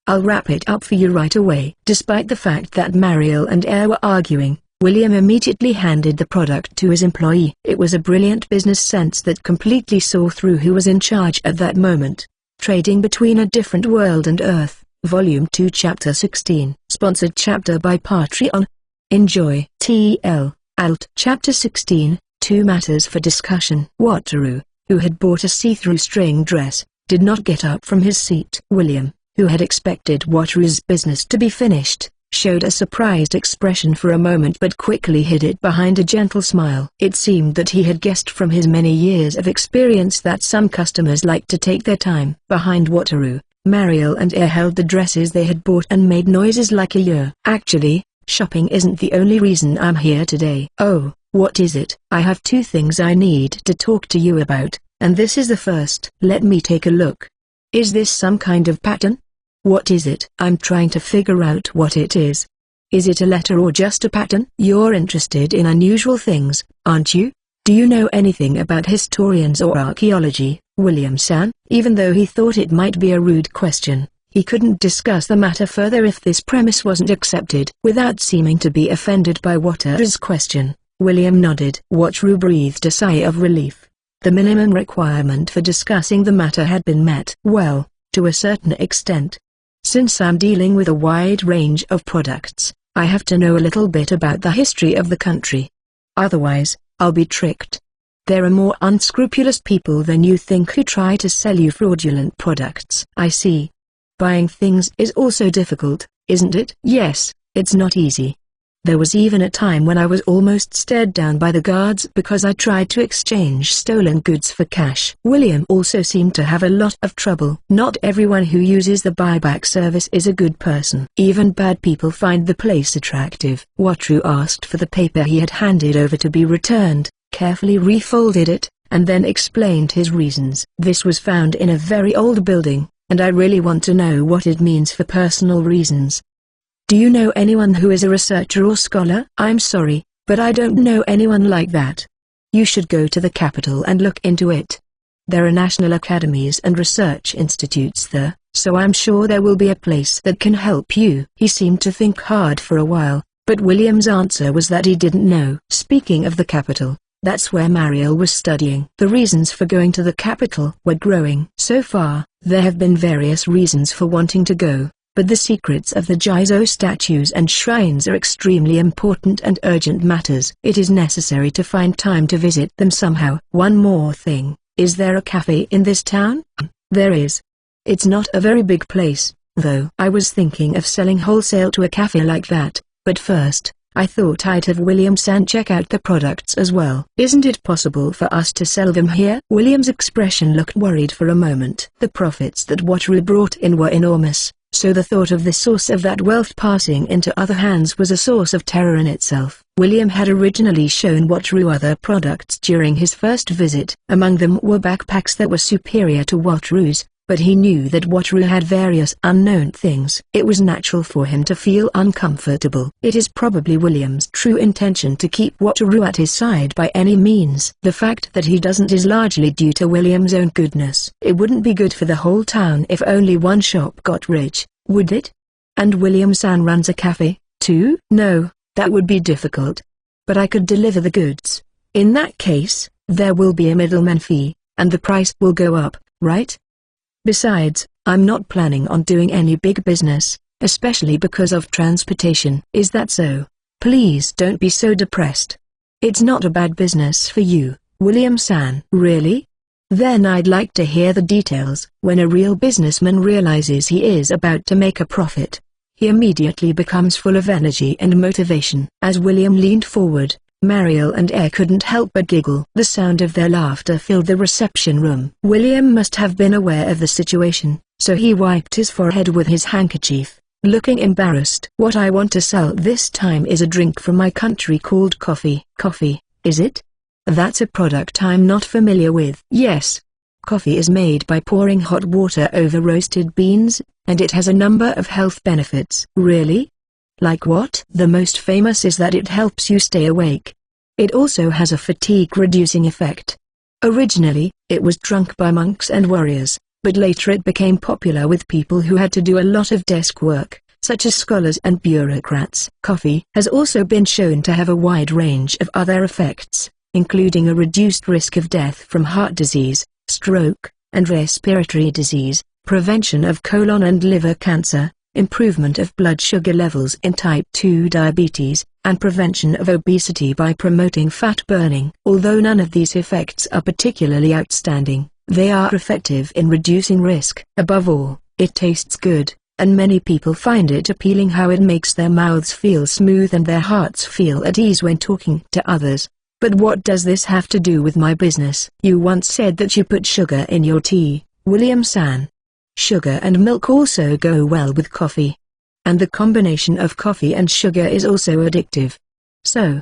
S1: I'll wrap it up for you right away." Despite the fact that Mariel and Air were arguing, William immediately handed the product to his employee. It was a brilliant business sense that completely saw through who was in charge at that moment. Trading Between a Different World and Earth, Volume 2 Chapter 16. Sponsored chapter by Patreon. Enjoy. TL. Alt. Chapter 16, Two Matters for Discussion. Wataru, who had bought a see-through string dress, did not get up from his seat. William, who had expected Wataru's business to be finished, showed a surprised expression for a moment but quickly hid it behind a gentle smile. It seemed that he had guessed from his many years of experience that some customers like to take their time. Behind Wataru, Mariel and Air held the dresses they had bought and made noises like a year. Actually, shopping isn't the only reason I'm here today. Oh, what is it? I have two things I need to talk to you about, and this is the first. Let me take a look. Is this some kind of pattern? What is it? I'm trying to figure out what it is. Is it a letter or just a pattern? You're interested in unusual things, aren't you? Do you know anything about historians or archaeology, William-san? Even though he thought it might be a rude question, he couldn't discuss the matter further if this premise wasn't accepted. Without seeming to be offended by Wataru's question, William nodded. Wataru breathed a sigh of relief. The minimum requirement for discussing the matter had been met. Well, to a certain extent. Since I'm dealing with a wide range of products, I have to know a little bit about the history of the country. Otherwise, I'll be tricked. There are more unscrupulous people than you think who try to sell you fraudulent products. I see. Buying things is also difficult, isn't it? Yes, it's not easy. There was even a time when I was almost stared down by the guards because I tried to exchange stolen goods for cash. William also seemed to have a lot of trouble. Not everyone who uses the buyback service is a good person. Even bad people find the place attractive. Wataru asked for the paper he had handed over to be returned, carefully refolded it, and then explained his reasons. This was found in a very old building, and I really want to know what it means for personal reasons. Do you know anyone who is a researcher or scholar? I'm sorry, but I don't know anyone like that. You should go to the capital and look into it. There are national academies and research institutes there, so I'm sure there will be a place that can help you. He seemed to think hard for a while, but William's answer was that he didn't know. Speaking of the capital, that's where Mariel was studying. The reasons for going to the capital were growing. So far, there have been various reasons for wanting to go. But the secrets of the Jizo statues and shrines are extremely important and urgent matters. It is necessary to find time to visit them somehow. One more thing, is there a cafe in this town? There is. It's not a very big place, though. I was thinking of selling wholesale to a cafe like that, but first, I thought I'd have William-san check out the products as well. Isn't it possible for us to sell them here? William's expression looked worried for a moment. The profits that Wataru brought in were enormous. So the thought of the source of that wealth passing into other hands was a source of terror in itself. William had originally shown Wataru other products during his first visit. Among them were backpacks that were superior to Wataru's, but he knew that Wataru had various unknown things. It was natural for him to feel uncomfortable. It is probably William's true intention to keep Wataru at his side by any means. The fact that he doesn't is largely due to William's own goodness. It wouldn't be good for the whole town if only one shop got rich, would it? And William-san runs a cafe, too? No, that would be difficult. But I could deliver the goods. In that case, there will be a middleman fee, and the price will go up, right? Besides, I'm not planning on doing any big business, especially because of transportation. Is that so? Please don't be so depressed. It's not a bad business for you, William-san. Really? Then I'd like to hear the details. When a real businessman realizes he is about to make a profit, he immediately becomes full of energy and motivation. As William leaned forward, Mariel and Air couldn't help but giggle. The sound of their laughter filled the reception room. William must have been aware of the situation, so he wiped his forehead with his handkerchief, looking embarrassed. What I want to sell this time is a drink from my country called coffee. Coffee, is it? That's a product I'm not familiar with. Yes. Coffee is made by pouring hot water over roasted beans, and it has a number of health benefits. Really? Like what? The most famous is that it helps you stay awake. It also has a fatigue-reducing effect. Originally, it was drunk by monks and warriors, but later it became popular with people who had to do a lot of desk work, such as scholars and bureaucrats. Coffee has also been shown to have a wide range of other effects, including a reduced risk of death from heart disease, stroke, and respiratory disease, prevention of colon and liver cancer, improvement of blood sugar levels in type 2 diabetes, and prevention of obesity by promoting fat burning. Although none of these effects are particularly outstanding, they are effective in reducing risk. Above all, it tastes good, and many people find it appealing how it makes their mouths feel smooth and their hearts feel at ease when talking to others. But what does this have to do with my business? You once said that you put sugar in your tea, William-san. Sugar and milk also go well with coffee. And the combination of coffee and sugar is also addictive. So,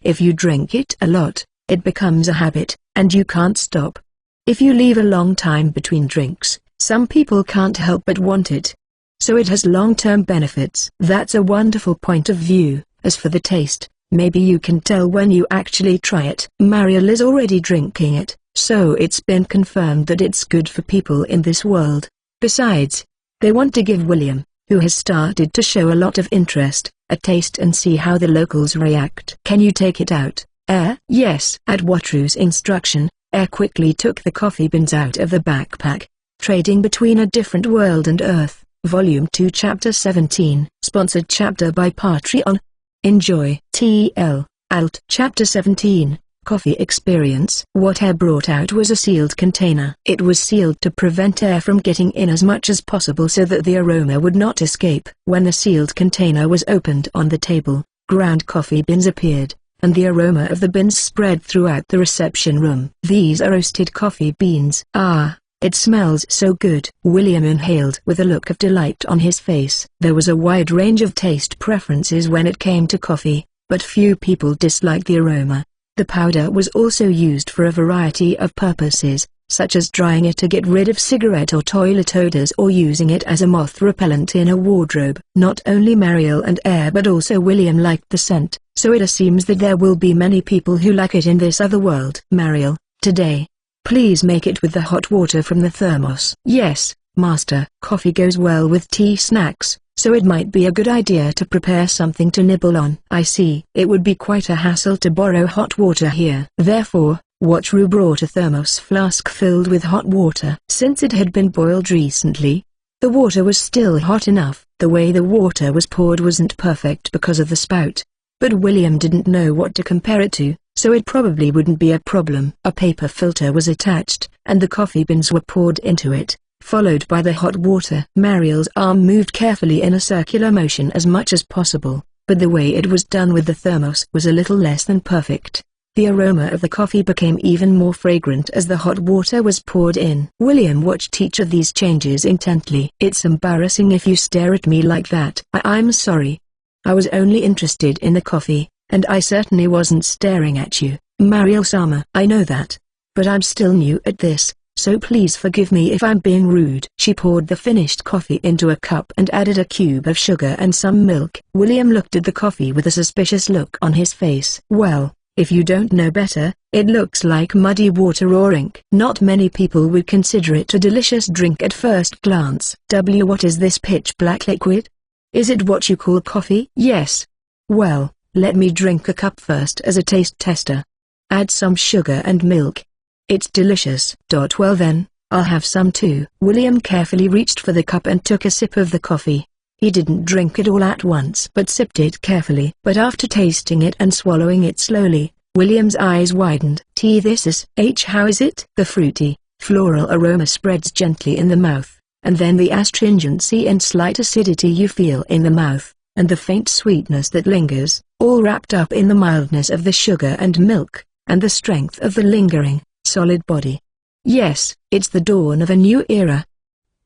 S1: if you drink it a lot, it becomes a habit, and you can't stop. If you leave a long time between drinks, some people can't help but want it. So it has long-term benefits. That's a wonderful point of view. As for the taste, maybe you can tell when you actually try it. Mariel is already drinking it, so it's been confirmed that it's good for people in this world. Besides, they want to give William, who has started to show a lot of interest, a taste and see how the locals react. Can you take it out, Air? Yes. At Wataru's instruction, Air quickly took the coffee beans out of the backpack. Trading Between a Different World and Earth, Volume 2 Chapter 17. Sponsored chapter by Patreon. Enjoy. TL. Alt. Chapter 17. Coffee Experience. What Air brought out was a sealed container. It was sealed to prevent air from getting in as much as possible so that the aroma would not escape. When the sealed container was opened on the table, ground coffee beans appeared, and the aroma of the beans spread throughout the reception room. These are roasted coffee beans. Ah! It smells so good. William inhaled with a look of delight on his face. There was a wide range of taste preferences when it came to coffee, but few people disliked the aroma. The powder was also used for a variety of purposes, such as drying it to get rid of cigarette or toilet odors or using it as a moth repellent in a wardrobe. Not only Mariel and Air but also William liked the scent, so it seems that there will be many people who like it in this other world. Mariel, today, please make it with the hot water from the thermos. Yes, Master. Coffee goes well with tea snacks, so it might be a good idea to prepare something to nibble on. I see. It would be quite a hassle to borrow hot water here. Therefore, Wataru brought a thermos flask filled with hot water. Since it had been boiled recently, the water was still hot enough. The way the water was poured wasn't perfect because of the spout, but William didn't know what to compare it to, so it probably wouldn't be a problem. A paper filter was attached, and the coffee beans were poured into it, followed by the hot water. Mariel's arm moved carefully in a circular motion as much as possible, but the way it was done with the thermos was a little less than perfect. The aroma of the coffee became even more fragrant as the hot water was poured in. William watched each of these changes intently. It's embarrassing if you stare at me like that. I'm sorry. I was only interested in the coffee, and I certainly wasn't staring at you, Mariel-sama. I know that. But I'm still new at this, so please forgive me if I'm being rude. She poured the finished coffee into a cup and added a cube of sugar and some milk. William looked at the coffee with a suspicious look on his face. Well, if you don't know better, it looks like muddy water or ink. Not many people would consider it a delicious drink at first glance. What is this pitch black liquid? Is it what you call coffee? Yes. Well, let me drink a cup first as a taste tester. Add some sugar and milk. It's delicious. Well then, I'll have some too. William carefully reached for the cup and took a sip of the coffee. He didn't drink it all at once but sipped it carefully. But after tasting it and swallowing it slowly, William's eyes widened. This is how is it? The fruity, floral aroma spreads gently in the mouth, and then the astringency and slight acidity you feel in the mouth, and the faint sweetness that lingers, all wrapped up in the mildness of the sugar and milk, and the strength of the lingering, solid body. Yes, it's the dawn of a new era.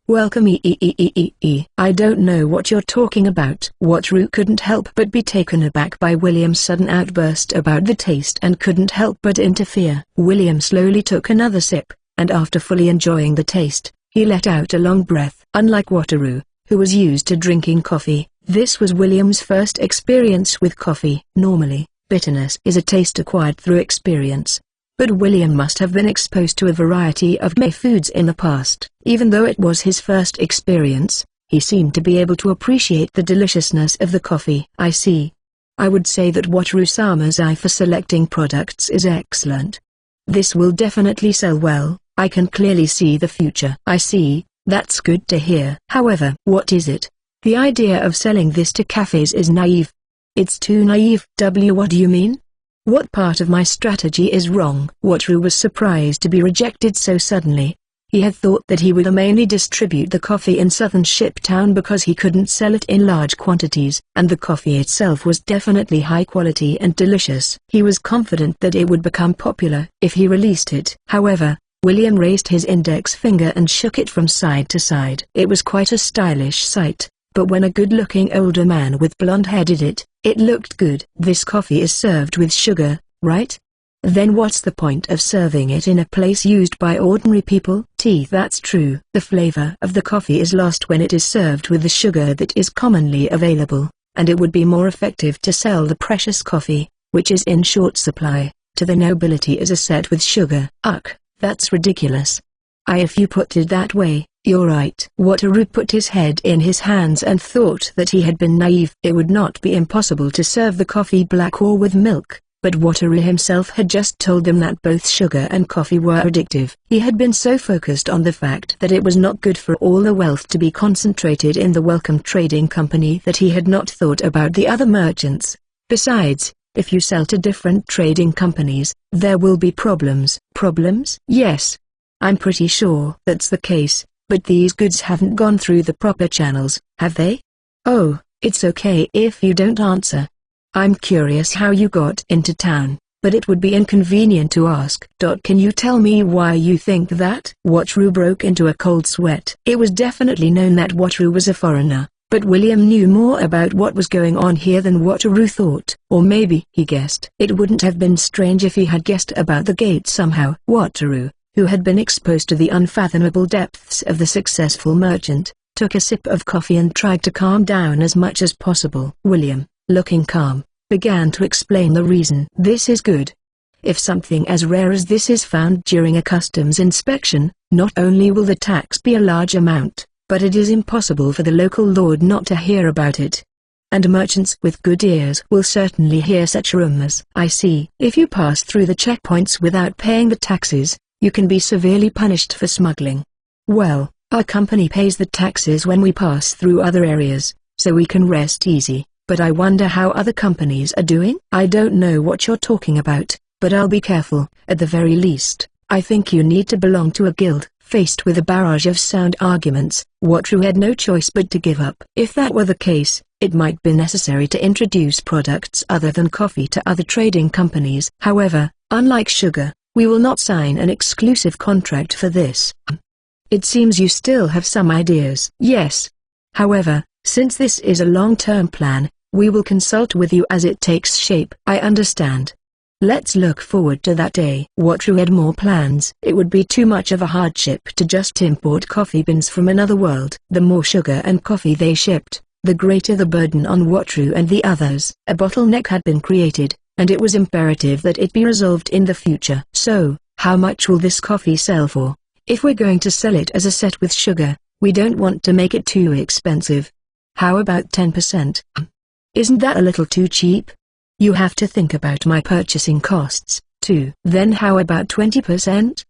S1: Welcome. I don't know what you're talking about. Wataru couldn't help but be taken aback by William's sudden outburst about the taste and couldn't help but interfere. William slowly took another sip, and after fully enjoying the taste, he let out a long breath. Unlike Wataru, who was used to drinking coffee, this was William's first experience with coffee. Normally, bitterness is a taste acquired through experience. But William must have been exposed to a variety of foods in the past. Even though it was his first experience, he seemed to be able to appreciate the deliciousness of the coffee. I see. I would say that Wataru-sama's eye for selecting products is excellent. This will definitely sell well. I can clearly see the future. I see, that's good to hear. However, what is it? The idea of selling this to cafes is naive. It's too naive. What do you mean? What part of my strategy is wrong? Watru was surprised to be rejected so suddenly. He had thought that he would mainly distribute the coffee in Southern Ship Town because he couldn't sell it in large quantities, and the coffee itself was definitely high quality and delicious. He was confident that it would become popular if he released it. However, William raised his index finger and shook it from side to side. It was quite a stylish sight, but when a good-looking older man with blonde hair did it, it looked good. This coffee is served with sugar, right? Then what's the point of serving it in a place used by ordinary people? That's true. The flavor of the coffee is lost when it is served with the sugar that is commonly available, and it would be more effective to sell the precious coffee, which is in short supply, to the nobility as a set with sugar. Ugh, that's ridiculous. If you put it that way, you're right. Wataru put his head in his hands and thought that he had been naive. It would not be impossible to serve the coffee black or with milk. But Wataru himself had just told them that both sugar and coffee were addictive. He had been so focused on the fact that it was not good for all the wealth to be concentrated in the Welcome Trading Company that he had not thought about the other merchants. Besides, if you sell to different trading companies, there will be problems. Problems? Yes. I'm pretty sure that's the case, but these goods haven't gone through the proper channels, have they? Oh, it's okay if you don't answer. I'm curious how you got into town, but it would be inconvenient to ask. Can you tell me why you think that? Wataru broke into a cold sweat. It was definitely known that Wataru was a foreigner, but William knew more about what was going on here than Wataru thought. Or maybe he guessed. It wouldn't have been strange if he had guessed about the gate somehow. Wataru, who had been exposed to the unfathomable depths of the successful merchant, took a sip of coffee and tried to calm down as much as possible. William, looking calm, began to explain the reason. This is good. If something as rare as this is found during a customs inspection, not only will the tax be a large amount, but it is impossible for the local lord not to hear about it. And merchants with good ears will certainly hear such rumors. I see. If you pass through the checkpoints without paying the taxes, you can be severely punished for smuggling. Well, our company pays the taxes when we pass through other areas, so we can rest easy. But I wonder how other companies are doing? I don't know what you're talking about, but I'll be careful. At the very least, I think you need to belong to a guild. Faced with a barrage of sound arguments, Wataru had no choice but to give up. If that were the case, it might be necessary to introduce products other than coffee to other trading companies. However, unlike sugar, we will not sign an exclusive contract for this. It seems you still have some ideas. Yes. However, since this is a long-term plan, we will consult with you as it takes shape. I understand. Let's look forward to that day. Wataru had more plans. It would be too much of a hardship to just import coffee beans from another world. The more sugar and coffee they shipped, the greater the burden on Wataru and the others. A bottleneck had been created, and it was imperative that it be resolved in the future. So, how much will this coffee sell for? If we're going to sell it as a set with sugar, we don't want to make it too expensive. How about 10%? Isn't that a little too cheap? You have to think about my purchasing costs, too. Then how about 20%?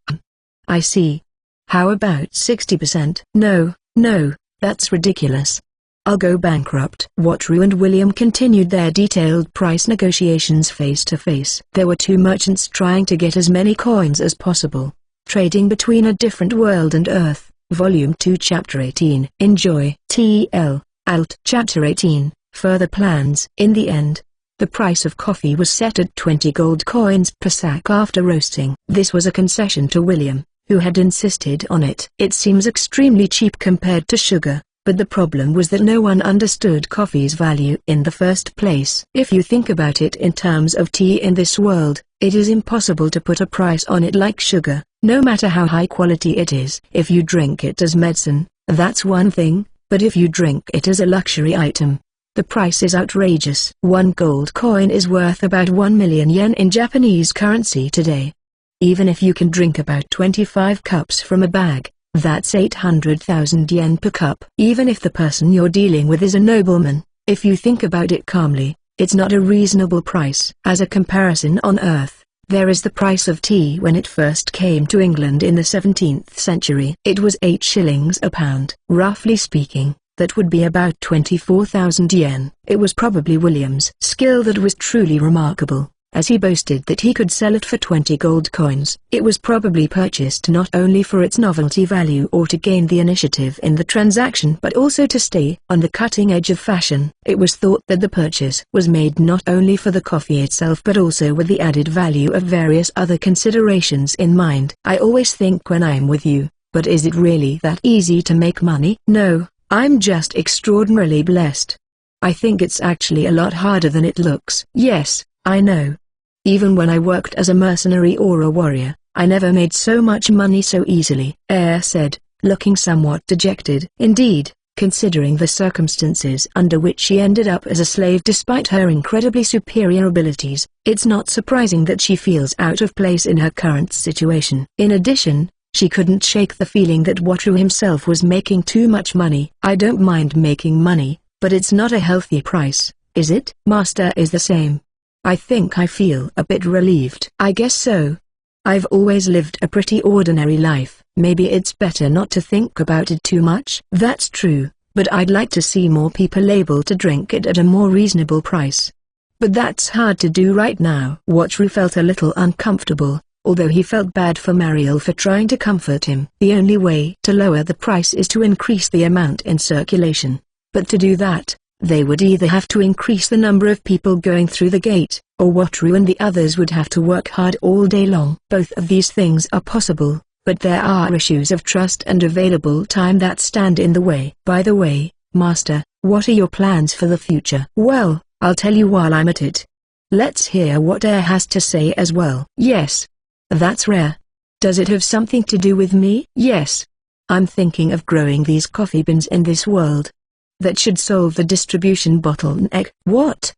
S1: I see. How about 60%? No, that's ridiculous. I'll go bankrupt. Wataru and William continued their detailed price negotiations face to face. There were two merchants trying to get as many coins as possible, trading between a different world and Earth. Volume 2 Chapter 18. Enjoy. TL. Alt. Chapter 18. Further plans. In the end, the price of coffee was set at 20 gold coins per sack after roasting. This was a concession to William, who had insisted on it. It seems extremely cheap compared to sugar, but the problem was that no one understood coffee's value in the first place. If you think about it in terms of tea in this world, it is impossible to put a price on it like sugar, no matter how high quality it is. If you drink it as medicine, that's one thing, but if you drink it as a luxury item, the price is outrageous. 1 gold coin is worth about 1 million yen in Japanese currency today. Even if you can drink about 25 cups from a bag, that's 800,000 yen per cup. Even if the person you're dealing with is a nobleman, if you think about it calmly, it's not a reasonable price. As a comparison on Earth, there is the price of tea when it first came to England in the 17th century. It was 8 shillings a pound. Roughly speaking, That would be about 24,000 yen. It was probably William's skill that was truly remarkable, as he boasted that he could sell it for 20 gold coins. It was probably purchased not only for its novelty value or to gain the initiative in the transaction but also to stay on the cutting edge of fashion. It was thought that the purchase was made not only for the coffee itself but also with the added value of various other considerations in mind. I always think when I'm with you, but is it really that easy to make money? No, I'm just extraordinarily blessed. I think it's actually a lot harder than it looks. Yes, I know. Even when I worked as a mercenary or a warrior, I never made so much money so easily, Air said, looking somewhat dejected. Indeed, considering the circumstances under which she ended up as a slave despite her incredibly superior abilities, it's not surprising that she feels out of place in her current situation. In addition, she couldn't shake the feeling that Wataru himself was making too much money. I don't mind making money, but it's not a healthy price, is it? Master is the same. I think I feel a bit relieved. I guess so. I've always lived a pretty ordinary life. Maybe it's better not to think about it too much. That's true, but I'd like to see more people able to drink it at a more reasonable price. But that's hard to do right now. Wataru felt a little uncomfortable, although he felt bad for Mariel for trying to comfort him. The only way to lower the price is to increase the amount in circulation. But to do that, they would either have to increase the number of people going through the gate, or Wataru and the others would have to work hard all day long. Both of these things are possible, but there are issues of trust and available time that stand in the way. By the way, Master, what are your plans for the future? Well, I'll tell you while I'm at it. Let's hear what Air has to say as well. Yes. That's rare. Does it have something to do with me? Yes. I'm thinking of growing these coffee beans in this world. That should solve the distribution bottleneck. What?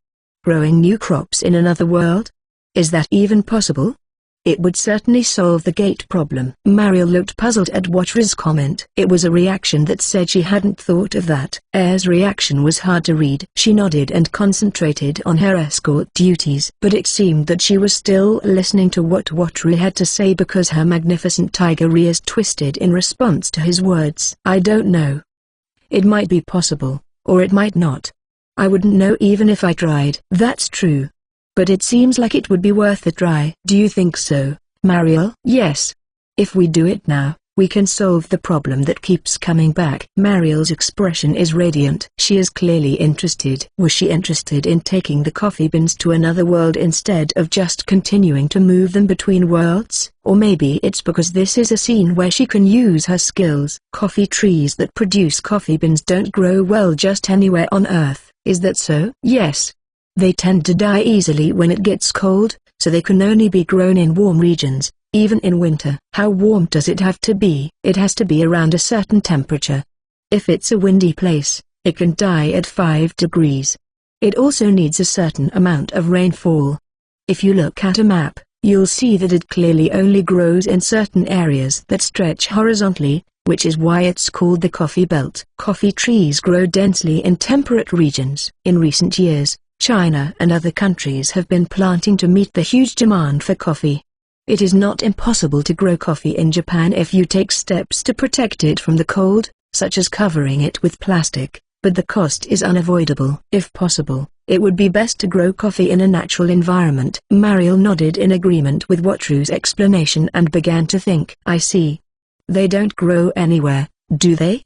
S1: Growing new crops in another world? Is that even possible? It would certainly solve the gate problem. Mariel looked puzzled at Wataru's comment. It was a reaction that said she hadn't thought of that. Air's reaction was hard to read. She nodded and concentrated on her escort duties. But it seemed that she was still listening to what Wataru had to say because her magnificent tiger ears twisted in response to his words. I don't know. It might be possible, or it might not. I wouldn't know even if I tried. That's true. But it seems like it would be worth a try. Do you think so, Mariel? Yes. If we do it now, we can solve the problem that keeps coming back. Mariel's expression is radiant. She is clearly interested. Was she interested in taking the coffee beans to another world instead of just continuing to move them between worlds? Or maybe it's because this is a scene where she can use her skills. Coffee trees that produce coffee beans don't grow well just anywhere on Earth. Is that so? Yes. They tend to die easily when it gets cold, so they can only be grown in warm regions, even in winter. How warm does it have to be? It has to be around a certain temperature. If it's a windy place, it can die at 5 degrees. It also needs a certain amount of rainfall. If you look at a map, you'll see that it clearly only grows in certain areas that stretch horizontally, which is why it's called the coffee belt. Coffee trees grow densely in temperate regions. In recent years, China and other countries have been planting to meet the huge demand for coffee. It is not impossible to grow coffee in Japan if you take steps to protect it from the cold, such as covering it with plastic, but the cost is unavoidable. If possible, it would be best to grow coffee in a natural environment. Mariel nodded in agreement with Wataru's explanation and began to think. I see. They don't grow anywhere, do they?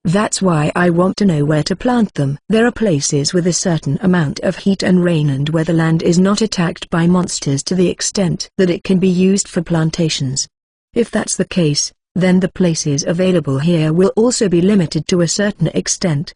S1: That's why I want to know where to plant them. There are places with a certain amount of heat and rain and where the land is not attacked by monsters to the extent that it can be used for plantations. If that's the case, then the places available here will also be limited to a certain extent.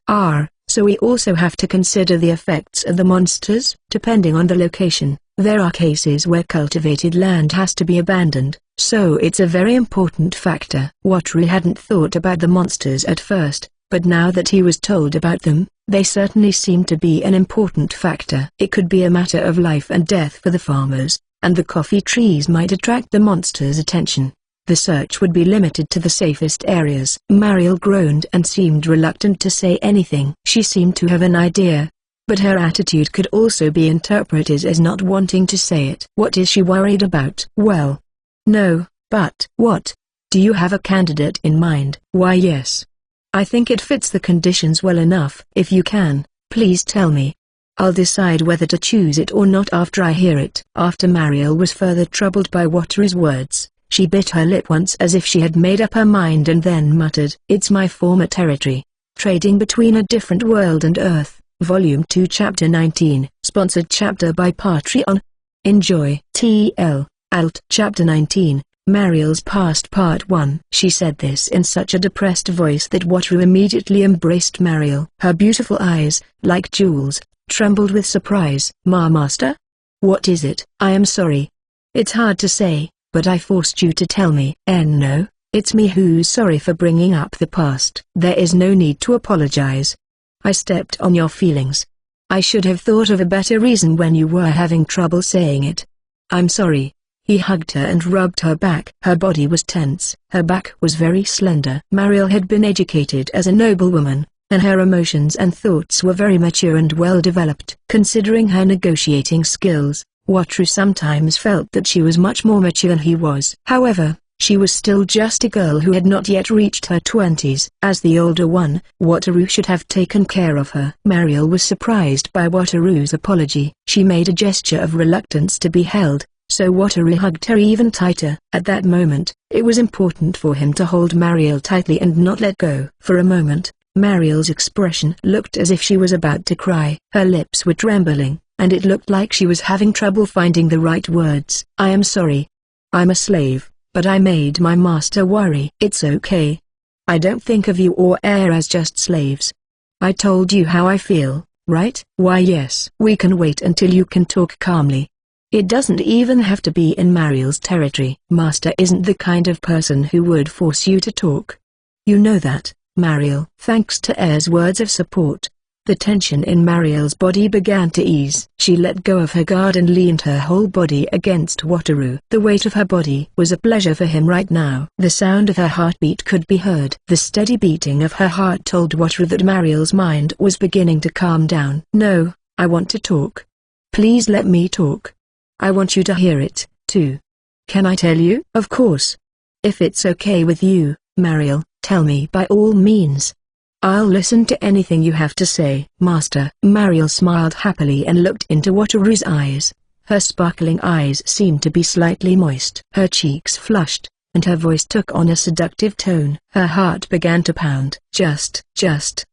S1: So we also have to consider the effects of the monsters. Depending on the location, there are cases where cultivated land has to be abandoned, so it's a very important factor. Wataru hadn't thought about the monsters at first, but now that he was told about them, they certainly seem to be an important factor. It could be a matter of life and death for the farmers, and the coffee trees might attract the monsters' attention. The search would be limited to the safest areas. Mariel groaned and seemed reluctant to say anything. She seemed to have an idea, but her attitude could also be interpreted as not wanting to say it. What is she worried about? Well, no, but what? Do you have a candidate in mind? Why yes. I think it fits the conditions well enough. If you can, please tell me. I'll decide whether to choose it or not after I hear it. After Mariel was further troubled by Wataru's words, she bit her lip once as if she had made up her mind and then muttered, "It's my former territory. Trading Between a Different World and Earth, Volume 2 Chapter 19, sponsored chapter by Patreon. Enjoy. TL, Alt. Chapter 19, Mariel's Past Part 1. She said this in such a depressed voice that Wataru immediately embraced Mariel. Her beautiful eyes, like jewels, trembled with surprise. Master? What is it? I am sorry. It's hard to say, but I forced you to tell me. No, it's me who's sorry for bringing up the past. There is no need to apologize. I stepped on your feelings. I should have thought of a better reason when you were having trouble saying it. I'm sorry. He hugged her and rubbed her back. Her body was tense. Her back was very slender. Mariel had been educated as a noblewoman, and her emotions and thoughts were very mature and well developed. Considering her negotiating skills, Wataru sometimes felt that she was much more mature than he was. However, she was still just a girl who had not yet reached her 20s. As the older one, Wataru should have taken care of her. Mariel was surprised by Wataru's apology. She made a gesture of reluctance to be held, so Wataru hugged her even tighter. At that moment, it was important for him to hold Mariel tightly and not let go. For a moment, Mariel's expression looked as if she was about to cry. Her lips were trembling, and it looked like she was having trouble finding the right words. I am sorry. I'm a slave, but I made my master worry. It's okay. I don't think of you or Air as just slaves. I told you how I feel, right? Why yes. We can wait until you can talk calmly. It doesn't even have to be in Mariel's territory. Master isn't the kind of person who would force you to talk. You know that, Mariel. Thanks to Air's words of support, the tension in Mariel's body began to ease. She let go of her guard and leaned her whole body against Wataru. The weight of her body was a pleasure for him right now. The sound of her heartbeat could be heard. The steady beating of her heart told Wataru that Mariel's mind was beginning to calm down. No, I want to talk. Please let me talk. I want you to hear it, too. Can I tell you? Of course. If it's okay with you, Mariel, tell me by all means. I'll listen to anything you have to say. Master. Mariel smiled happily and looked into Wataru's eyes. Her sparkling eyes seemed to be slightly moist. Her cheeks flushed, and her voice took on a seductive tone. Her heart began to pound. Just.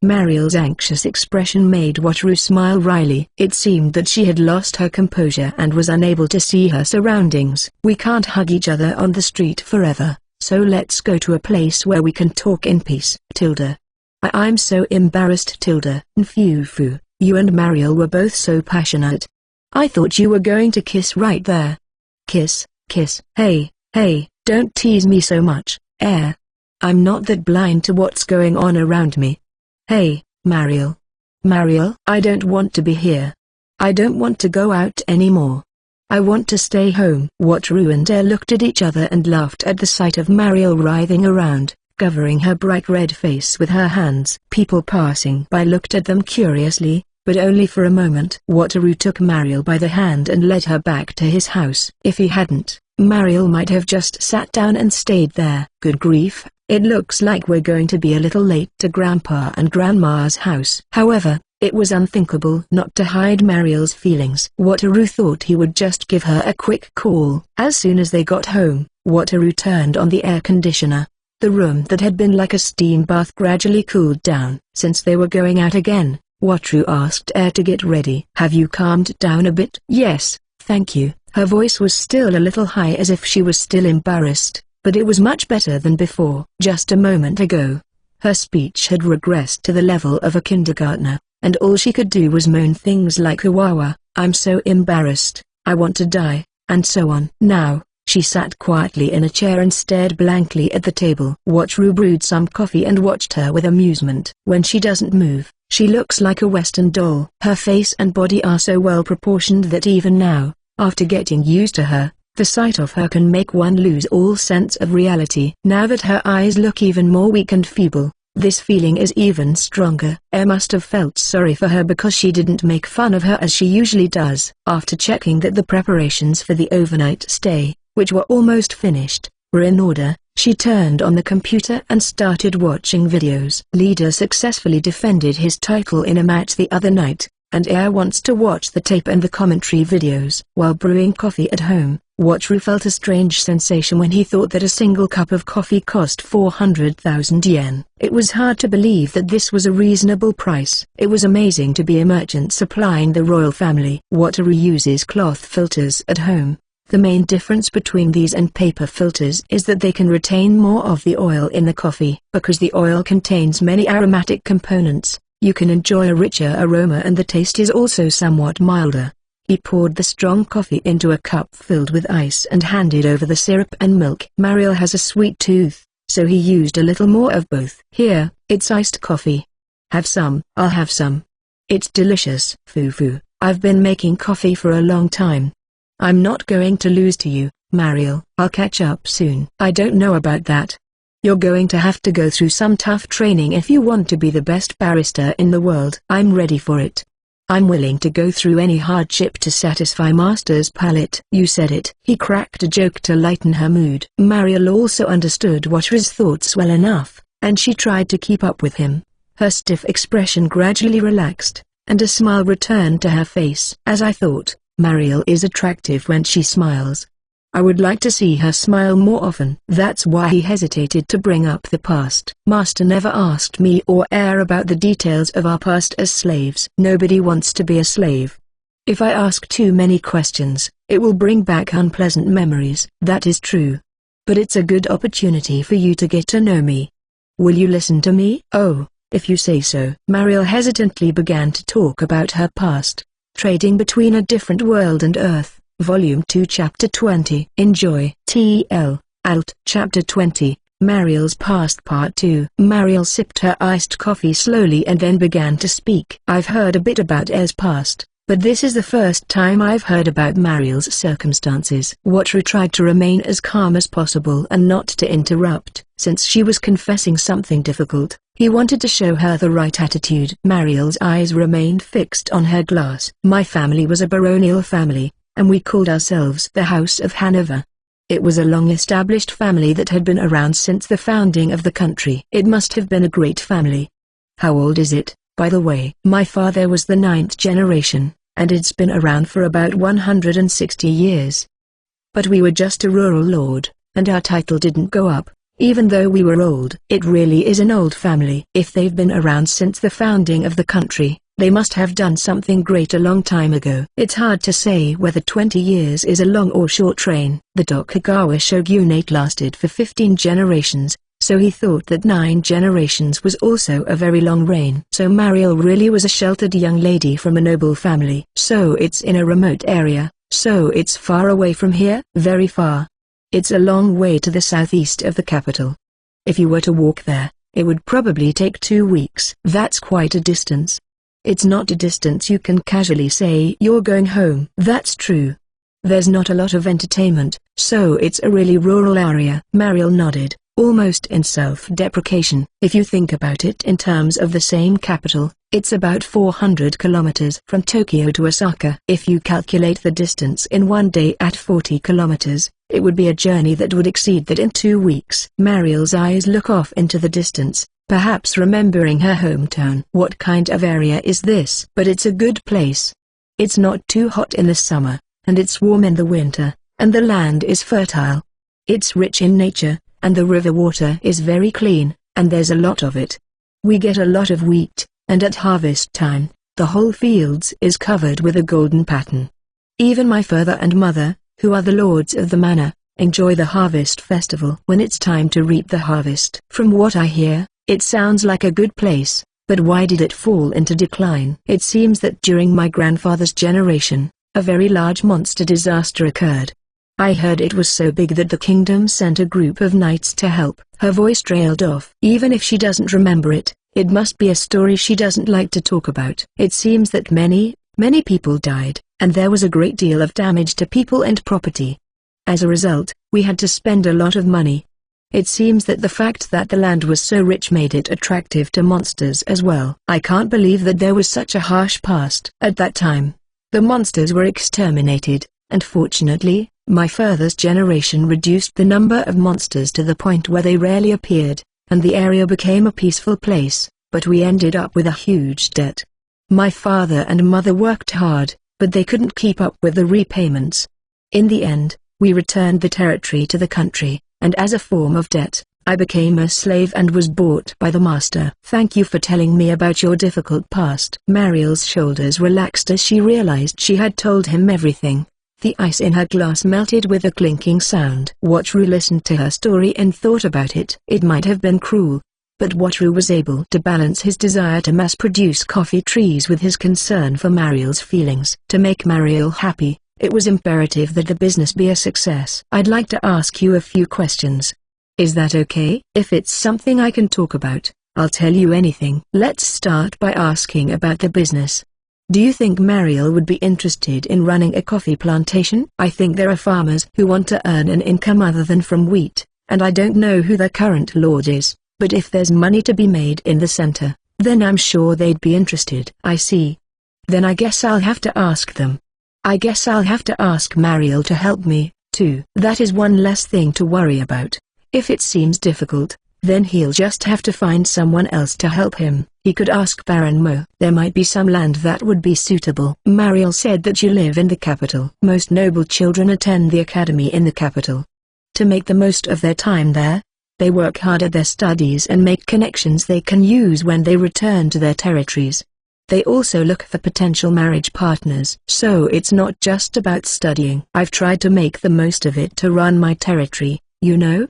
S1: Mariel's anxious expression made Wataru smile wryly. It seemed that she had lost her composure and was unable to see her surroundings. We can't hug each other on the street forever, so let's go to a place where we can talk in peace. I'm so embarrassed. Nfufu, you and Mariel were both so passionate. I thought you were going to kiss right there. Kiss. Hey, don't tease me so much, Air. I'm not that blind to what's going on around me. Hey, Mariel. I don't want to be here. I don't want to go out anymore. I want to stay home. Wataru and Air looked at each other and laughed at the sight of Mariel writhing around, covering her bright red face with her hands. People passing by looked at them curiously, but only for a moment. Wataru took Mariel by the hand and led her back to his house. If he hadn't, Mariel might have just sat down and stayed there. Good grief, it looks like we're going to be a little late to Grandpa and Grandma's house. However, it was unthinkable not to hide Mariel's feelings. Wataru thought he would just give her a quick call. As soon as they got home, Wataru turned on the air conditioner. The room that had been like a steam bath gradually cooled down. Since they were going out again, Wataru asked Air to get ready. Have you calmed down a bit? Yes, thank you. Her voice was still a little high as if she was still embarrassed, but it was much better than before. Just a moment ago, her speech had regressed to the level of a kindergartner, and all she could do was moan things like "Kawawa, I'm so embarrassed, I want to die," and so on. Now, she sat quietly in a chair and stared blankly at the table. Wataru brewed some coffee and watched her with amusement. When she doesn't move, she looks like a Western doll. Her face and body are so well proportioned that even now, after getting used to her, the sight of her can make one lose all sense of reality. Now that her eyes look even more weak and feeble, this feeling is even stronger. Air must have felt sorry for her because she didn't make fun of her as she usually does. After checking that the preparations for the overnight stay, which were almost finished, were in order, She turned on the computer and started watching videos. Leader successfully defended his title in a match the other night, and heir wants to watch the tape and the commentary videos. While brewing coffee at home, Watchru felt a strange sensation when he thought that a single cup of coffee cost 400,000 yen. It was hard to believe that this was a reasonable price. It was amazing to be a merchant supplying the royal family. Watchru uses cloth filters at home. The main difference between these and paper filters is that they can retain more of the oil in the coffee. Because the oil contains many aromatic components, you can enjoy a richer aroma and the taste is also somewhat milder. He poured the strong coffee into a cup filled with ice and handed over the syrup and milk. Mariel has a sweet tooth, so he used a little more of both. Here, it's iced coffee. Have some. I'll have some. It's delicious. Fufu, I've been making coffee for a long time. I'm not going to lose to you, Mariel. I'll catch up soon. I don't know about that. You're going to have to go through some tough training if you want to be the best barrister in the world. I'm ready for it. I'm willing to go through any hardship to satisfy Master's palate. You said it. He cracked a joke to lighten her mood. Mariel also understood Watchru's thoughts well enough, and she tried to keep up with him. Her stiff expression gradually relaxed, and a smile returned to her face. As I thought, Mariel is attractive when she smiles. I would like to see her smile more often. That's why he hesitated to bring up the past. Master never asked me or heir about the details of our past as slaves. Nobody wants to be a slave. If I ask too many questions, it will bring back unpleasant memories. That is true. But it's a good opportunity for you to get to know me. Will you listen to me? Oh, if you say so. Mariel hesitantly began to talk about her past. Trading Between a Different World and Earth. Volume 2 Chapter 20. Enjoy. TL. Alt. Chapter 20. Mariel's Past Part 2. Mariel sipped her iced coffee slowly and then began to speak. I've heard a bit about Heir's past, but this is the first time I've heard about Mariel's circumstances. Watchru tried to remain as calm as possible and not to interrupt. Since she was confessing something difficult, he wanted to show her the right attitude. Mariel's eyes remained fixed on her glass. My family was a baronial family, and we called ourselves the House of Hanover. It was a long-established family that had been around since the founding of the country. It must have been a great family. How old is it, by the way? My father was the 9th generation, and it's been around for about 160 years. But we were just a rural lord, and our title didn't go up, even though we were old. It really is an old family. If they've been around since the founding of the country, they must have done something great a long time ago. It's hard to say whether 20 years is a long or short reign. The Tokugawa shogunate lasted for 15 generations, so he thought that 9 generations was also a very long reign. So Mariel really was a sheltered young lady from a noble family. So it's in a remote area, so it's far away from here? Very far. It's a long way to the southeast of the capital. If you were to walk there, it would probably take 2 weeks. That's quite a distance. It's not a distance you can casually say you're going home. That's true. There's not a lot of entertainment, so it's a really rural area. Mariel nodded, almost in self-deprecation. If you think about it in terms of the same capital, it's about 400 kilometers from Tokyo to Osaka. If you calculate the distance in 1 day at 40 kilometers, it would be a journey that would exceed that in 2 weeks. Mariel's eyes look off into the distance, perhaps remembering her hometown. What kind of area is this? But it's a good place. It's not too hot in the summer, and it's warm in the winter, and the land is fertile. It's rich in nature, and the river water is very clean, and there's a lot of it. We get a lot of wheat, and at harvest time, the whole fields is covered with a golden pattern. Even my father and mother, who are the lords of the manor, enjoy the harvest festival when it's time to reap the harvest. From what I hear, it sounds like a good place, but why did it fall into decline? It seems that during my grandfather's generation, a very large monster disaster occurred. I heard it was so big that the kingdom sent a group of knights to help. Her voice trailed off. Even if she doesn't remember it, it must be a story she doesn't like to talk about. It seems that many people died, and there was a great deal of damage to people and property. As a result, we had to spend a lot of money. It seems that the fact that the land was so rich made it attractive to monsters as well. I can't believe that there was such a harsh past. At that time, the monsters were exterminated, and fortunately, My father's generation reduced the number of monsters to the point where they rarely appeared, and the area became a peaceful place, but we ended up with a huge debt. My father and mother worked hard, but they couldn't keep up with the repayments. In the end, we returned the territory to the country, and as a form of debt, I became a slave and was bought by the master. Thank you for telling me about your difficult past. Mariel's shoulders relaxed as she realized she had told him everything. The ice in her glass melted with a clinking sound. Watru listened to her story and thought about it. It might have been cruel, but Watru was able to balance his desire to mass-produce coffee trees with his concern for Mariel's feelings. To make Mariel happy, it was imperative that the business be a success. I'd like to ask you a few questions. Is that okay? If it's something I can talk about, I'll tell you anything. Let's start by asking about the business. Do you think Mariel would be interested in running a coffee plantation? I think there are farmers who want to earn an income other than from wheat, and I don't know who their current lord is, but if there's money to be made in the center, then I'm sure they'd be interested. I see. Then I guess I'll have to ask them. I guess I'll have to ask Mariel to help me, too. That is one less thing to worry about. If it seems difficult, then he'll just have to find someone else to help him. He could ask Baron Mo. There might be some land that would be suitable. Mariel said that you live in the capital. Most noble children attend the academy in the capital. To make the most of their time there, they work hard at their studies and make connections they can use when they return to their territories. They also look for potential marriage partners. So it's not just about studying. I've tried to make the most of it to run my territory, you know?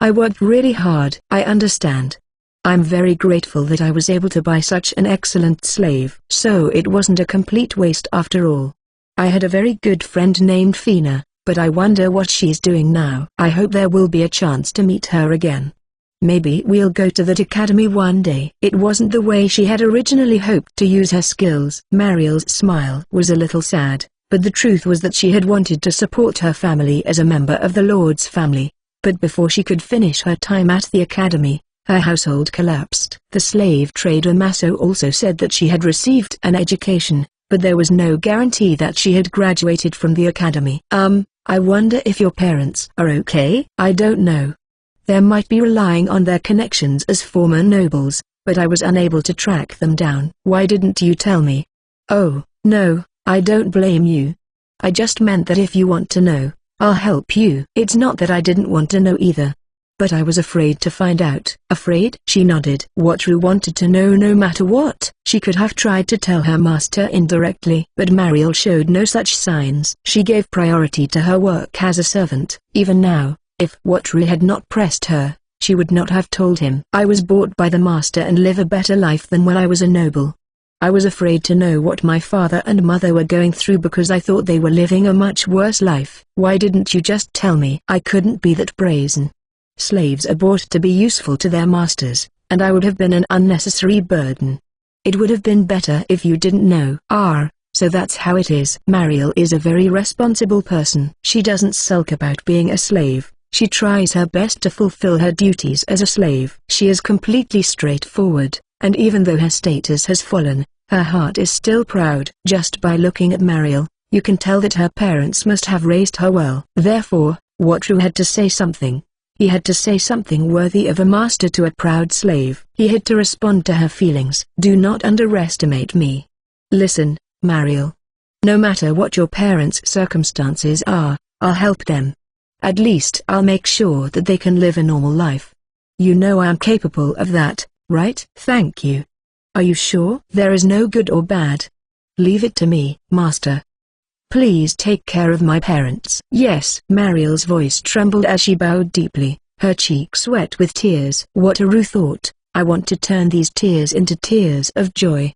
S1: I worked really hard. I understand. I'm very grateful that I was able to buy such an excellent slave. So it wasn't a complete waste after all. I had a very good friend named Fina, but I wonder what she's doing now. I hope there will be a chance to meet her again. Maybe we'll go to that academy one day. It wasn't the way she had originally hoped to use her skills. Mariel's smile was a little sad, but the truth was that she had wanted to support her family as a member of the Lord's family. But before she could finish her time at the academy, her household collapsed. The slave trader Maso also said that she had received an education, but there was no guarantee that she had graduated from the academy. I wonder if your parents are okay? I don't know. They might be relying on their connections as former nobles, but I was unable to track them down. Why didn't you tell me? Oh, no, I don't blame you. I just meant that if you want to know, I'll help you. It's not that I didn't want to know either. But I was afraid to find out. Afraid? She nodded. Watru wanted to know no matter what. She could have tried to tell her master indirectly, but Mariel showed no such signs. She gave priority to her work as a servant. Even now, if Watru had not pressed her, she would not have told him. I was bought by the master and live a better life than when I was a noble. I was afraid to know what my father and mother were going through because I thought they were living a much worse life. Why didn't you just tell me? I couldn't be that brazen. Slaves are bought to be useful to their masters, and I would have been an unnecessary burden. It would have been better if you didn't know. So that's how it is. Mariel is a very responsible person. She doesn't sulk about being a slave. She tries her best to fulfill her duties as a slave. She is completely straightforward, and even though her status has fallen, her heart is still proud. Just by looking at Mariel, you can tell that her parents must have raised her well. Therefore, Watru had to say something. He had to say something worthy of a master to a proud slave. He had to respond to her feelings. Do not underestimate me. Listen, Mariel. No matter what your parents' circumstances are, I'll help them. At least I'll make sure that they can live a normal life. You know I am capable of that, right? Thank you. Are you sure? There is no good or bad. Leave it to me, master. Please take care of my parents. Yes. Mariel's voice trembled as she bowed deeply, her cheeks wet with tears. Watru thought, I want to turn these tears into tears of joy.